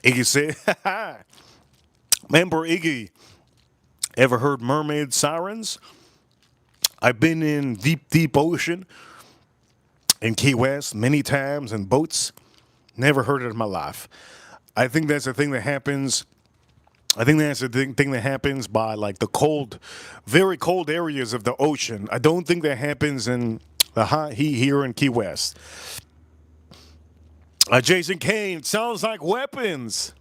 Iggy said, remember Iggy, ever heard mermaid sirens? I've been in deep ocean in Key West many times in boats. Never heard it in my life. I think that's a thing that happens. I think that's a thing that happens by like the cold, very cold areas of the ocean. I don't think that happens in the hot heat here in Key West. Jason Kane, sounds like weapons.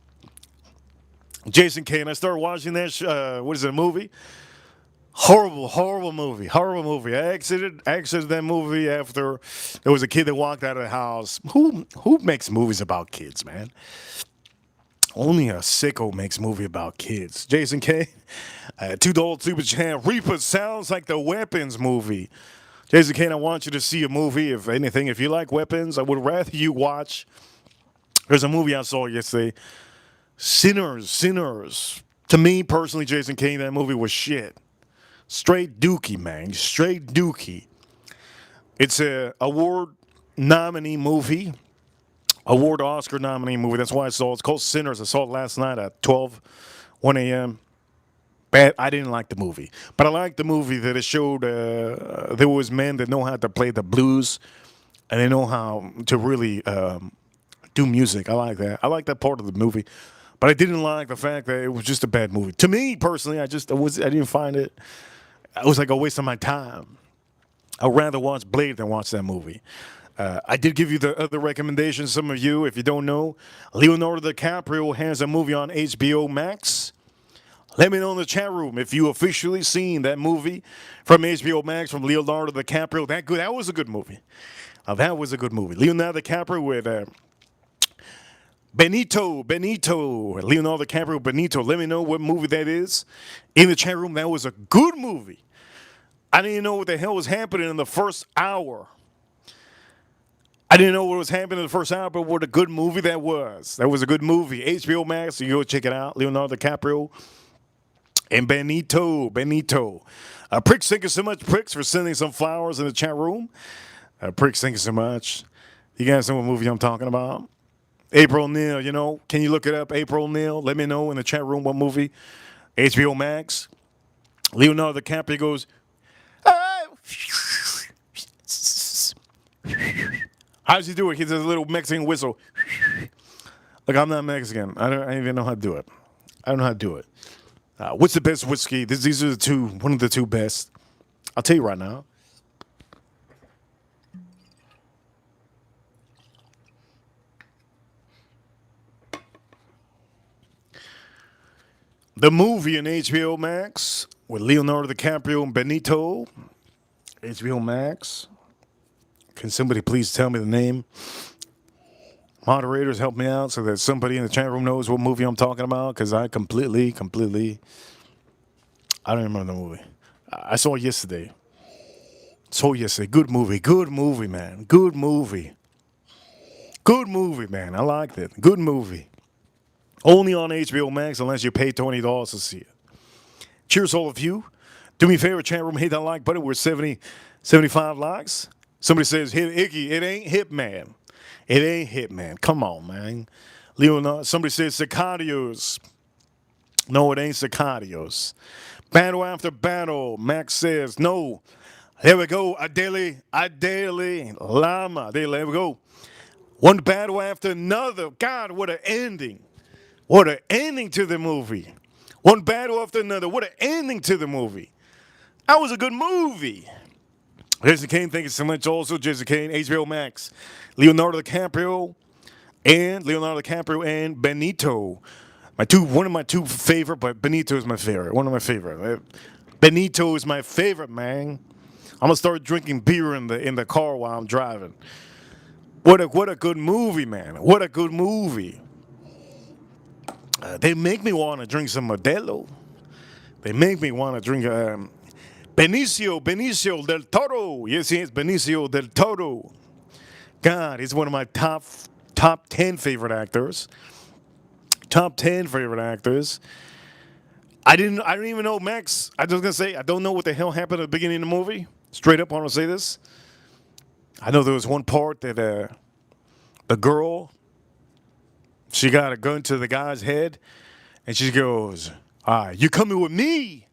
Jason Kane, I started watching that, what is it, a movie? Horrible movie. I exited that movie after there was a kid that walked out of the house. Who makes movies about kids, man? Only a sicko makes movie about kids. Jason Kane, $2 super chat. Reaper sounds like the weapons movie. Jason Kane, I want you to see a movie. If anything, if you like weapons, I would rather you watch. There's a movie I saw yesterday Sinners. To me personally, Jason Kane, that movie was shit. Straight dookie, man. Straight dookie. It's a award nominee movie. Award Oscar nominee movie. That's why I saw it. It's called Sinners. I saw it last night at 1 a.m. Bad. I didn't like the movie, but I liked the movie that it showed there was men that know how to play the blues and they know how to really do music. I like that. I like that part of the movie, but I didn't like the fact that it was just a bad movie. To me personally, I didn't find it. It was like a waste of my time. I'd rather watch Blade than watch that movie. I did give you the other recommendations. Some of you, if you don't know, Leonardo DiCaprio has a movie on HBO Max. Let me know in the chat room if you officially seen that movie from HBO Max from Leonardo DiCaprio. That was a good movie. That was a good movie. Leonardo DiCaprio with Leonardo DiCaprio, Benito. Let me know what movie that is in the chat room. That was a good movie. I didn't know what the hell was happening in the first hour. I didn't know what was happening in the first hour, but what a good movie that was. That was a good movie. HBO Max, so you go check it out. Leonardo DiCaprio and Benito. Pricks, thank you so much, Pricks, for sending some flowers in the chat room. Pricks, thank you so much. You guys know what movie I'm talking about? April O'Neil, can you look it up? April O'Neil, let me know in the chat room what movie. HBO Max. Leonardo DiCaprio goes, how does he do it? He does a little Mexican whistle. Look, I'm not Mexican. I don't even know how to do it. I don't know how to do it. What's the best whiskey? These are one of the two best. I'll tell you right now. The movie in HBO Max with Leonardo DiCaprio and Benito. HBO Max. Can somebody please tell me the name? Moderators, help me out so that somebody in the chat room knows what movie I'm talking about, because I completely, I don't remember the movie. I saw it yesterday. Good movie, man. Good movie, man. I liked it. Good movie. Only on HBO Max unless you pay $20 to see it. Cheers, all of you. Do me a favor, chat room, hit that like button. We're 75 likes. Somebody says, hit Icky. It ain't hip, man. It ain't hip, man. Come on, man. Leonardo. Somebody says Sicarios. No, it ain't Sicarios. Battle after battle. Max says, no. There we go. Adele, Lama. There we go. One battle after another. God, what an ending. What an ending to the movie. One battle after another. What an ending to the movie. That was a good movie. Jason Kane, thank you so much. Also, Jason Kane, HBO Max, Leonardo DiCaprio and Benito. One of my two favorite, but Benito is my favorite. One of my favorite. Benito is my favorite, man. I'm gonna start drinking beer in the car while I'm driving. What a good movie, man. What a good movie. They make me want to drink some Modelo. They make me want to drink Benicio del Toro. Yes, he is Benicio del Toro. God, he's one of my top 10 favorite actors. Top 10 favorite actors. I didn't even know Max. I was gonna say I don't know what the hell happened at the beginning of the movie. Straight up, I want to say this. I know there was one part that the girl, she got a gun to the guy's head, and she goes, "All right, you coming with me?"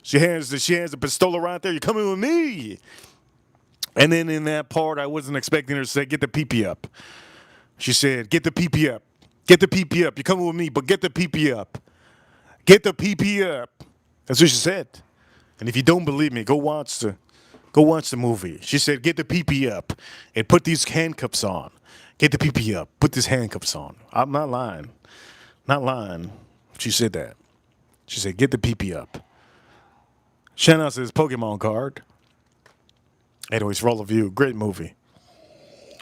She has the pistol right there. You coming with me? And then in that part, I wasn't expecting her to say, "Get the pee up." She said, "Get the pee up. Get the pee up. You're coming with me, but get the pee up. Get the pee up." That's what she said. And if you don't believe me, go watch the movie. She said, "Get the pee up and put these handcuffs on. Get the pee up. Put these handcuffs on." I'm not lying. Not lying. She said that. She said, "Get the pee up." Shannon says Pokemon card. Anyways, for all of you, great movie.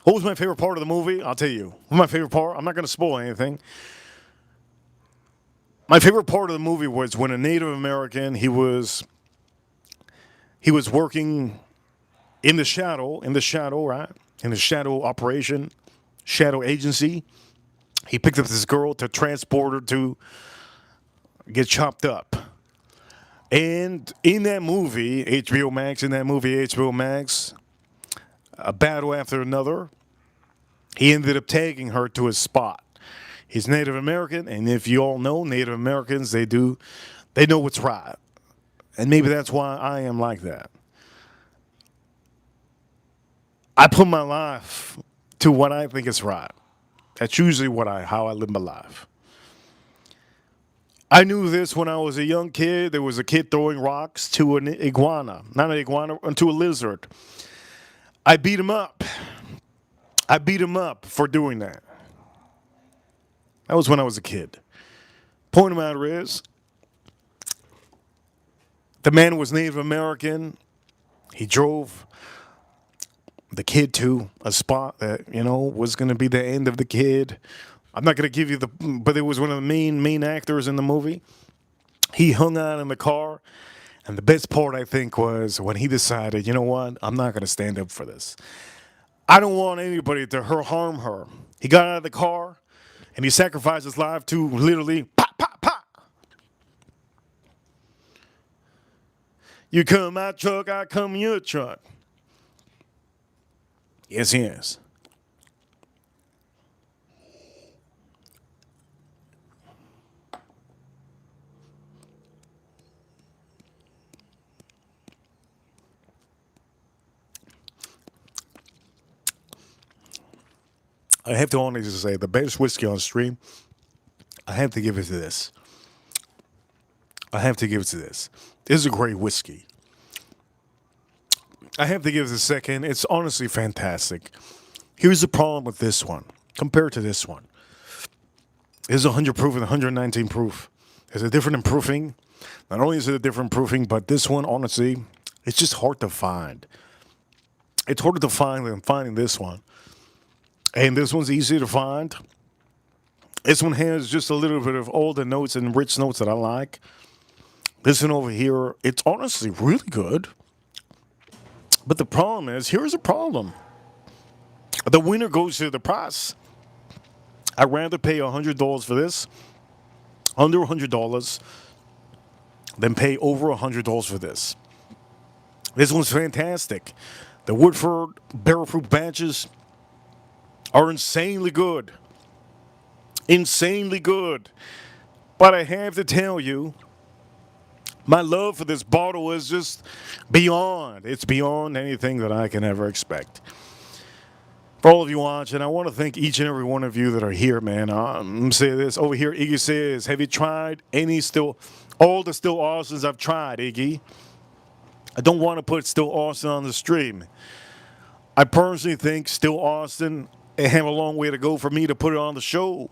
What was my favorite part of the movie? I'll tell you. What was my favorite part? I'm not going to spoil anything. My favorite part of the movie was when a Native American, he was working in the shadow, right? In the shadow operation, shadow agency. He picked up this girl to transport her to get chopped up. And in that movie, HBO Max, a battle after another, he ended up taking her to his spot. He's Native American, and if you all know Native Americans, they know what's right. And maybe that's why I am like that. I put my life to what I think is right. That's usually how I live my life. I knew this when I was a young kid. There was a kid throwing rocks to an iguana, not an iguana, to a lizard. I beat him up. I beat him up for doing that. That was when I was a kid. Point of the matter is, the man was Native American. He drove the kid to a spot that, was going to be the end of the kid. I'm not going to give you but it was one of the main actors in the movie. He hung out in the car. And the best part, I think, was when he decided, you know what, I'm not going to stand up for this. I don't want anybody to harm her. He got out of the car and he sacrificed his life to literally pop, pop, pop. You come my truck, I come your truck. Yes, yes. I have to honestly say, the best whiskey on stream, I have to give it to this. I have to give it to this. This is a great whiskey. I have to give it a second. It's honestly fantastic. Here's the problem with this one compared to this one. This is 100 proof and 119 proof. There's a different proofing. Not only is it a different proofing, but this one, honestly, it's just hard to find. It's harder to find than finding this one. And this one's easy to find. This one has just a little bit of all the notes and rich notes that I like. This one over here, it's honestly really good. But the problem is, here's a problem. The winner goes to the price. I'd rather pay $100 for this, under $100, than pay over $100 for this. This one's fantastic. The Woodford barrel fruit batches are insanely good. Insanely good. But I have to tell you, my love for this bottle is just beyond. It's beyond anything that I can ever expect. For all of you watching, I want to thank each and every one of you that are here, man. I'm going to say this. Over here, Iggy says, have you tried all the Still Austins I've tried, Iggy? I don't want to put Still Austin on the stream. I personally think Still Austin have a long way to go for me to put it on the show.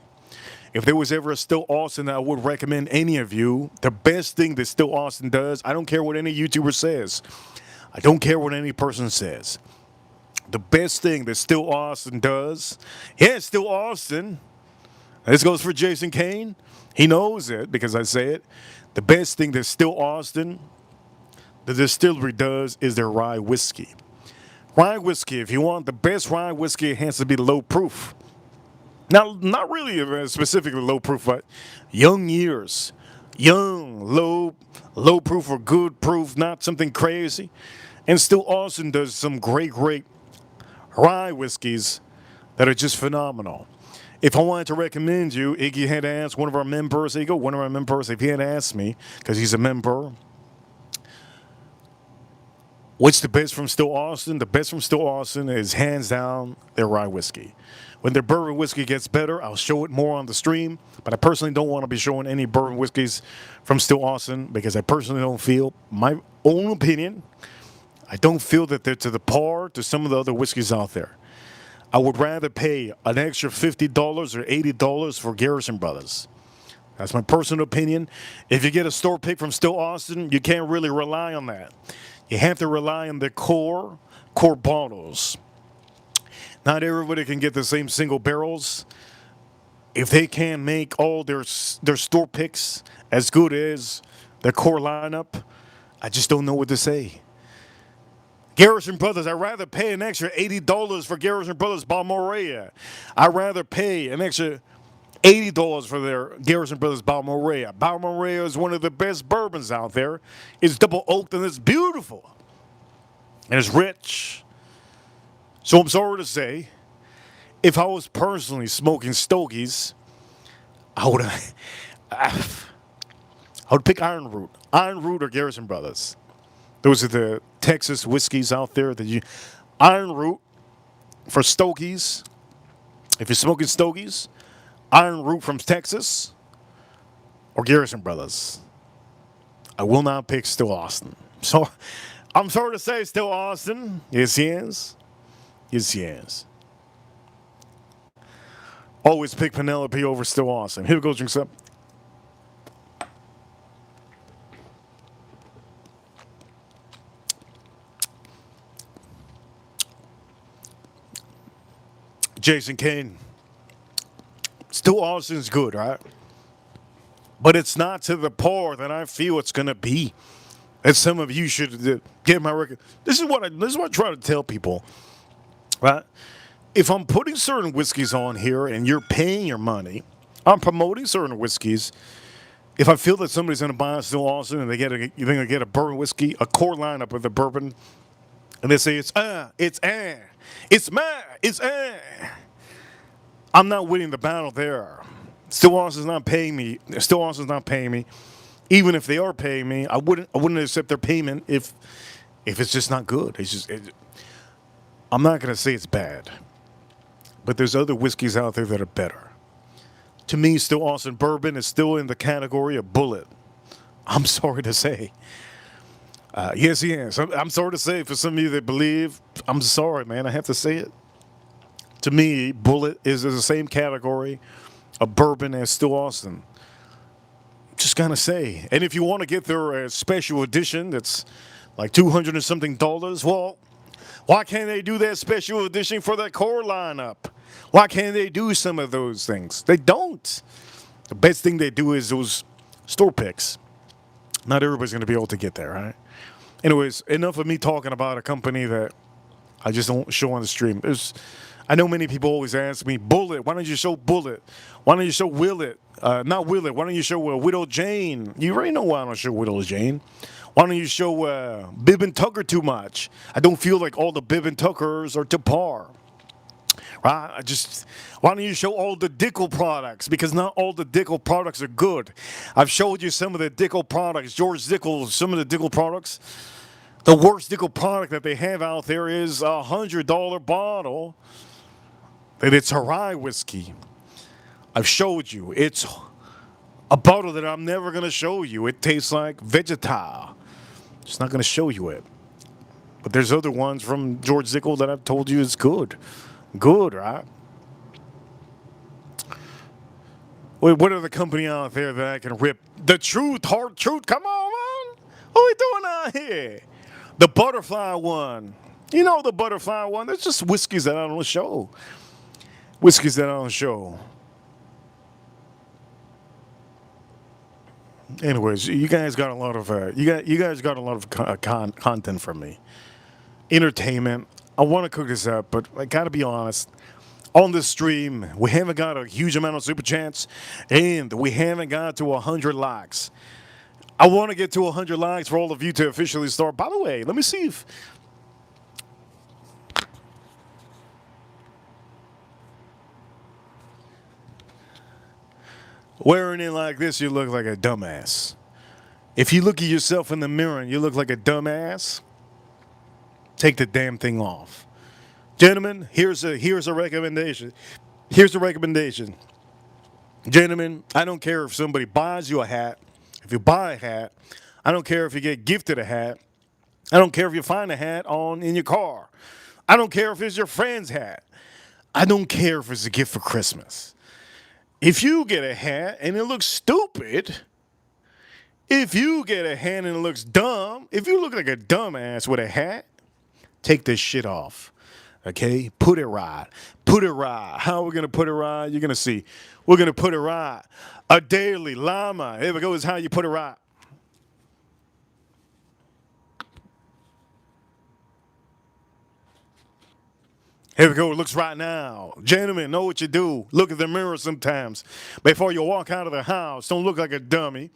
If there was ever a Still Austin that I would recommend any of you, the best thing that Still Austin does, I don't care what any YouTuber says. I don't care what any person says. The best thing that Still Austin does, yeah, Still Austin. This goes for Jason Kane. He knows it because I say it. The best thing that Still Austin, the distillery, does is their rye whiskey. Rye whiskey, if you want the best rye whiskey, it has to be low proof. Now, not really specifically low proof, but young years. Young, low proof or good proof, not something crazy. And Still Austin does some great rye whiskeys that are just phenomenal. If I wanted to recommend you, Iggy had asked one of our members, if he had asked me, because he's a member, what's the best from Still Austin? The best from Still Austin is hands down their rye whiskey. When their bourbon whiskey gets better, I'll show it more on the stream. But I personally don't want to be showing any bourbon whiskeys from Still Austin because I personally don't feel, my own opinion, I don't feel that they're to the par to some of the other whiskeys out there. I would rather pay an extra $50 or $80 for Garrison Brothers. That's my personal opinion. If you get a store pick from Still Austin, you can't really rely on that. You have to rely on the core bottles. Not everybody can get the same single barrels. If they can't make all their store picks as good as their core lineup, I just don't know what to say. Garrison Brothers, I'd rather pay an extra $80 for Garrison Brothers Balmorea. I'd rather pay an extra $80 for their Garrison Brothers Balmoral. Balmoral is one of the best bourbons out there. It's double oaked and it's beautiful. And it's rich. So I'm sorry to say, if I was personally smoking stogies, I would I would pick Iron Root. Iron Root or Garrison Brothers. Those are the Texas whiskeys out there that you Iron Root for stogies. If you're smoking stogies, Iron Root from Texas or Garrison Brothers. I will not pick Still Austin. So I'm sorry to say Still Austin. Yes, yes. Yes, yes. Always pick Penelope over Still Austin. Here we go, drinks up. Jason Kane. Still Austin's good, right? But it's not to the par that I feel it's going to be. And some of you should get my record. This is what I try to tell people, right? If I'm putting certain whiskeys on here and you're paying your money, I'm promoting certain whiskeys. If I feel that somebody's going to buy a Still Austin and they're going to get a bourbon whiskey, a core lineup of the bourbon, and they say it's I'm not winning the battle there. Still Austin's not paying me. Still Austin's not paying me. Even if they are paying me, I wouldn't accept their payment if it's just not good. I'm not going to say it's bad. But there's other whiskeys out there that are better. To me, Still Austin bourbon is still in the category of Bullet. I'm sorry to say. Yes. I'm sorry to say for some of you that believe. I'm sorry, man. I have to say it. To me, Bullet is in the same category of bourbon as Still Austin. Just gotta say. And if you want to get their special edition that's like $200 and something, well, why can't they do that special edition for that core lineup? Why can't they do some of those things? They don't. The best thing they do is those store picks. Not everybody's going to be able to get there, right? Anyways, enough of me talking about a company that I just don't show on the stream. I know many people always ask me, Bullet, why don't you show Bullet? Why don't you show Willet? Not Willet, why don't you show Widow Jane? You already know why I don't show Widow Jane. Why don't you show Bib and Tucker too much? I don't feel like all the Bib and Tuckers are to par. Right? Why don't you show all the Dickel products? Because not all the Dickel products are good. I've showed you some of the Dickel products. George Dickel, some of the Dickel products. The worst Dickel product that they have out there is a $100 bottle. And it's a rye whiskey. I've showed you. It's a bottle that I'm never going to show you. It tastes like Vegetal. Just not going to show you it. But there's other ones from George Dickel that I've told you is good. Good, right? Wait, what other company out there that I can rip? The Truth, Hard Truth. Come on, man. What are we doing out here? The Butterfly one. You know the Butterfly one. There's just whiskeys that I don't show. Whiskeys that I don't show. Anyways, you guys got a lot of you guys got a lot of content from me. Entertainment. I want to cook this up, but I gotta be honest. On this stream, we haven't got a huge amount of super chats, and we haven't got to 100 likes. I want to get to 100 likes for all of you to officially start. By the way, let me see if. Wearing it like this, you look like a dumbass. If you look at yourself in the mirror and you look like a dumbass, take the damn thing off. Gentlemen, here's a recommendation. Here's a recommendation. Gentlemen, I don't care if somebody buys you a hat. If you buy a hat, I don't care if you get gifted a hat. I don't care if you find a hat in your car. I don't care if it's your friend's hat. I don't care if it's a gift for Christmas. If you get a hat and it looks stupid, if you get a hat and it looks dumb, if you look like a dumbass with a hat, take this shit off. Okay? Put it right. Put it right. How are we going to put it right? You're going to see. We're going to put it right. A daily llama. Here we go. Is how you put it right. Here we go. It looks right now. Gentlemen, know what you do. Look at the mirror sometimes. Before you walk out of the house, don't look like a dummy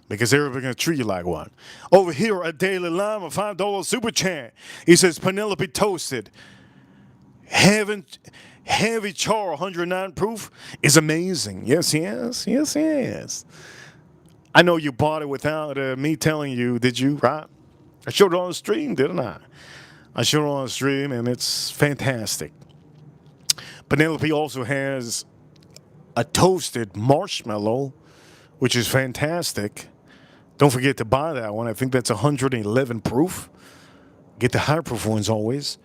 because everybody's going to treat you like one. Over here, a Daily Lime, a $5 super chat. He says, Penelope Toasted. Heavy char, 109 proof is amazing. Yes, yes, yes, yes. I know you bought it without me telling you, did you, right? I showed it on the stream, didn't I? I showed it on the stream, and it's fantastic. Penelope also has a toasted marshmallow, which is fantastic. Don't forget to buy that one. I think that's 111 proof. Get the high proof ones always.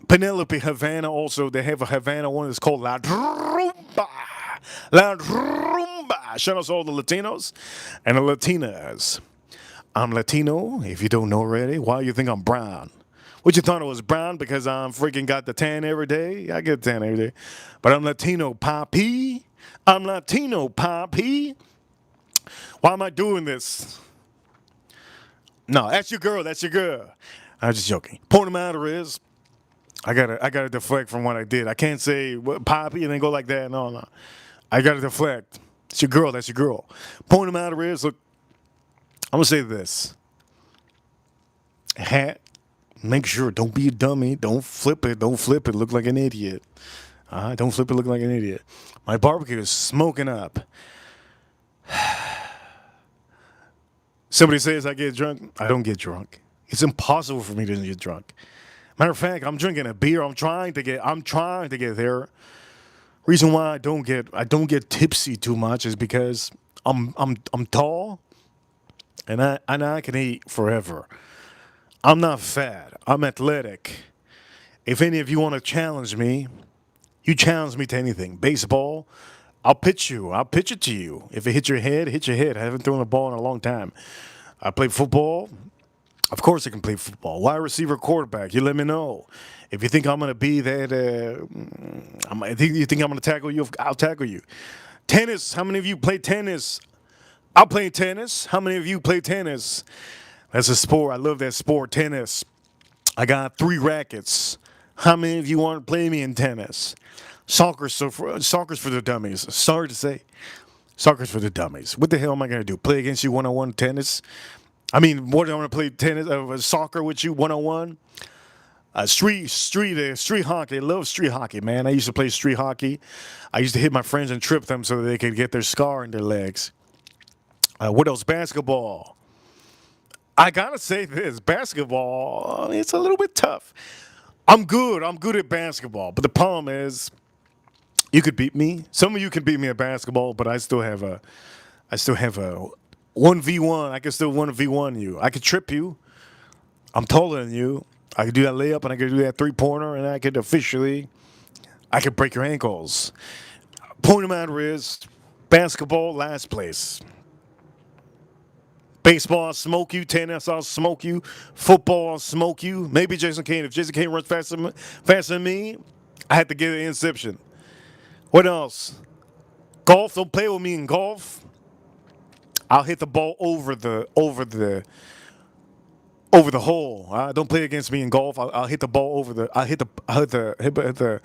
Penelope Havana also, they have a Havana one that's called La Rumba. La Rumba. Shout out to all the Latinos and the Latinas. I'm Latino, if you don't know already. Why you think I'm brown? What you thought I was brown because I'm freaking got the tan every day? I get tan every day. But I'm Latino, papi. I'm Latino, papi. Why am I doing this? No, that's your girl. That's your girl. I'm just joking. Point of the matter is, I gotta deflect from what I did. I can't say what, Poppy and then go like that. No, no. I gotta deflect. It's your girl. That's your girl. Point of the matter is, look, I'm gonna say this. Hat. Make sure. Don't be a dummy. Don't flip it. Don't flip it. Look like an idiot. Don't flip it. Look like an idiot. My barbecue is smoking up. Somebody says I get drunk. I don't get drunk. It's impossible for me to get drunk. Matter of fact, I'm drinking a beer. I'm trying to get there. Reason why I don't get tipsy too much is because I'm tall, and I can eat forever. I'm not fat. I'm athletic. If any of you want to challenge me, you challenge me to anything. Baseball, I'll pitch you. I'll pitch it to you. If it hits your head, hit your head. I haven't thrown a ball in a long time. I play football. Of course I can play football. Wide receiver, quarterback. You let me know. If you think I'm going to be that, you think I'm going to tackle you, I'll tackle you. Tennis. How many of you play tennis? I'll play tennis. How many of you play tennis? That's a sport. I love that sport, tennis. I got 3 rackets. How many of you want to play me in tennis? Soccer's for the dummies. Sorry to say. Soccer's for the dummies. What the hell am I going to do? Play against you one-on-one tennis? I mean, what do I want to play tennis, soccer with you one-on-one? Street hockey. I love street hockey, man. I used to play street hockey. I used to hit my friends and trip them so that they could get their scar in their legs. What else? Basketball. I gotta say this, basketball, it's a little bit tough. I'm good at basketball, but the problem is, you could beat me. Some of you can beat me at basketball, but I still have a 1v1. I can still 1v1 you. I could trip you. I'm taller than you. I could do that layup and I could do that 3-pointer and I could break your ankles. Point of the matter is, basketball, last place. Baseball, I'll smoke you. Tennis, I'll smoke you. Football, I'll smoke you. Maybe Jason Kane. If Jason Kane runs faster than me, I have to get an interception. What else? Golf, don't play with me in golf. I'll hit the ball over the hole. Don't play against me in golf. I'll hit the ball over the. I'll hit the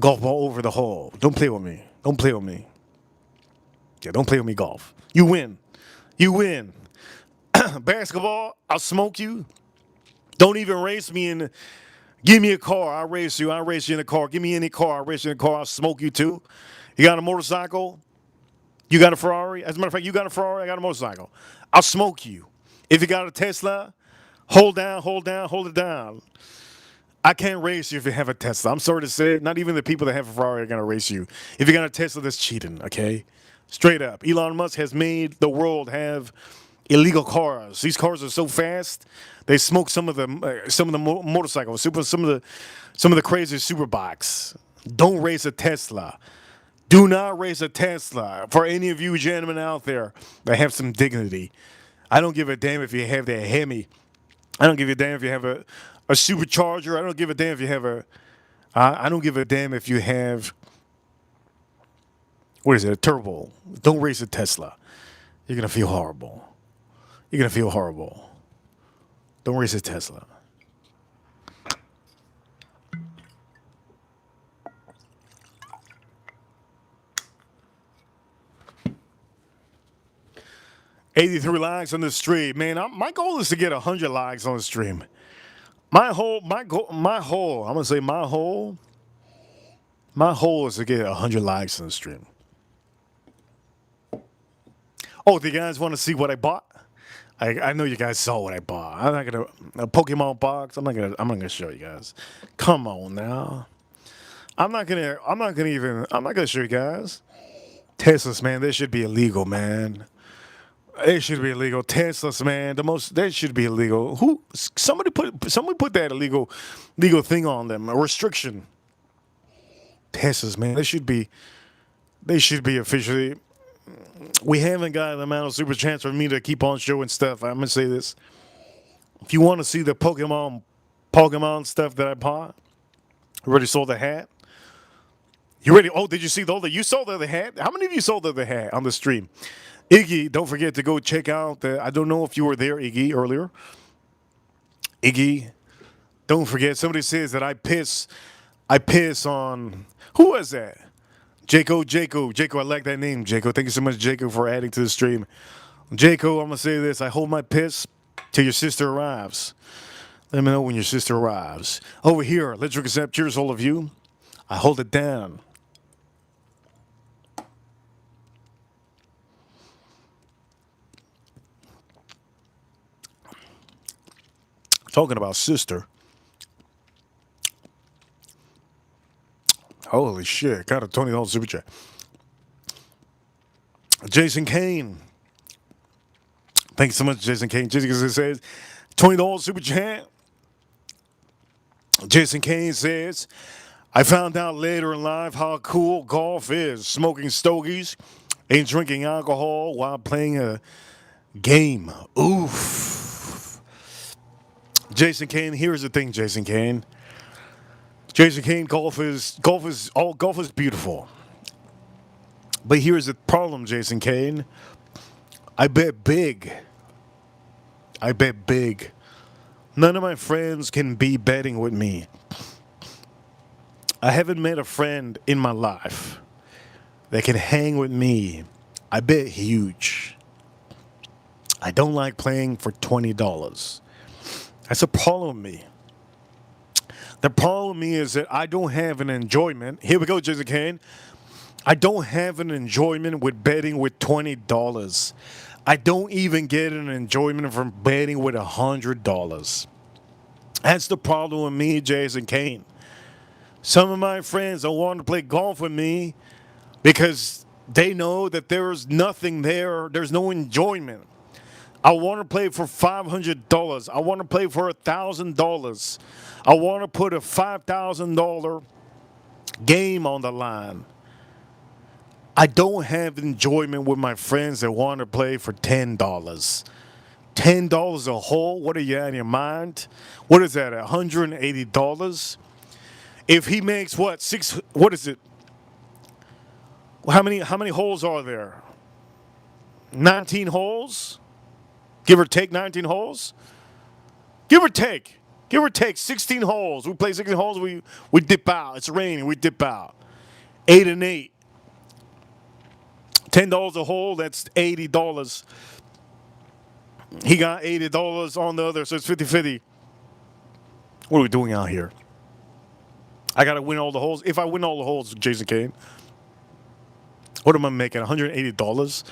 golf ball over the hole. Don't play with me. Don't play with me. Yeah, don't play with me golf. You win. You win. Basketball, I'll smoke you. Don't even race me in. Give me a car. I'll race you. I'll race you in a car. Give me any car. I'll race you in a car. I'll smoke you too. You got a motorcycle? You got a Ferrari? As a matter of fact, you got a Ferrari. I got a motorcycle. I'll smoke you. If you got a Tesla, hold it down. I can't race you if you have a Tesla. I'm sorry to say it. Not even the people that have a Ferrari are going to race you. If you got a Tesla, that's cheating, okay? Straight up. Elon Musk has made the world have illegal cars. These cars are so fast, they smoke some of the motorcycles, some of the crazy super bikes. Don't race a Tesla. Do not race a Tesla. For any of you gentlemen out there that have some dignity, I don't give a damn if you have that Hemi. I don't give a damn if you have a supercharger. I don't give a damn if you have I don't give a damn if you have, what is it, a turbo. Don't race a Tesla. You're going to feel horrible. You're going to feel horrible. Don't race a Tesla. 83 likes on the stream. Man, my goal is to get 100 likes on the stream. I'm gonna say my goal is to get 100 likes on the stream. Oh, do you guys want to see what I bought? I know you guys saw what I bought. I'm not gonna a Pokemon box. I'm not gonna show you guys. Come on now. I'm not gonna show you guys. Teslas, man, they should be illegal, man. It should be illegal. Teslas, man, they should be illegal. Somebody put that legal thing on them, a restriction. Teslas, man, they should be officially. We haven't got the amount of super chance for me to keep on showing stuff. I'm gonna say this: if you want to see the Pokemon stuff that I bought, I already sold the hat. You ready? Oh, did you see the other? You sold the other hat? How many of you sold the other hat on the stream? Iggy, don't forget to go check out the. I don't know if you were there, Iggy, earlier. Iggy, don't forget. Somebody says that I piss on. Who was that? Jaco, I like that name, Jaco. Thank you so much, Jaco, for adding to the stream. Jaco, I'm gonna say this: I hold my piss till your sister arrives. Let me know when your sister arrives. Over here, let's drink a sip. Cheers, all of you. I hold it down. Talking about sister. Holy shit. Got a $20 super chat. Jason Kane. Thank you so much, Jason Kane. Jason says, $20 super chat. Jason Kane says, I found out later in life how cool golf is. Smoking stogies and drinking alcohol while playing a game. Oof. Jason Kane, here's the thing, Jason Kane. Jason Kane, golf is beautiful. But here's the problem, Jason Kane. I bet big. None of my friends can be betting with me. I haven't met a friend in my life that can hang with me. I bet huge. I don't like playing for $20. That's a problem with me. The problem is that I don't have an enjoyment. Here we go, Jason Kane. I don't have an enjoyment with betting with $20. I don't even get an enjoyment from betting with $100. That's the problem with me, Jason Kane. Some of my friends don't want to play golf with me because they know that there's nothing there. There's no enjoyment. I want to play for $500. I want to play for $1,000. I want to put a $5,000 game on the line. I don't have enjoyment with my friends that want to play for $10. $10 a hole? What are you out of your mind? What is that, $180? If he makes what is it? How many holes are there? 19 holes? Give or take 19 holes? Give or take 16 holes. We play 16 holes, we dip out. It's raining, we dip out. 8 and 8. $10 a hole, that's $80. He got $80 on the other, so it's 50-50. What are we doing out here? I got to win all the holes. If I win all the holes, Jason Kane, what am I making? $180?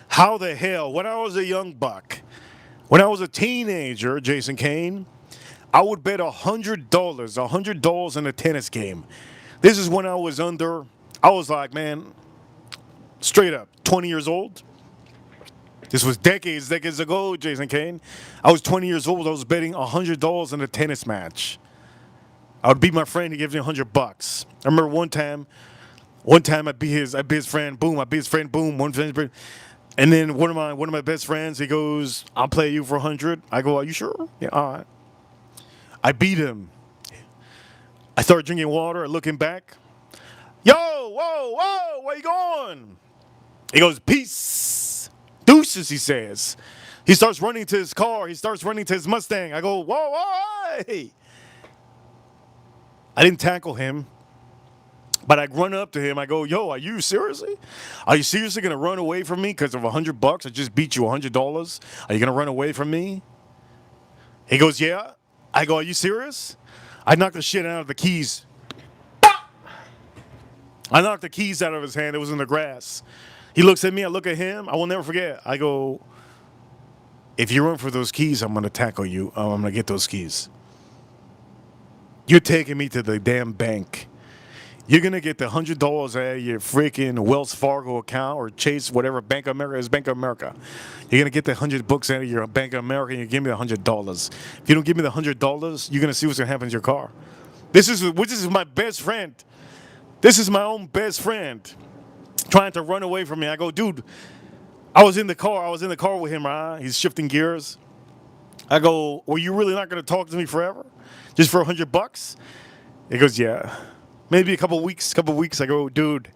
How the hell? When I was a young buck, when I was a teenager, Jason Kane, I would bet $100 in a tennis game. This is when I was I was like, man, straight up, 20 years old. This was decades ago, Jason Kane. I was 20 years old. I was betting $100 in a tennis match. I would beat my friend. He gives me $100. I remember one time I beat his friend. Boom, I beat his friend. Boom, one friend. And then one of my best friends, he goes, "I'll play you for $100." I go, "Are you sure?" Yeah, all right. I beat him. I started drinking water, looking back. Yo, whoa, where you going? He goes, "Peace, deuces," he says. He starts running to his car. He starts running to his Mustang. I go, whoa, hey. I didn't tackle him But I run up to him. I go, "Yo, are you seriously gonna run away from me because of $100? I just beat you $100. Are you gonna run away from me?" He goes, "Yeah." I go, "Are you serious?" I knocked the shit out of the keys. I knocked the keys out of his hand. It was in the grass. He looks at me. I look at him. I will never forget. I go, "If you run for those keys, I'm gonna tackle you. I'm gonna get those keys. You're taking me to the damn bank. You're gonna get the $100 out of your freaking Wells Fargo account or Chase, whatever Bank of America is, Bank of America. You're gonna get the $100 out of your Bank of America, and you give me the $100. If you don't give me the $100, you're gonna see what's gonna happen to your car. This is my best friend. This is my own best friend trying to run away from me. I go, dude. I was in the car. I was in the car with him. Right? He's shifting gears. I go, "Well, you really not gonna talk to me forever, just for $100?" He goes, "Yeah." Maybe a couple weeks. I go, "Dude,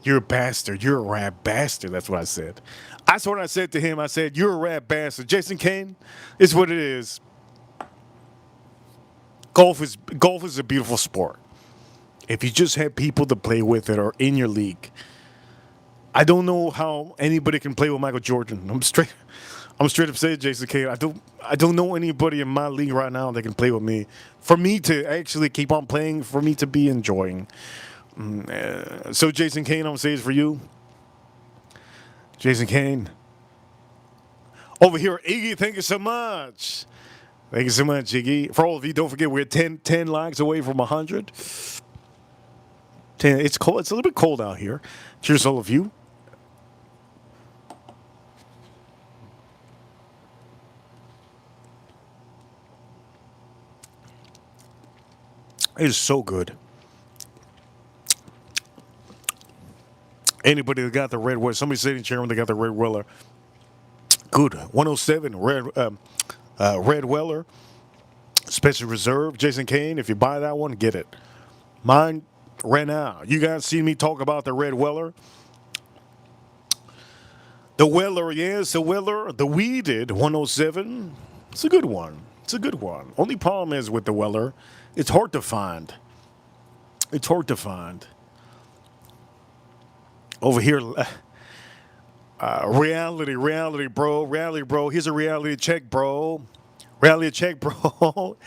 you're a bastard. You're a rat bastard." That's what I said. That's what I said to him. I said, "You're a rat bastard." Jason Kane, is what it is. Golf is a beautiful sport. If you just have people to play with that are in your league. I don't know how anybody can play with Michael Jordan. I'm straight up saying, Jason Kane. I don't know anybody in my league right now that can play with me. For me to actually keep on playing, for me to be enjoying. So Jason Kane, I'm gonna say is for you. Jason Kane. Over here, Iggy, thank you so much. Thank you so much, Iggy. For all of you, don't forget we're 10 likes away from 100. 10. It's cold. It's a little bit cold out here. Cheers, all of you. It is so good. Anybody that got the red Weller, somebody said in chair when they got the red Weller. Good. 107 red Weller. Special reserve. Jason Kane, if you buy that one, get it. Mine right now. You guys see me talk about the red Weller? The Weller, yes, the Weller. The weeded 107. It's a good one. It's a good one. Only problem is with the Weller, it's hard to find. It's hard to find. Over here, reality, bro. Here's a reality check, bro. Reality check, bro.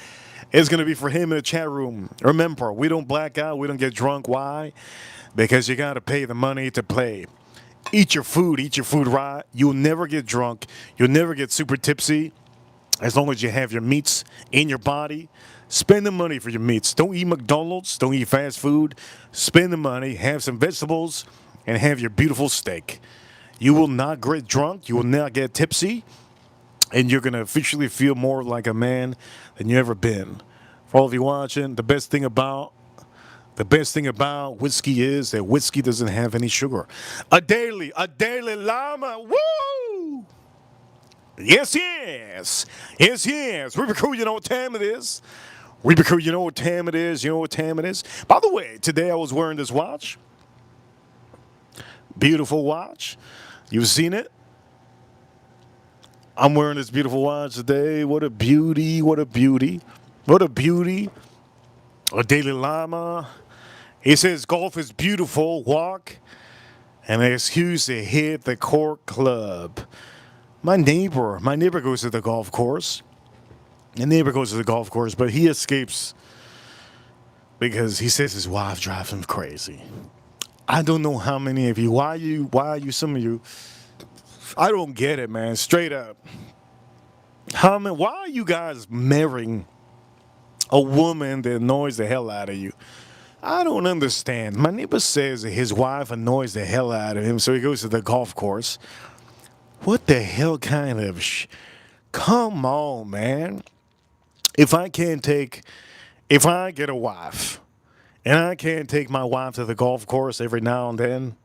It's going to be for him in the chat room. Remember, we don't black out. We don't get drunk. Why? Because you got to pay the money to play. Eat your food right. You'll never get drunk. You'll never get super tipsy as long as you have your meats in your body. Spend the money for your meats. Don't eat McDonald's. Don't eat fast food. Spend the money. Have some vegetables and have your beautiful steak. You will not get drunk. You will not get tipsy. And you're going to officially feel more like a man than you ever been. For all of you watching, the best thing about whiskey is that whiskey doesn't have any sugar. A daily llama. Woo! Yes. Rubicoo, you know what time it is. Rubicoo, you know what time it is. By the way, today I was wearing this watch. Beautiful watch. You've seen it? I'm wearing this beautiful watch today. What a beauty. A daily llama. He says golf is beautiful. Walk. And an excuse to hit the court club. My neighbor goes to the golf course. But he escapes because he says his wife drives him crazy. I don't know how many of you, why are you, some of you, I don't get it, man, straight up. Why are you guys marrying a woman that annoys the hell out of you? I don't understand. My neighbor says that his wife annoys the hell out of him, so he goes to the golf course. What the hell kind of come on, man. If I get a wife, and I can't take my wife to the golf course every now and then,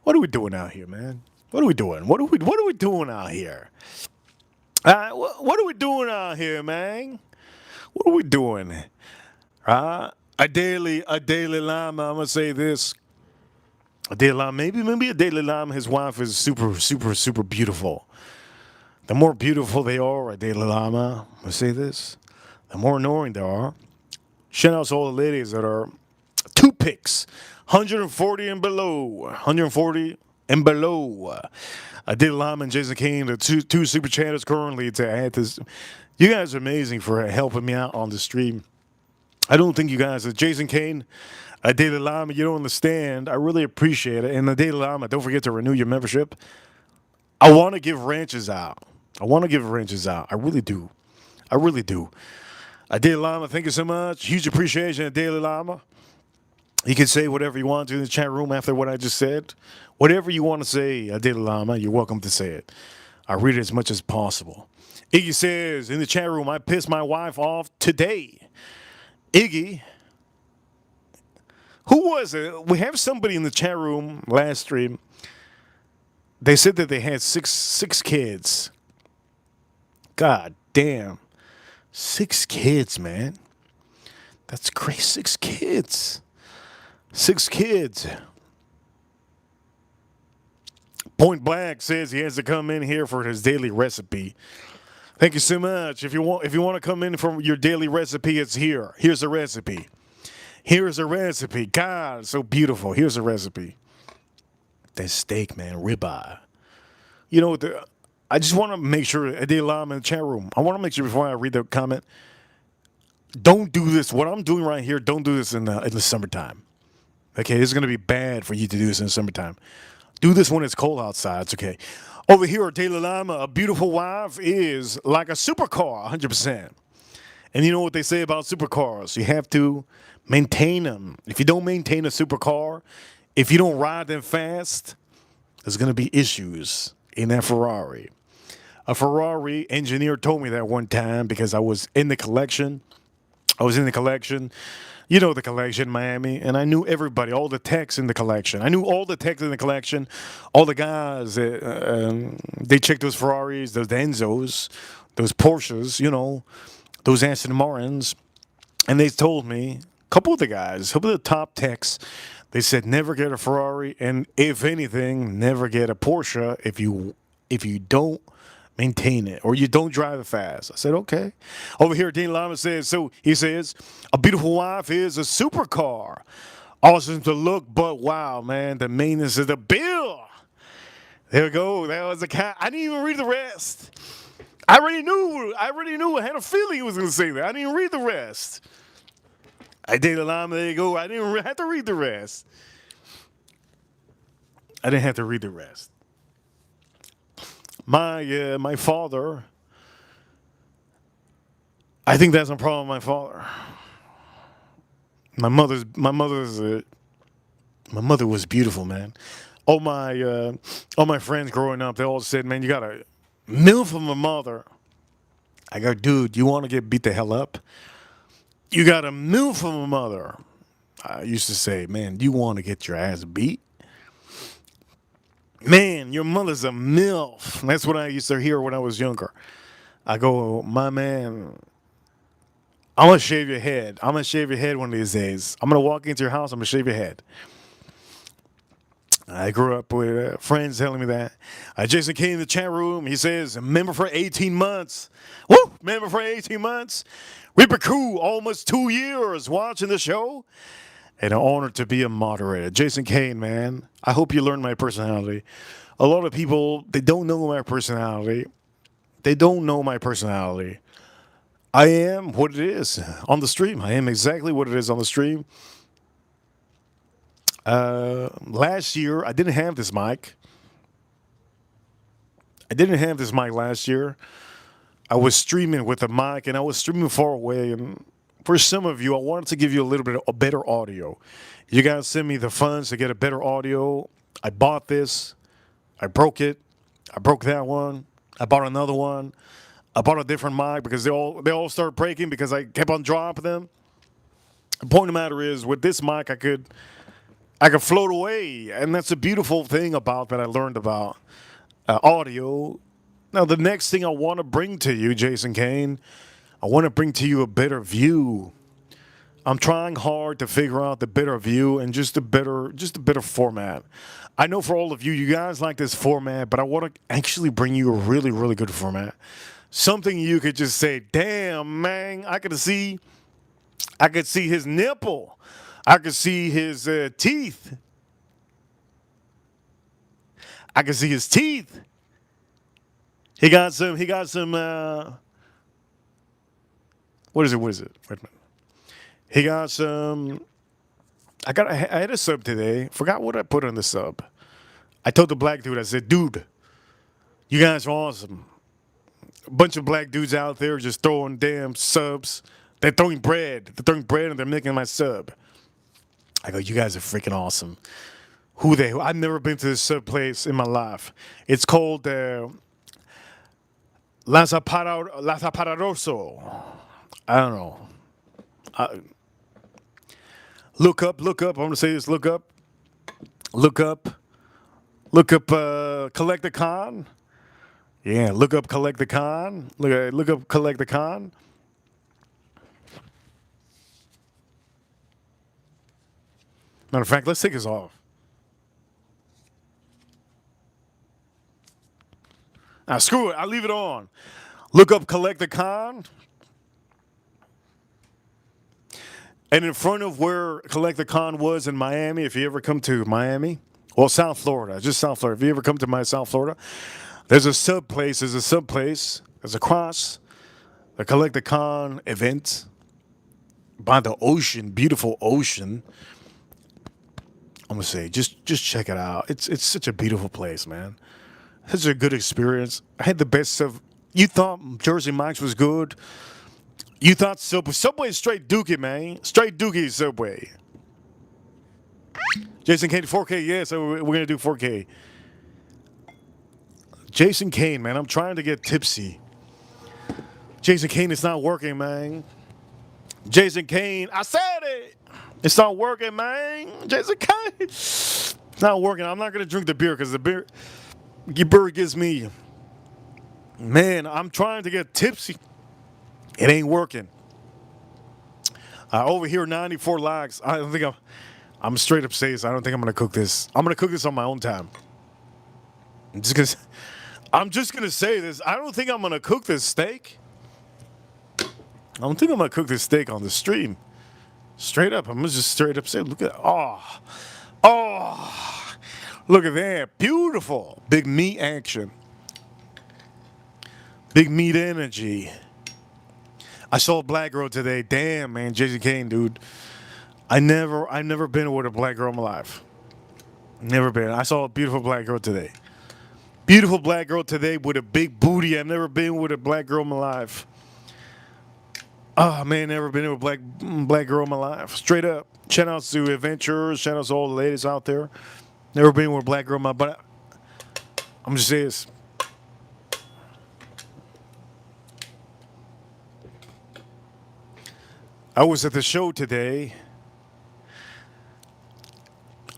what are we doing out here, man? What are we doing? What are we doing out here? What are we doing out here, man? What are we doing? A daily llama. I'm gonna say this. A daily llama, maybe a daily llama. His wife is super beautiful. The more beautiful they are, a daily llama. I'm gonna say this. The more annoying they are. Shout out to all the ladies that are Two picks, 140 and below. 140 and below. Daily Lama and Jason Kane, the two super chatters currently to add this. You guys are amazing for helping me out on the stream. I don't think you guys, Jason Kane, Daily Lama, you don't understand. I really appreciate it. And the Daily Lama, don't forget to renew your membership. I want to give ranches out. I really do. I really do. Daily Lama, thank you so much. Huge appreciation, Daily Lama. You can say whatever you want to in the chat room after what I just said. Whatever you want to say, Daily Lama, you're welcome to say it. I read it as much as possible. Iggy says in the chat room, I pissed my wife off today. Iggy, who was it? We have somebody in the chat room last stream. They said that they had six kids. God damn. 6 kids, man. That's crazy. 6 kids. 6 kids. Point Blank says he has to come in here for his daily recipe. Thank you so much. If you want to come in for your daily recipe, it's here. Here's a recipe. Here's a recipe. God, so beautiful. Here's a recipe. That steak, man, ribeye. You know, I just want to make sure, Daily Lama in the chat room, I want to make sure before I read the comment, don't do this. What I'm doing right here, don't do this in the summertime. Okay, this is going to be bad for you to do this in the summertime. Do this when it's cold outside. It's okay. Over here at Daily Lama, a beautiful wife is like a supercar, 100%. And you know what they say about supercars? You have to maintain them. If you don't maintain a supercar, if you don't ride them fast, there's going to be issues in that Ferrari. A Ferrari engineer told me that one time because I was in the collection. You know the collection, Miami, and I knew everybody, all the techs in the collection. I knew all the techs in the collection, all the guys. They checked those Ferraris, those Enzos, those Porsches, you know, those Aston Martins, and they told me, a couple of the top techs, they said never get a Ferrari, and if anything, never get a Porsche if you don't maintain it or you don't drive it fast. I said, okay. Over here, Dean Lama says, so he says, a beautiful wife is a supercar. Awesome to look, but wow, man, the maintenance is the bill. There we go. That was a cat. I didn't even read the rest. I already knew. I had a feeling he was going to say that. I didn't even read the rest. I did a llama. There you go. I didn't have to read the rest. My father, I think that's a problem with my father. My mother was beautiful, man. All my friends growing up, they all said, man, you got a MILF of a mother. I go, dude, you want to get beat the hell up? You got a MILF of a mother. I used to say, man, you want to get your ass beat? Man, your mother's a MILF. That's what I used to hear when I was younger. I go, my man, I'm going to shave your head. I'm going to shave your head one of these days. I'm going to walk into your house. I'm going to shave your head. I grew up with friends telling me that. Jason Kane in the chat room, he says, member for 18 months. Woo! Member for 18 months. Reaper Crew, almost 2 years watching the show. And an honor to be a moderator. Jason Kane, man, I hope you learned my personality. A lot of people, they don't know my personality. I am what it is on the stream. I am exactly what it is on the stream. Last year, I didn't have this mic. Last year. I was streaming with a mic, and I was streaming far away, and for some of you, I wanted to give you a little bit of a better audio. You guys send me the funds to get a better audio. I bought this. I broke it. I broke that one. I bought another one. I bought a different mic because they all started breaking because I kept on dropping them. The point of the matter is, with this mic, I could float away, and that's a beautiful thing about that I learned about audio. Now, the next thing I want to bring to you, Jason Kane, I want to bring to you a better view. I'm trying hard to figure out the better view and just a better format. I know for all of you, you guys like this format, but I want to actually bring you a really, really good format. Something you could just say, damn, man, I could see his nipple. I could see his teeth. I could see his teeth. He got some. He got some. What is it? What is it? Wait a minute. He got some. I had a sub today. Forgot what I put on the sub. I told the black dude. I said, "Dude, you guys are awesome. A bunch of black dudes out there just throwing damn subs. They're throwing bread. They're throwing bread and they're making my sub." I go, "You guys are freaking awesome. Who they? I've never been to this sub place in my life. It's called Las Aparadoso. I don't know. Look up, look up. I'm gonna say this. Look up, look up, look up. Collect the con. Yeah, look up, collect the con. Look up, collect the con. Matter of fact, let's take this off. Now screw it. I'll leave it on. Look up, collect the con. And in front of where Collect the Con was in Miami, if you ever come to Miami, well, South Florida, just South Florida. If you ever come to my South Florida, there's a sub place. There's across the Collect the Con event by the ocean, beautiful ocean. I'm gonna say, just check it out. It's such a beautiful place, man. Such a good experience. I had the best stuff. You thought Jersey Mike's was good. You thought Subway straight dookie, man. Straight dookie Subway. Jason Kane, 4K, yeah, so we're going to do 4K. Jason Kane, man, I'm trying to get tipsy. Jason Kane, it's not working, man. Jason Kane, I said it. It's not working, man. Jason Kane. It's not working. I'm not going to drink the beer because the beer gives me... Man, I'm trying to get tipsy. It ain't working. Over here, 94 likes. I don't think I'm straight up saying this. I don't think I'm gonna cook this. I'm gonna cook this on my own time. I'm just gonna say this. I don't think I'm gonna cook this steak. I don't think I'm gonna cook this steak on the stream. Straight up, I'm gonna just straight up say, look at oh, look at that, beautiful, big meat action, big meat energy. I saw a black girl today. Damn, man, Jason Kane, dude. I never been with a black girl in my life. Never been. I saw a beautiful black girl today. Beautiful black girl today with a big booty. I've never been with a black girl in my life. Oh man, never been with a black girl in my life. Straight up. Shout outs to adventurers. Shout outs to all the ladies out there. Never been with a black girl in my life. But I'm just saying this. I was at the show today.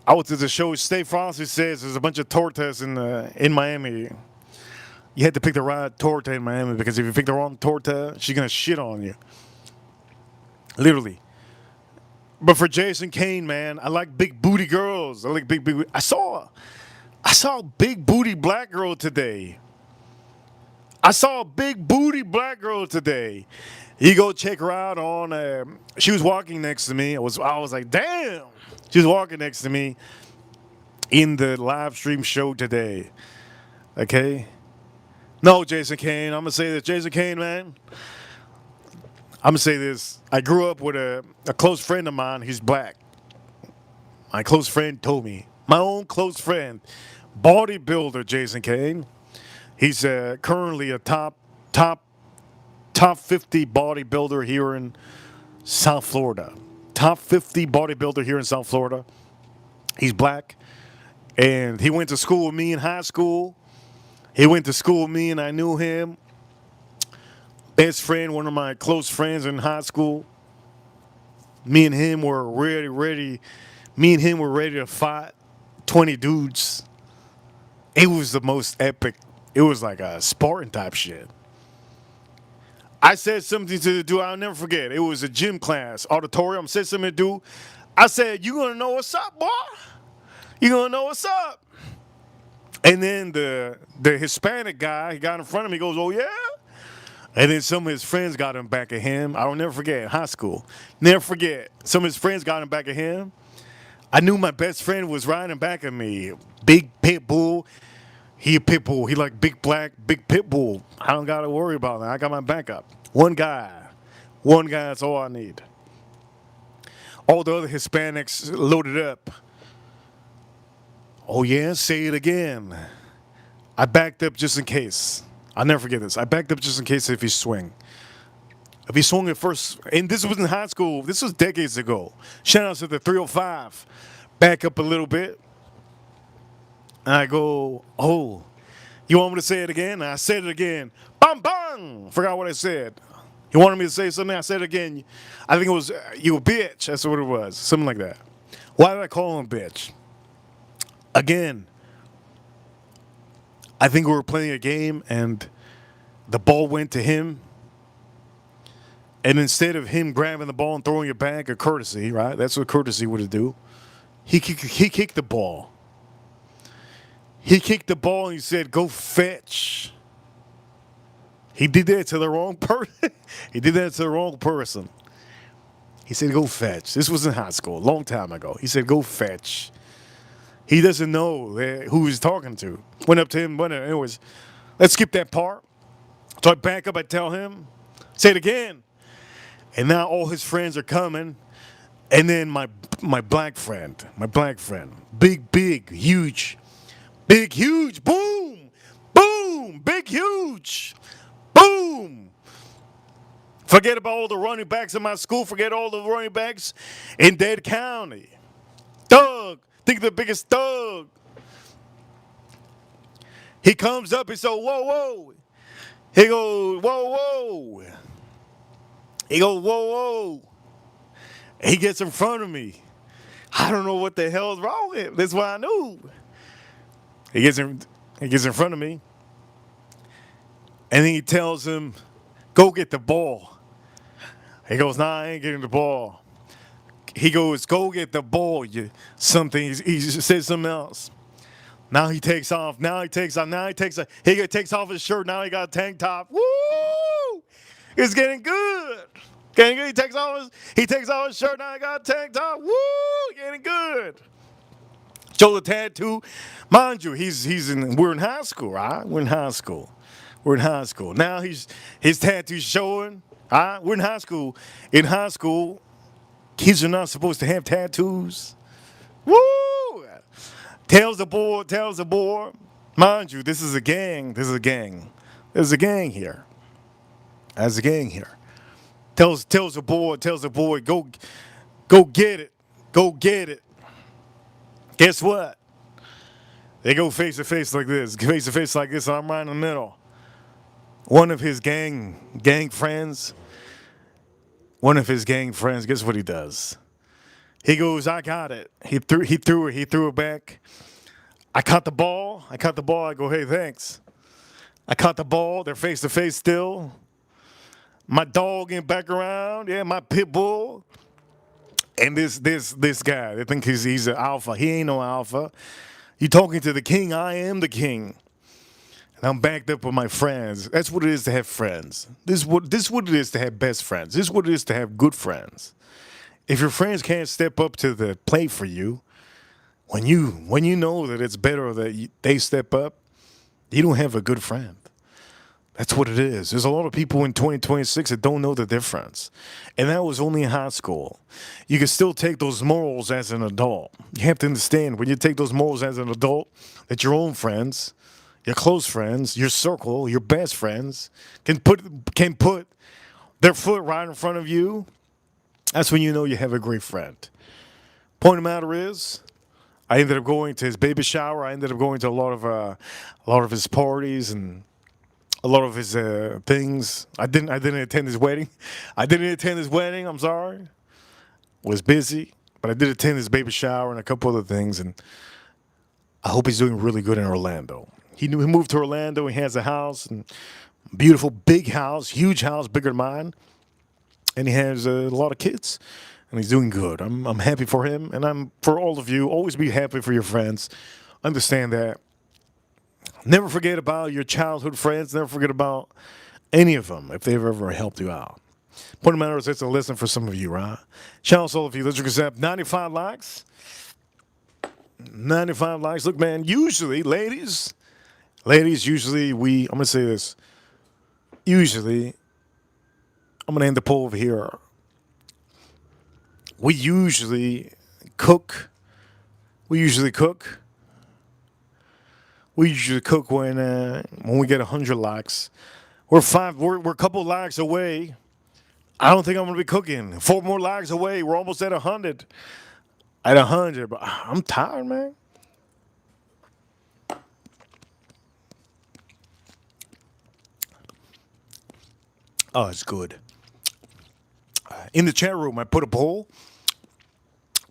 I was at the show. State Francis says there's a bunch of tortas in Miami. You had to pick the right torta in Miami because if you pick the wrong torta, she's gonna shit on you. Literally. But for Jason Kane, man, I like big booty girls. I like big. I saw a big booty black girl today. I saw a big booty black girl today. You go check her out on. She was walking next to me. I was like, damn. She was walking next to me in the live stream show today. Okay. No, Jason Kane. I'm gonna say this, Jason Kane, man. I'm gonna say this. I grew up with a close friend of mine. He's black. My close friend told me. My own close friend, bodybuilder Jason Kane. He's currently a top 50 bodybuilder here in South Florida. Top 50 bodybuilder here in South Florida. He's black. And he went to school with me in high school. He went to school with me and I knew him. Best friend, one of my close friends in high school. Me and him were ready. Me and him were ready to fight 20 dudes. It was the most epic. It was like a Spartan type shit. I said something to do. I'll never forget. It was a gym class, auditorium. Said something to do. I said, "You gonna know what's up, boy? You gonna know what's up?" And then the Hispanic guy, he got in front of me. Goes, "Oh yeah." And then some of his friends got him back at him. I will never forget, high school. Never forget. Some of his friends got him back at him. I knew my best friend was riding back at me. Big pit bull. He a pit bull. He like big black, big pit bull. I don't got to worry about that. I got my backup. One guy. One guy, that's all I need. All the other Hispanics loaded up. Oh, yeah? Say it again. I backed up just in case. I'll never forget this. I backed up just in case if he swing. If he swung at first, and this was in high school, this was decades ago. Shout out to the 305. Back up a little bit. And I go, oh, you want me to say it again? And I said it again. Bang, bang! Forgot what I said. You wanted me to say something? I said it again. I think it was, you a bitch. That's what it was. Something like that. Why did I call him bitch? Again, I think we were playing a game and the ball went to him. And instead of him grabbing the ball and throwing it back, a courtesy, right? That's what courtesy would do. He kicked the ball. He kicked the ball and he said, go fetch. He did that to the wrong person. He did that to the wrong person. He said, go fetch. This was in high school, a long time ago. He said, go fetch. He doesn't know who he's talking to. Went up to him. Anyways, let's skip that part. So I back up. I tell him, say it again. And now all his friends are coming. And then my black friend, big, huge, boom, boom, big, huge, boom. Forget about all the running backs in my school. Forget all the running backs in Dade County. Doug, think the biggest Doug. He comes up, he says, whoa, whoa. He goes, whoa, whoa. He goes, whoa, whoa. He gets in front of me. I don't know what the hell's wrong with him. That's why I knew. He gets in front of me. And then he tells him, go get the ball. He goes, nah, I ain't getting the ball. He goes, go get the ball. Something. He said something else. Now he takes off. He takes off his shirt. Now he got a tank top. Woo! It's getting good. Getting good. He takes off his shirt. Now he got a tank top. Woo! Getting good. Show the tattoo. Mind you, we're in high school, right? We're in high school. Now his tattoo's showing. We're in high school. In high school, kids are not supposed to have tattoos. Woo! Tells the boy. Mind you, this is a gang. There's a gang here. There's a gang here. Tells the boy, go get it. Go get it. Guess what? They go face to face like this. And I'm right in the middle. One of his gang friends, guess what he does? He goes, I got it. He threw it back. I caught the ball. I go, hey, thanks. I caught the ball. They're face to face still. My dog in back around. Yeah, my pit bull. And this guy, they think he's an alpha. He ain't no alpha. You talking to the king? I am the king. And I'm backed up with my friends. That's what it is to have friends. This is what it is to have best friends. This is what it is to have good friends. If your friends can't step up to the plate for you, when you know that it's better that they step up, you don't have a good friend. That's what it is. There's a lot of people in 2026 that don't know the difference. And that was only in high school. You can still take those morals as an adult. You have to understand when you take those morals as an adult that your own friends, your close friends, your circle, your best friends can put their foot right in front of you. That's when you know you have a great friend. Point of the matter is, I ended up going to his baby shower. I ended up going to a lot of his parties and a lot of his things. I didn't attend his wedding. I'm sorry. Was busy, but I did attend his baby shower and a couple other things. And I hope he's doing really good in Orlando. He moved to Orlando. He has a house, and beautiful big house, huge house, bigger than mine. And he has a lot of kids, and he's doing good. I'm happy for him, and I'm for all of you. Always be happy for your friends. Understand that. Never forget about your childhood friends. Never forget about Any of them, if they've ever helped you out. Point of matter is it's a lesson for some of you, right? Shout out to all of you. Let's accept 95 likes. 95 likes. Look, man, usually, ladies, usually I'm going to say this. Usually, I'm going to end the poll over here. We usually cook. We usually cook. We usually cook when we get 100 likes. We're a couple likes away. I don't think I'm gonna be cooking. 4 more likes away. We're almost at 100. At 100, but I'm tired, man. Oh, it's good. In the chat room, I put a poll.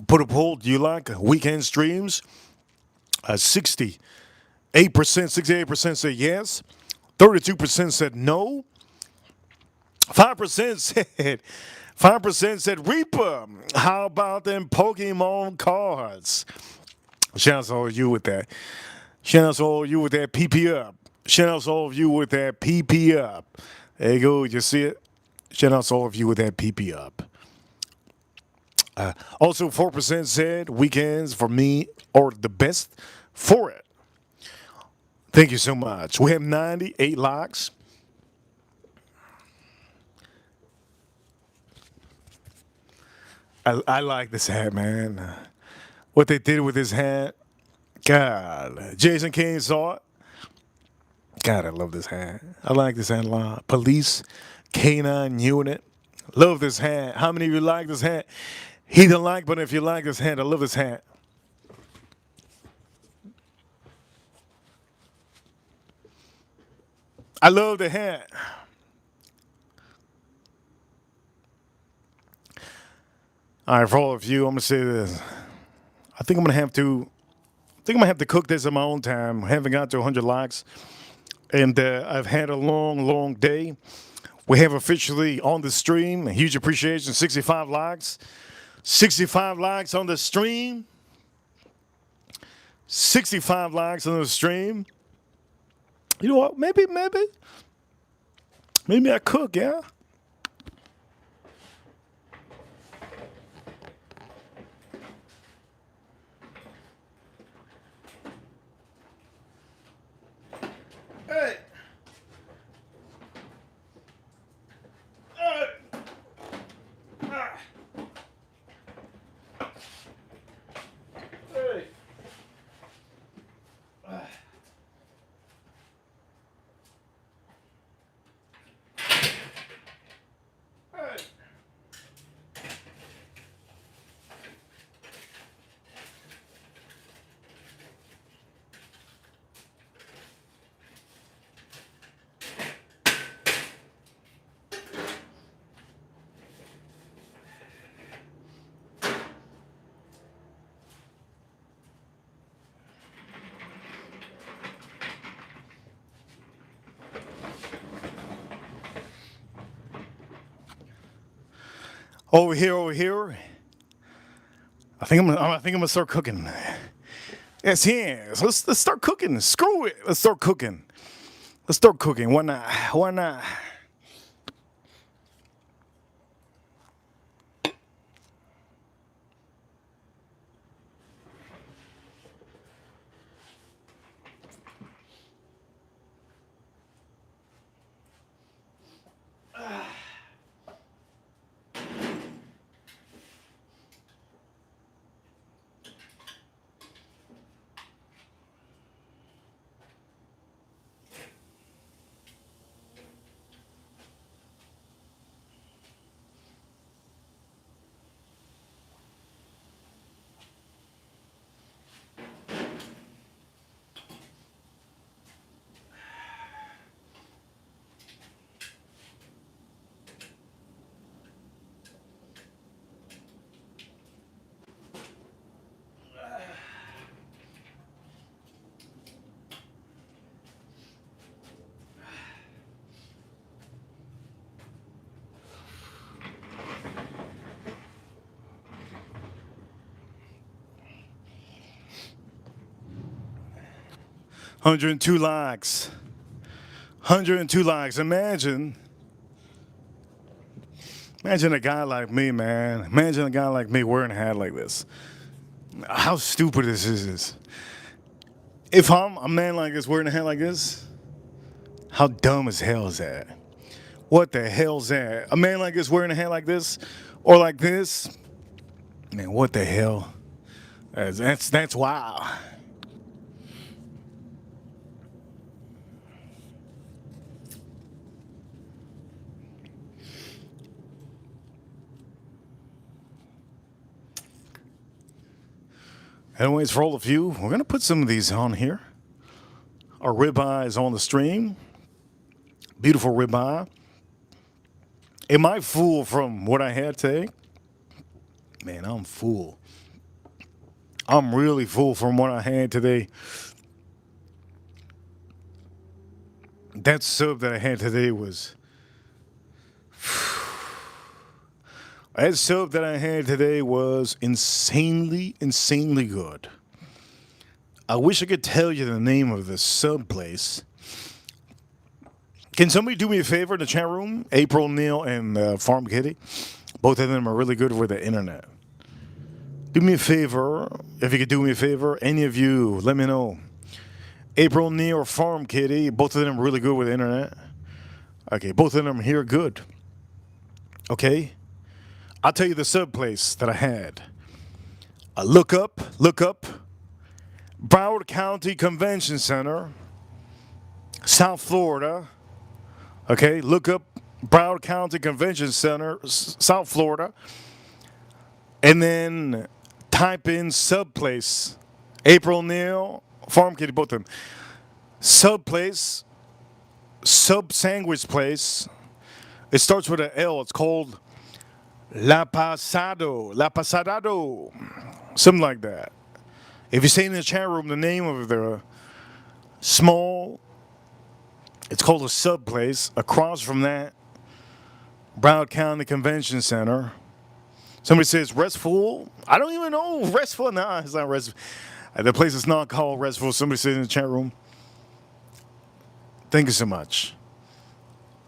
Do you like weekend streams? 68% said yes. 32% said no. 5% said Reaper. How about them Pokemon cards? Shout out to all of you with that. Shout out to all of you with that PP up. Shout out to all of you with that PP up. There you go. You see it? Shout out to all of you with that PP up. Also, 4% said weekends for me are the best for it. Thank you so much. We have 98 likes. I like this hat, man. What they did with this hat. God. Jason Kane saw it. God, I love this hat. I like this hat a lot. Police Canine Unit. Love this hat. How many of you like this hat? He didn't like, but if you like this hat, I love this hat. I love the hat. All right, for all of you, I'm gonna say this. I think I'm gonna have to cook this in my own time. I haven't got to 100 likes, and I've had a long, long day. We have officially on the stream. A huge appreciation. 65 likes. 65 likes on the stream. 65 likes on the stream. You know what? Maybe I cook, yeah? Hey. Hey. Over here. I think I'm gonna start cooking. Yes, yes. Let's start cooking. Screw it. Let's start cooking. Why not? Why not? $102 likes. 102 likes. Imagine a guy like me, man. Imagine a guy like me wearing a hat like this. How stupid this is. If I'm a man like this wearing a hat like this, how dumb as hell is that? What the hell's that? A man like this wearing a hat like this or like this? Man, what the hell? That's wild. Anyways, for all of you, we're gonna put some of these on here. Our ribeye is on the stream. Beautiful ribeye. Am I full from what I had today? Man, I'm full. I'm really full from what I had today. That sub that I had today was. That sub that I had today was insanely, insanely good. I wish I could tell you the name of the sub place. Can somebody do me a favor in the chat room? April, Neil, and Farm Kitty. Both of them are really good with the internet. Do me a favor. If you could do me a favor, any of you, let me know. April, Neil, or Farm Kitty. Both of them are really good with the internet. Okay, both of them here good. Okay? I'll tell you the sub place that I had. Look up. Broward County Convention Center, South Florida. Okay, look up Broward County Convention Center, South Florida. And then type in sub place. April Neal, Farm Kitty, both of them. Sub place, sub sandwich place. It starts with an L. It's called La Pasadado, something like that. If you say in the chat room the name of the small, it's called a sub place, across from that, Broward County Convention Center. Somebody says Restful. I don't even know Restful. No, it's not Restful. The place is not called Restful. Somebody said in the chat room. Thank you so much.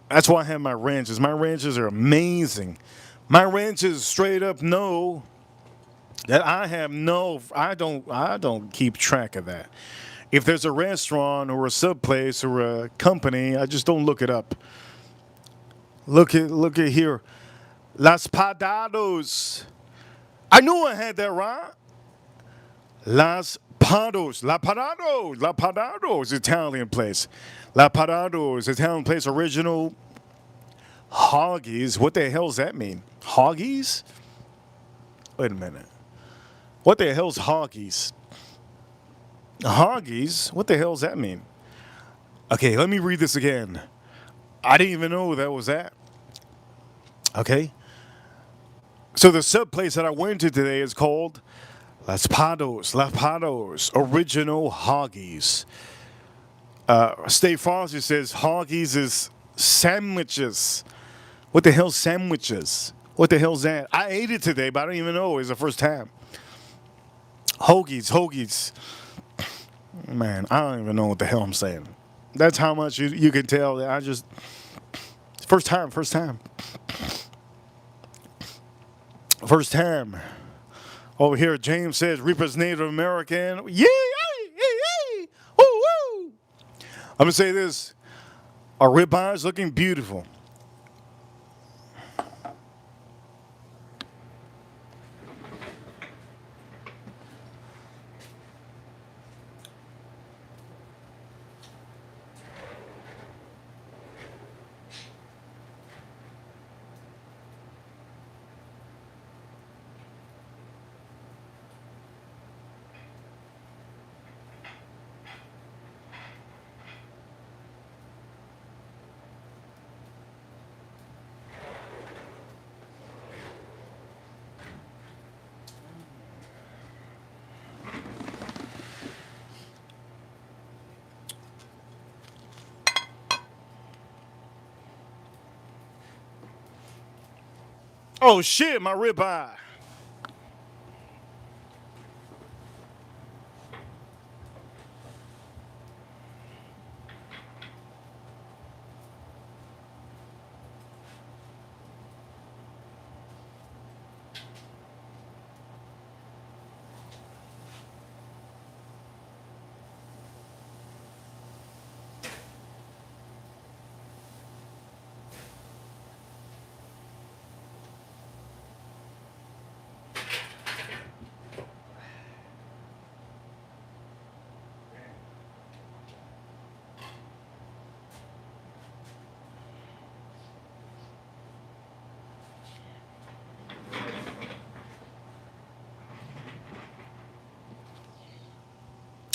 That's why I have my ranches. My ranches are amazing. My ranches straight up know that I don't keep track of that. If there's a restaurant or a sub place or a company, I just don't look it up. Look at here. Las Padados. I knew I had that right. Las Pados. La Padados, Italian place. La Padados, Italian place, original hoggies. What the hell does that mean? Hoggies? Wait a minute. What the hell's hoggies? Hoggies? What the hell does that mean? Okay, let me read this again. I didn't even know that was that. Okay? So the sub place that I went to today is called Las Pados, original hoggies. State Farsi says hoggies is sandwiches. What the hell's sandwiches? What the hell's that? I ate it today, but I don't even know. It was the first time. Hoagies. Man, I don't even know what the hell I'm saying. That's how much you can tell that I just... First time. First time. Over here, James says, Reaper's Native American. Yay! Woo, woo! I'm going to say this. Our ribeye is looking beautiful. Oh shit, my ribeye.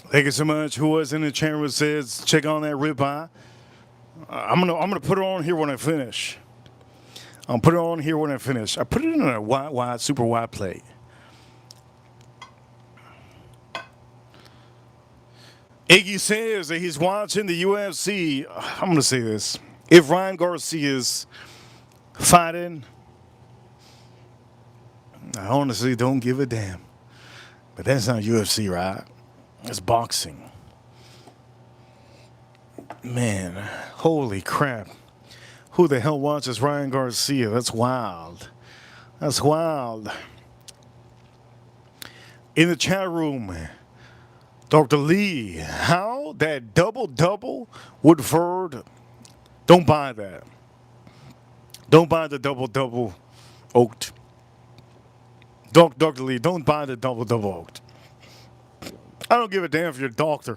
Thank you so much. Who was in the channel says check on that ribeye. I'm gonna put it on here when I finish. I'll put it on here when I finish. I put it in a wide, super wide plate. Iggy says that he's watching the UFC. I'm gonna say this: if Ryan Garcia is fighting, I honestly don't give a damn. But that's not UFC, right? It's boxing. Man, holy crap. Who the hell watches Ryan Garcia? That's wild. That's wild. In the chat room, Dr. Lee, how that double Woodford? Don't buy that. Don't buy the double oaked. Dr. Lee, don't buy the double oaked. I don't give a damn if you're a doctor.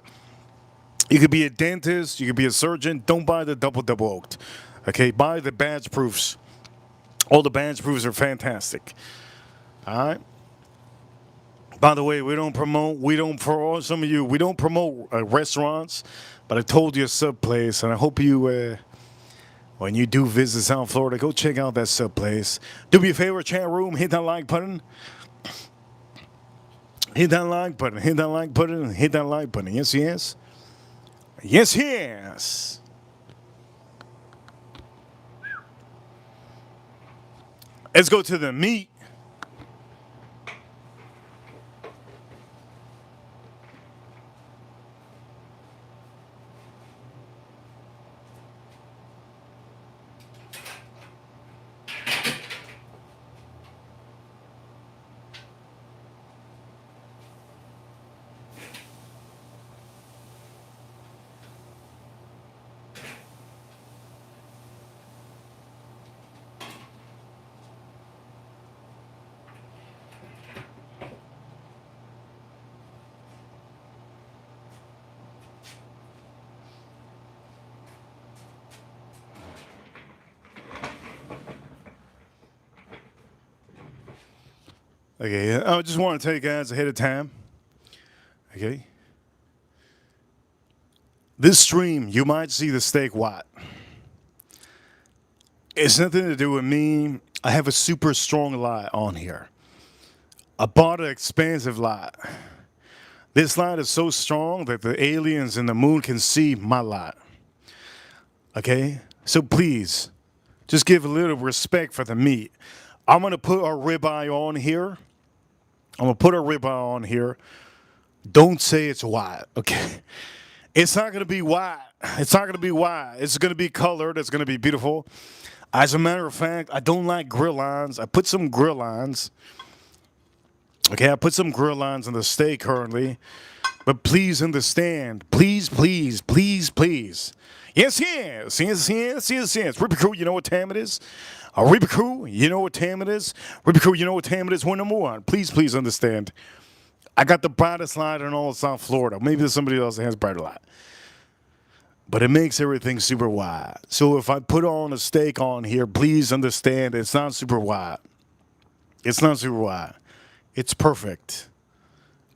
You could be a dentist, you could be a surgeon. Don't buy the double oaked. Okay, buy the badge proofs. All the badge proofs are fantastic. All right. By the way, for some of you, we don't promote restaurants, but I told you a sub place, and I hope you, when you do visit South Florida, go check out that sub place. Do me a favor, chat room, hit that like button. Hit that like button, hit that like button, hit that like button. Yes, yes. Yes, yes. Let's go to the meat. Okay, I just want to tell you guys ahead of time. Okay. This stream, you might see the steak white. It's nothing to do with me. I have a super strong light on here. I bought an expensive light. This light is so strong that the aliens in the moon can see my light. Okay? So please, just give a little respect for the meat. I'm going to put a ribeye on here. Don't say it's white, okay? It's not going to be white. It's not going to be white. It's going to be colored. It's going to be beautiful. As a matter of fact, I don't like grill lines. I put some grill lines. Okay, I put some grill lines on the steak currently. But please understand. Please, please, please, please. Yes, yes. Yes, yes, yes, yes. Ripper Crew, you know what time it is? Ripper Crew, you know what time it is? Ripper Crew, you know what time it is? One number one. Please, please understand. I got the brightest light in all of South Florida. Maybe there's somebody else that has brighter light. But it makes everything super wide. So if I put on a steak on here, please understand it's not super wide. It's not super wide. It's perfect.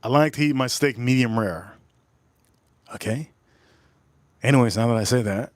I like to eat my steak medium rare. Okay? Anyways, now that I say that.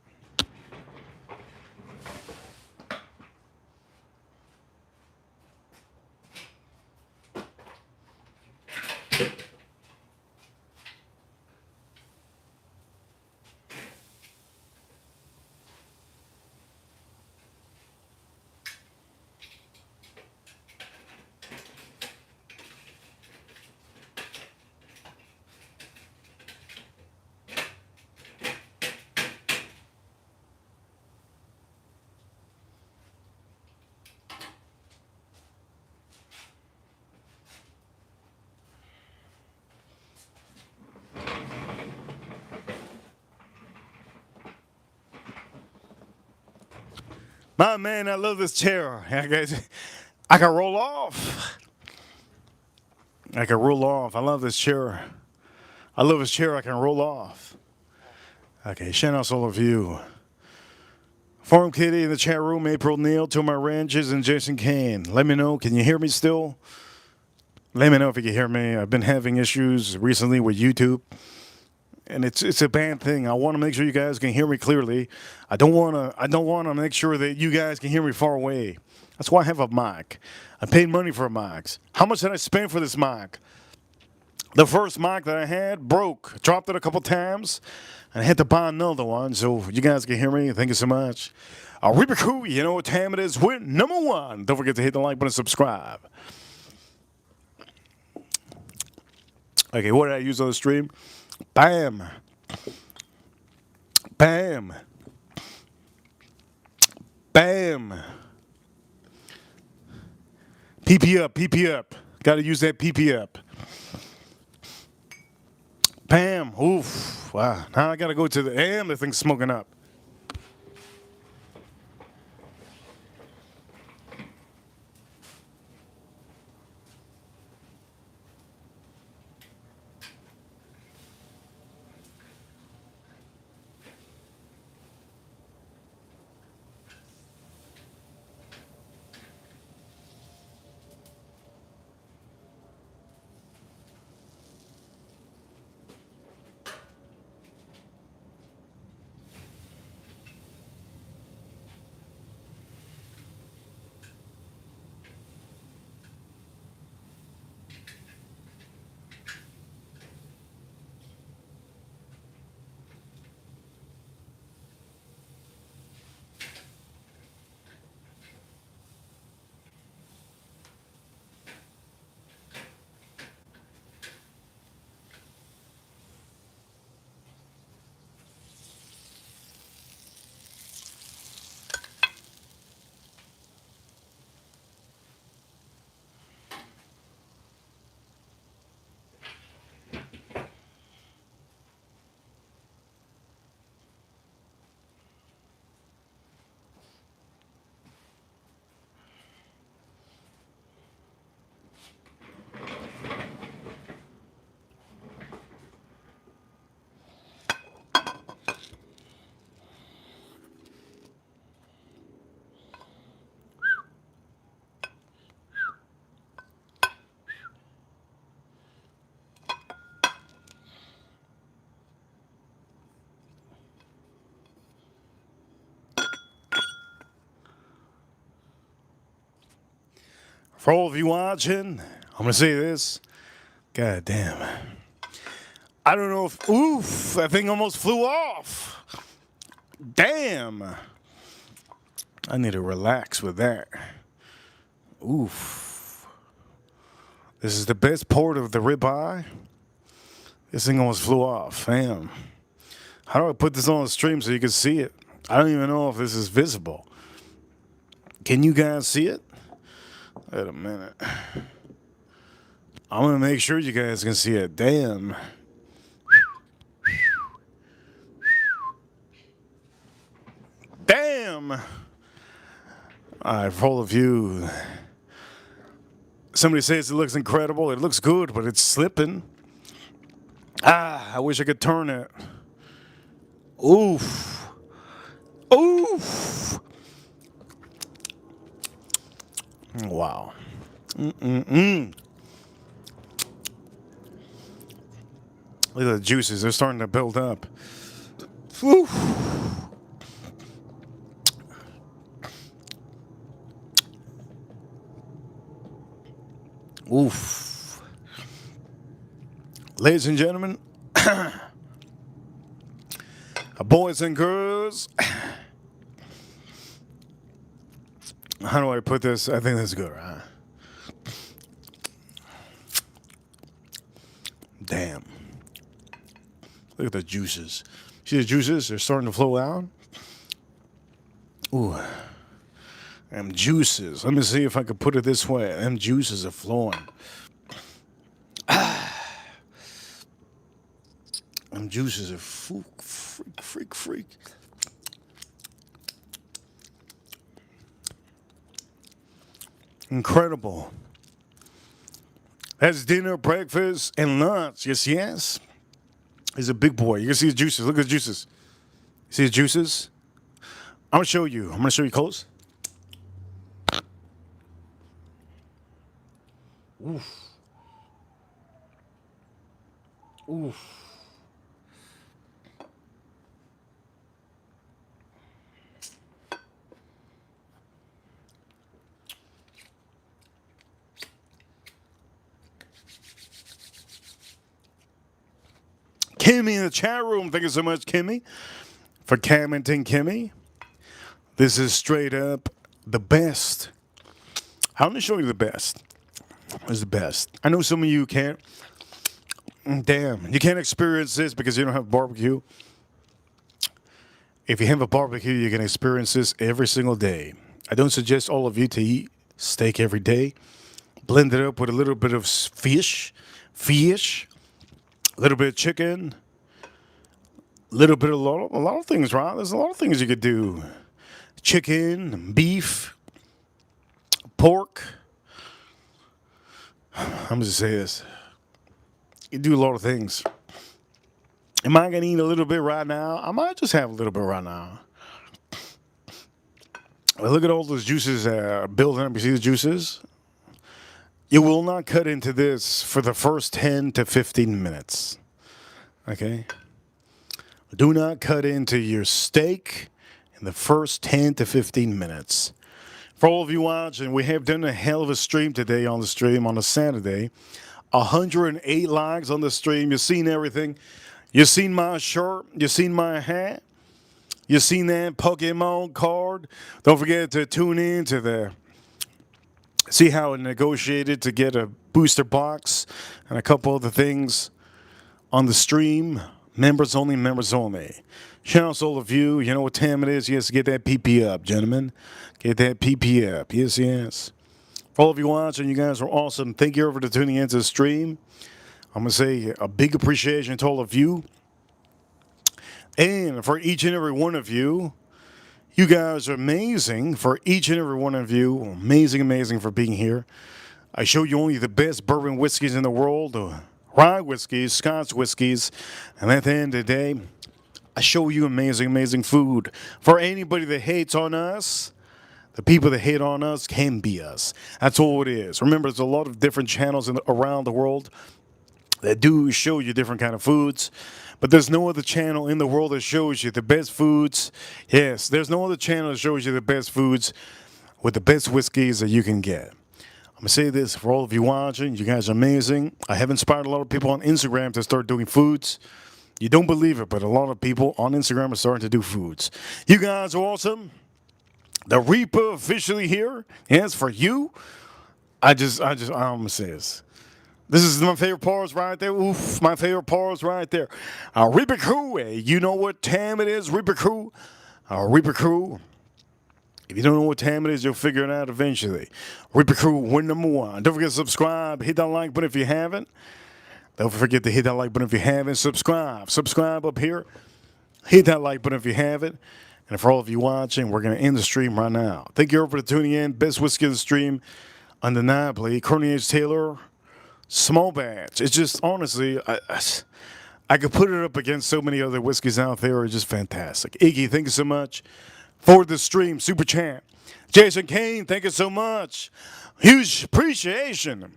My man, I love this chair. I can roll off. I can roll off. I love this chair. I love this chair. I can roll off. Okay, shout out to all of you. Farm Kitty in the chat room, April Neal, to my ranches, and Jason Kane. Let me know. Can you hear me still? Let me know if you can hear me. I've been having issues recently with YouTube. and it's a bad thing. I want to make sure you guys can hear me clearly. I don't want to make sure that you guys can hear me far away. That's why I have a mic. I paid money for mics. How much did I spend for this mic? The first mic that I had broke. I dropped it a couple times, and I had to buy another one so you guys can hear me. Thank you so much. Reaper Crew, you know what time it is. We're number one. Don't forget to hit the like button and subscribe. Okay, what did I use on the stream? Bam. Bam. Bam. PP up, PP up. Got to use that PP up. Bam. Oof. Wow. Now I got to go to the AM. The thing's smoking up. For all of you watching, I'm going to say this. God damn. I don't know if... Oof, that thing almost flew off. Damn. I need to relax with that. Oof. This is the best part of the ribeye. This thing almost flew off. Damn. How do I put this on the stream so you can see it? I don't even know if this is visible. Can you guys see it? Wait a minute. I'm going to make sure you guys can see it. Damn. Damn. All right, for all of you. Somebody says it looks incredible. It looks good, but it's slipping. I wish I could turn it. Oof. Oof. Wow. Mm-mm-mm. Look at the juices. They're starting to build up. Oof. Oof. Ladies and gentlemen, boys and girls, how do I put this? I think that's good, right? Damn. Look at the juices. See the juices? They're starting to flow out. Ooh. Them juices. Let me see if I can put it this way. Them juices are flowing. Them juices are freak. Incredible. That's dinner, breakfast, and lunch. Yes. He's a big boy. You can see the juices. Look at the juices. See the juices? I'm going to show you. I'm going to show you close. Oof. Kimmy in the chat room. Thank you so much, Kimmy, for commenting, Kimmy. This is straight up the best. I'm going to show you the best. It's the best. I know some of you can't. Damn, you can't experience this because you don't have barbecue. If you have a barbecue, you can experience this every single day. I don't suggest all of you to eat steak every day. Blend it up with a little bit of fish, a little bit of chicken, a little bit of a lot of things, right? There's a lot of things you could do. Chicken, beef, pork. I'm just say this. You do a lot of things. Am I gonna eat a little bit right now? I might just have a little bit right now. Look at all those juices building up. You see the juices? You will not cut into this for the first 10 to 15 minutes. Okay? Do not cut into your steak in the first 10 to 15 minutes. For all of you watching, we have done a hell of a stream today on the stream on a Saturday. 108 likes on the stream. You've seen everything. You've seen my shirt. You've seen my hat. You've seen that Pokemon card. Don't forget to tune in to the see how I negotiated to get a booster box and a couple other things on the stream. Members only, members only. Shout out to all of you. You know what time it is. Yes, get that PP up, gentlemen. Get that PP up. Yes, yes. For all of you watching, you guys are awesome. Thank you for tuning into the stream. I'm going to say a big appreciation to all of you. And for each and every one of you, you guys are amazing. For each and every one of you, amazing, amazing for being here. I show you only the best bourbon whiskeys in the world, rye whiskeys, Scotch whiskeys, and at the end of the day, I show you amazing, amazing food. For anybody that hates on us, the people that hate on us can be us. That's all it is. Remember, there's a lot of different channels around the world that do show you different kind of foods. But there's no other channel in the world that shows you the best foods. Yes, there's no other channel that shows you the best foods with the best whiskeys that you can get. I'm going to say this for all of you watching. You guys are amazing. I have inspired a lot of people on Instagram to start doing foods. You don't believe it, but a lot of people on Instagram are starting to do foods. You guys are awesome. The Reaper officially here. Yes, for you. I'm going to say this. This is my favorite pause right there. Oof, my favorite pause right there. Reaper Crew, you know what time it is, Reaper Crew. Reaper Crew. If you don't know what time it is, you'll figure it out eventually. Reaper Crew, we're number one. Don't forget to subscribe. Hit that like button if you haven't. Don't forget to hit that like button if you haven't. Subscribe. Subscribe up here. Hit that like button if you haven't. And for all of you watching, we're going to end the stream right now. Thank you all for tuning in. Best whiskey of the stream, undeniably. Courtney H. Taylor. Small batch. It's just, honestly, I could put it up against so many other whiskeys out there. It's just fantastic. Iggy, thank you so much for the stream. Super chat. Jason Kane, thank you so much. Huge appreciation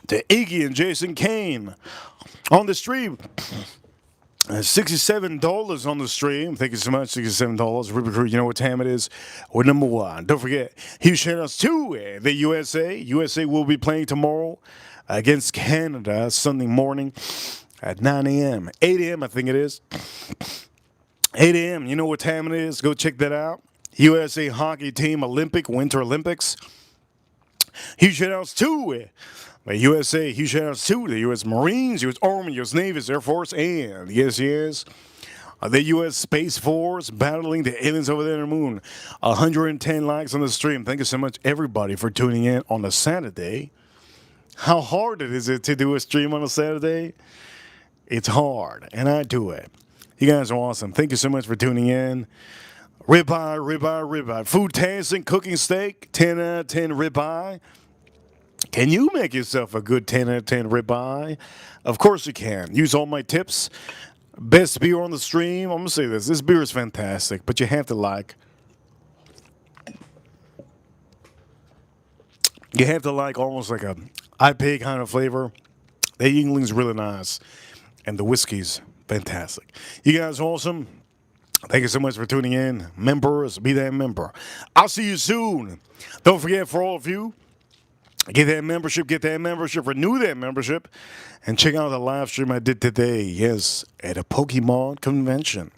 to Iggy and Jason Kane on the stream. $67 on the stream. Thank you so much. $67. Reaper Crew, you know what time it is. We're number one. Don't forget, huge shout outs to the USA. USA will be playing tomorrow against Canada Sunday morning at 9 a.m. 8 a.m. I think it is. 8 a.m. You know what time it is. Go check that out. USA hockey team Winter Olympics. Huge shout outs to the USA, huge shout outs to the U.S. Marines, U.S. Army, U.S. Navy, U.S. Air Force, and yes, the U.S. Space Force battling the aliens over there on the moon. 110 likes on the stream. Thank you so much, everybody, for tuning in on a Saturday. How hard is it to do a stream on a Saturday? It's hard, and I do it. You guys are awesome. Thank you so much for tuning in. Ribeye. Food tasting, cooking steak, 10 out of 10 ribeye. Can you make yourself a good 10 out of 10 ribeye? Of course you can. Use all my tips. Best beer on the stream. I'm going to say this. This beer is fantastic, but you have to like almost like a IPA kind of flavor. The Yingling's really nice. And the whiskey's fantastic. You guys are awesome. Thank you so much for tuning in. Members, be that member. I'll see you soon. Don't forget, for all of you, Get that membership, renew that membership, and check out the live stream I did today. Yes, at a Pokemon convention.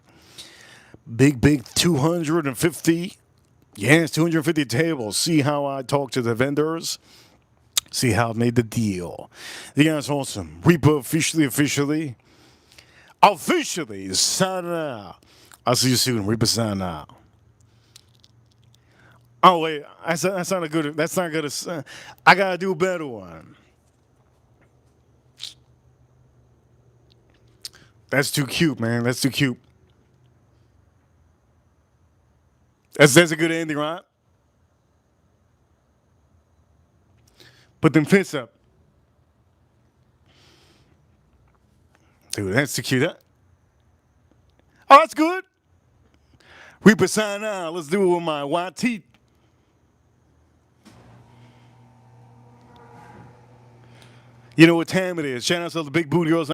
Big 250. Yes, 250 tables. See how I talk to the vendors. See how I made the deal. You guys awesome. Reaper officially. Sign out. I'll see you soon. Reaper sign out. Oh wait, that's not a good. That's not good. I gotta do a better one. That's too cute, man. That's too cute. That's a good ending, right? Put them fists up, dude. That's too cute. Oh, that's good. Reaper sign out. Let's do it with my white teeth. You know what time it is. Shout out to all the big booty girls.